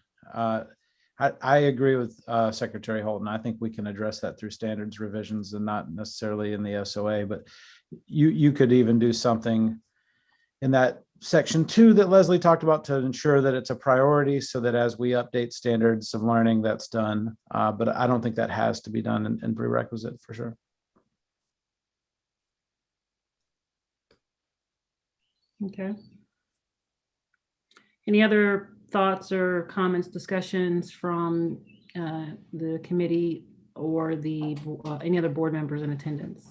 S13: I agree with Secretary Holton. I think we can address that through standards revisions and not necessarily in the SOA, but you could even do something in that section 2 that Leslie talked about to ensure that it's a priority so that as we update standards of learning, that's done. But I don't think that has to be done in prerequisite for sure.
S2: Okay. Any other thoughts or comments, discussions from the committee or the any other board members in attendance?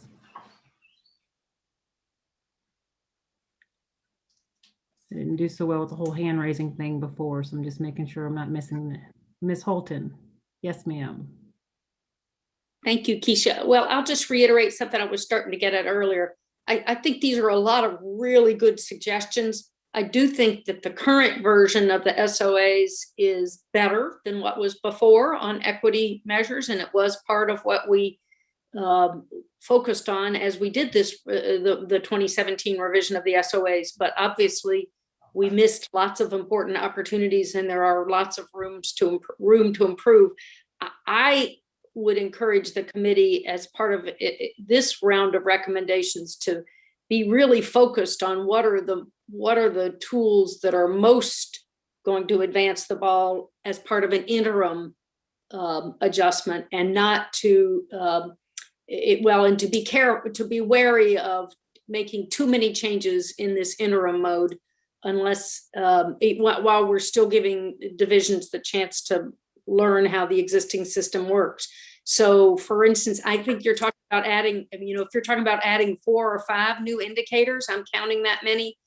S2: I didn't do so well with the whole hand raising thing before, so I'm just making sure I'm not missing it. Ms. Holton. Yes, ma'am.
S16: Thank you, Keisha. Well, I'll just reiterate something I was starting to get at earlier. I think these are a lot of really good suggestions. I do think that the current version of the SOAs is better than what was before on equity measures, and it was part of what we focused on as we did this, the 2017 revision of the SOAs. But obviously, we missed lots of important opportunities, and there are lots of room to improve. I would encourage the committee as part of this round of recommendations to be really focused on what are the tools that are most going to advance the ball as part of an interim adjustment, and not to and to be wary of making too many changes in this interim mode, unless while we're still giving divisions the chance to learn how the existing system works. So for instance, I think you're talking about adding, if you're talking about adding 4 or 5 new indicators, I'm counting that many,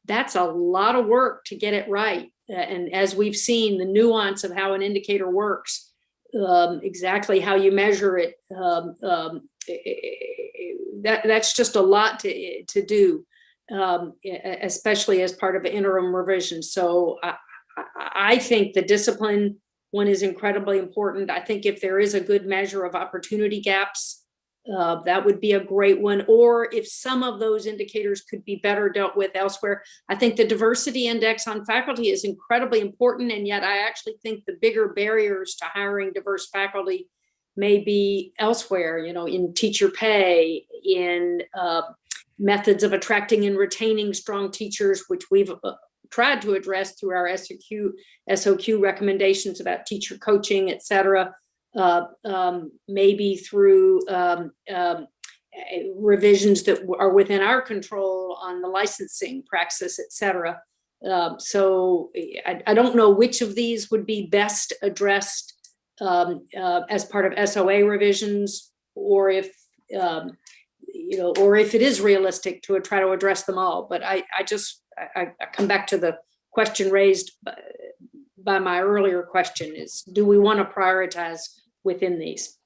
S16: that's a lot of work to get it right. And as we've seen, the nuance of how an indicator works, exactly how you measure it, that's just a lot to do, especially as part of an interim revision. So I think the discipline one is incredibly important. I think if there is a good measure of opportunity gaps, that would be a great one. Or if some of those indicators could be better dealt with elsewhere. I think the diversity index on faculty is incredibly important. And yet I actually think the bigger barriers to hiring diverse faculty may be elsewhere, in teacher pay, in methods of attracting and retaining strong teachers, which we've tried to address through our SOQ recommendations about teacher coaching, et cetera, maybe through revisions that are within our control on the licensing praxis, et cetera. So I don't know which of these would be best addressed as part of SOA revisions, or if it is realistic to try to address them all. But I come back to the question raised by my earlier question is, do we want to prioritize within these?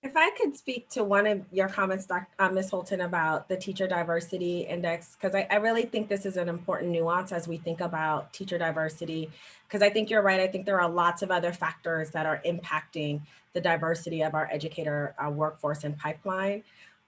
S11: If I could speak to one of your comments, Ms. Holton, about the teacher diversity index, because I really think this is an important nuance as we think about teacher diversity, because I think you're right. I think there are lots of other factors that are impacting the diversity of our educator workforce and pipeline.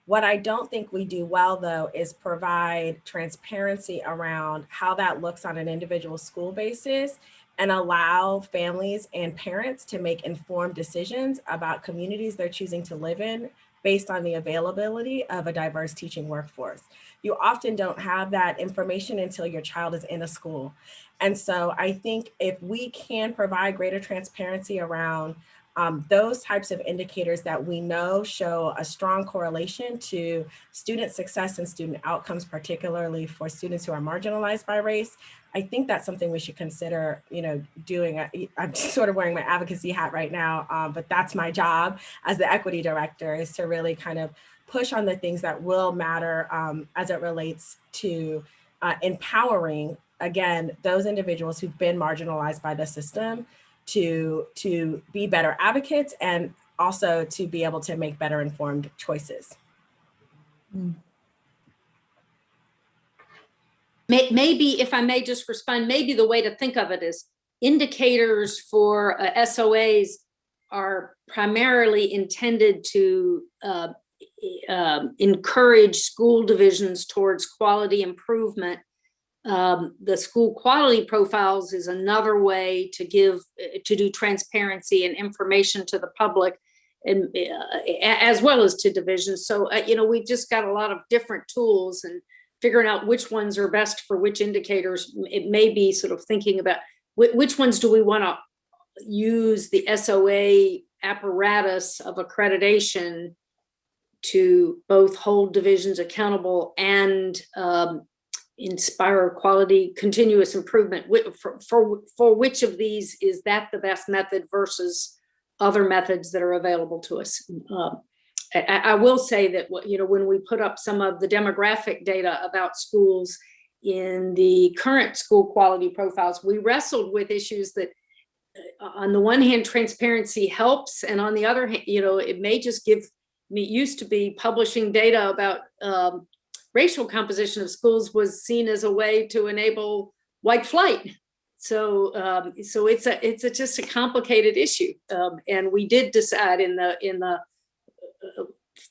S11: What I don't think we do well, though, is provide transparency around how that looks on an individual school basis and allow families and parents to make informed decisions about communities they're choosing to live in based on the availability of a diverse teaching workforce. You often don't have that information until your child is in a school. And so I think if we can provide greater transparency around those types of indicators that we know show a strong correlation to student success and student outcomes, particularly for students who are marginalized by race, I think that's something we should consider, doing. I'm sort of wearing my advocacy hat right now, but that's my job as the equity director, is to really kind of push on the things that will matter as it relates to empowering, again, those individuals who've been marginalized by the system to be better advocates and also to be able to make better informed choices.
S16: Maybe, if I may just respond, maybe the way to think of it is indicators for SOAs are primarily intended to encourage school divisions towards quality improvement. The school quality profiles is another way to do transparency and information to the public, and as well as to divisions. So, we've just got a lot of different tools, and figuring out which ones are best for which indicators. It may be sort of thinking about which ones do we want to use the SOA apparatus of accreditation to both hold divisions accountable and inspire quality, continuous improvement. For which of these is that the best method versus other methods that are available to us? I will say that, when we put up some of the demographic data about schools in the current school quality profiles, we wrestled with issues that, on the one hand, transparency helps, and on the other hand, it may just give me, it used to be publishing data about racial composition of schools was seen as a way to enable white flight. So it's just a complicated issue, and we did decide in the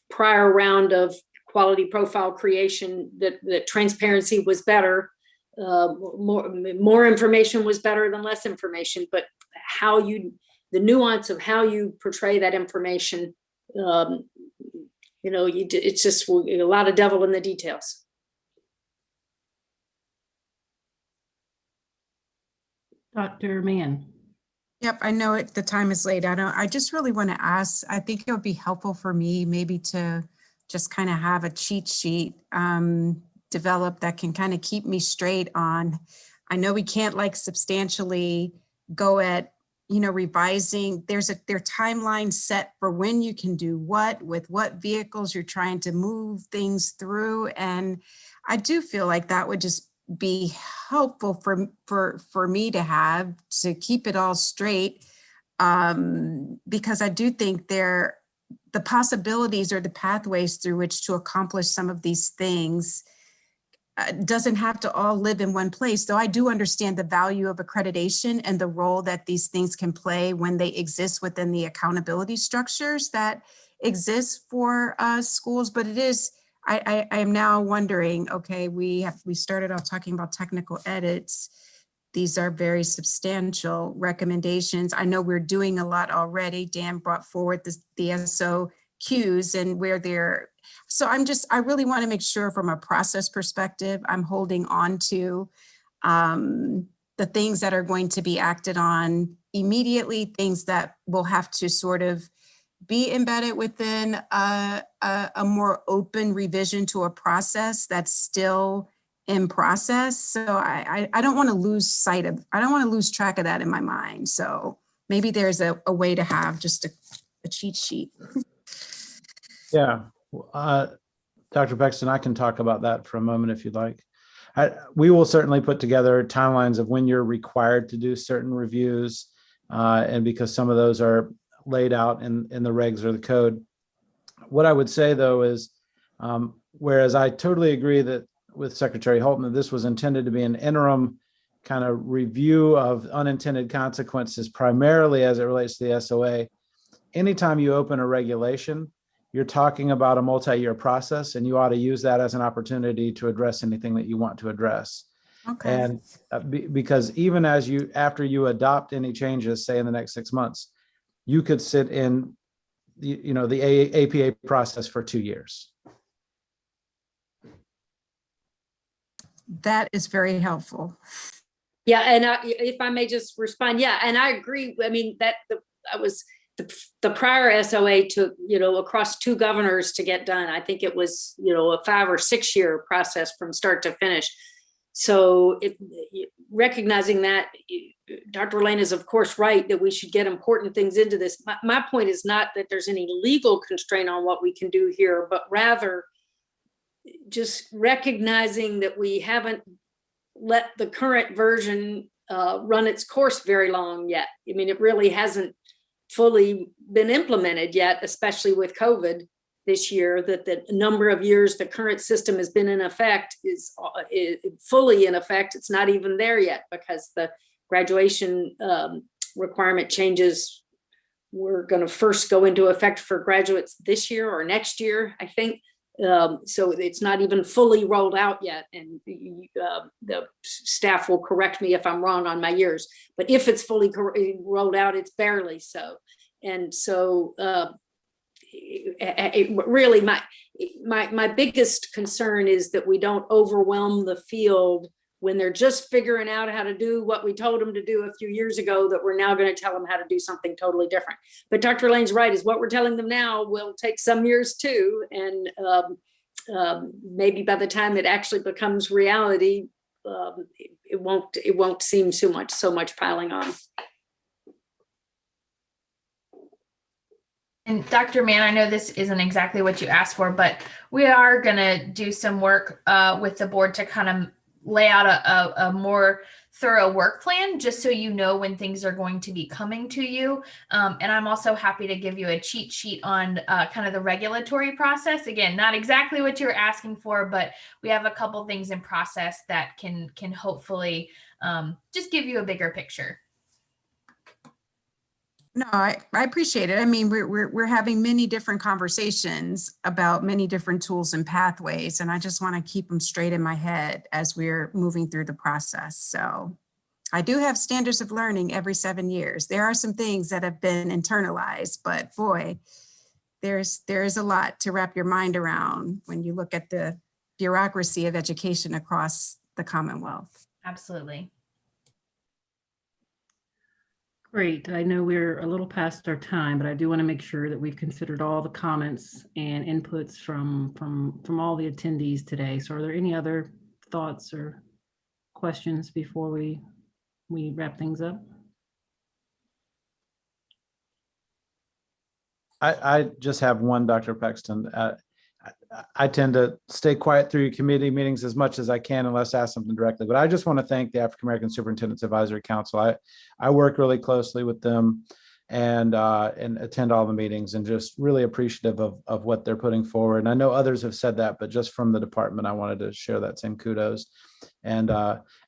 S16: prior round of quality profile creation that transparency was better. More information was better than less information, but the nuance of how you portray that information, it's just a lot of devil in the details.
S2: Dr. Mann.
S12: Yep, I know the time is late. I just really want to ask, I think it would be helpful for me maybe to just kind of have a cheat sheet developed that can kind of keep me straight on. I know we can't substantially go at, revising. There's their timeline set for when you can do what, with what vehicles you're trying to move things through. And I do feel like that would just be helpful for me to have to keep it all straight, because I do think the possibilities or the pathways through which to accomplish some of these things doesn't have to all live in one place. Though I do understand the value of accreditation and the role that these things can play when they exist within the accountability structures that exist for schools, but it is, I am now wondering, okay, we started off talking about technical edits. These are very substantial recommendations. I know we're doing a lot already. Dan brought forward the SOQs and where they're, so I really want to make sure from a process perspective, I'm holding on to the things that are going to be acted on immediately, things that will have to sort of be embedded within a more open revision to a process that's still in process. So I don't want to lose sight of, I don't want to lose track of that in my mind. So maybe there's a way to have just a cheat sheet.
S13: Yeah, Dr. Paxton, I can talk about that for a moment if you'd like. We will certainly put together timelines of when you're required to do certain reviews, and because some of those are laid out in the regs or the code. What I would say though is, whereas I totally agree that with Secretary Holton, that this was intended to be an interim kind of review of unintended consequences, primarily as it relates to the SOA. Anytime you open a regulation, you're talking about a multi-year process, and you ought to use that as an opportunity to address anything that you want to address. Okay. And because even after you adopt any changes, say in the next 6 months, you could sit in, the APA process for 2 years.
S12: That is very helpful.
S16: Yeah, and if I may just respond, yeah, and I agree. I mean, the prior SOA took, across 2 governors to get done. I think it was, a 5 or 6 year process from start to finish. So recognizing that, Dr. Lane is of course right that we should get important things into this. My point is not that there's any legal constraint on what we can do here, but rather just recognizing that we haven't let the current version run its course very long yet. I mean, it really hasn't fully been implemented yet, especially with COVID this year, that the number of years the current system has been in effect is fully in effect. It's not even there yet because the graduation requirement changes were going to first go into effect for graduates this year or next year, I think. So it's not even fully rolled out yet. And the staff will correct me if I'm wrong on my years, but if it's fully rolled out, it's barely so. And so really my biggest concern is that we don't overwhelm the field when they're just figuring out how to do what we told them to do a few years ago, that we're now going to tell them how to do something totally different. But Dr. Lane's right, is what we're telling them now will take some years too. And maybe by the time it actually becomes reality, it won't seem so much piling on.
S3: And Dr. Mann, I know this isn't exactly what you asked for, but we are going to do some work with the board to kind of lay out a more thorough work plan, just so you know when things are going to be coming to you. And I'm also happy to give you a cheat sheet on kind of the regulatory process. Again, not exactly what you're asking for, but we have a couple things in process that can hopefully just give you a bigger picture.
S12: No, I appreciate it. I mean, we're having many different conversations about many different tools and pathways, and I just want to keep them straight in my head as we're moving through the process. So I do have standards of learning every 7 years. There are some things that have been internalized, but boy, there's a lot to wrap your mind around when you look at the bureaucracy of education across the Commonwealth.
S3: Absolutely.
S2: Great. I know we're a little past our time, but I do want to make sure that we've considered all the comments and inputs from all the attendees today. So are there any other thoughts or questions before we wrap things up?
S13: I just have one, Dr. Paxton. I tend to stay quiet through committee meetings as much as I can unless asked something directly. But I just want to thank the African American Superintendent's Advisory Council. I work really closely with them and attend all the meetings, and just really appreciative of what they're putting forward. And I know others have said that, but just from the department, I wanted to share that same kudos. And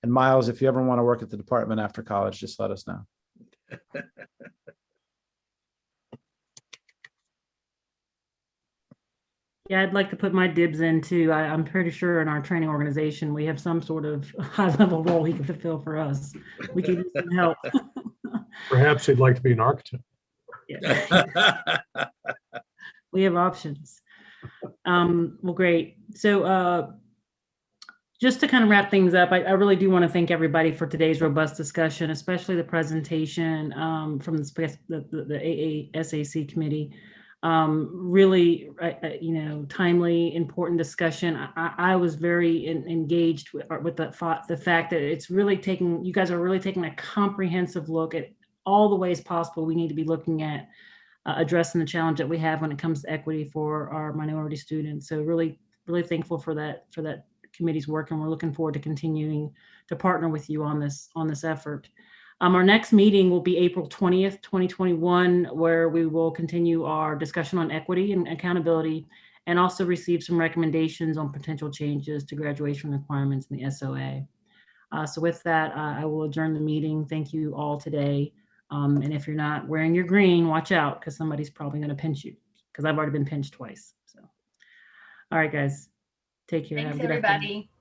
S13: Miles, if you ever want to work at the department after college, just let us know.
S2: Yeah, I'd like to put my dibs in too. I'm pretty sure in our training organization, we have some sort of high level role he can fulfill for us. We could use some help.
S15: Perhaps he'd like to be an architect.
S2: Yeah. We have options. Well, great. So just to kind of wrap things up, I really do want to thank everybody for today's robust discussion, especially the presentation from the AASAC committee. Really, timely, important discussion. I was very engaged with the fact that it's really you guys are really taking a comprehensive look at all the ways possible we need to be looking at addressing the challenge that we have when it comes to equity for our minority students. So really, really thankful for that committee's work, and we're looking forward to continuing to partner with you on this effort. Our next meeting will be April 20th, 2021, where we will continue our discussion on equity and accountability, and also receive some recommendations on potential changes to graduation requirements in the SOA. So with that, I will adjourn the meeting. Thank you all today. And if you're not wearing your green, watch out, because somebody's probably going to pinch you, because I've already been pinched twice. So, all right, guys, take care.
S3: Thanks,
S2: Have a good
S3: everybody.
S2: afternoon.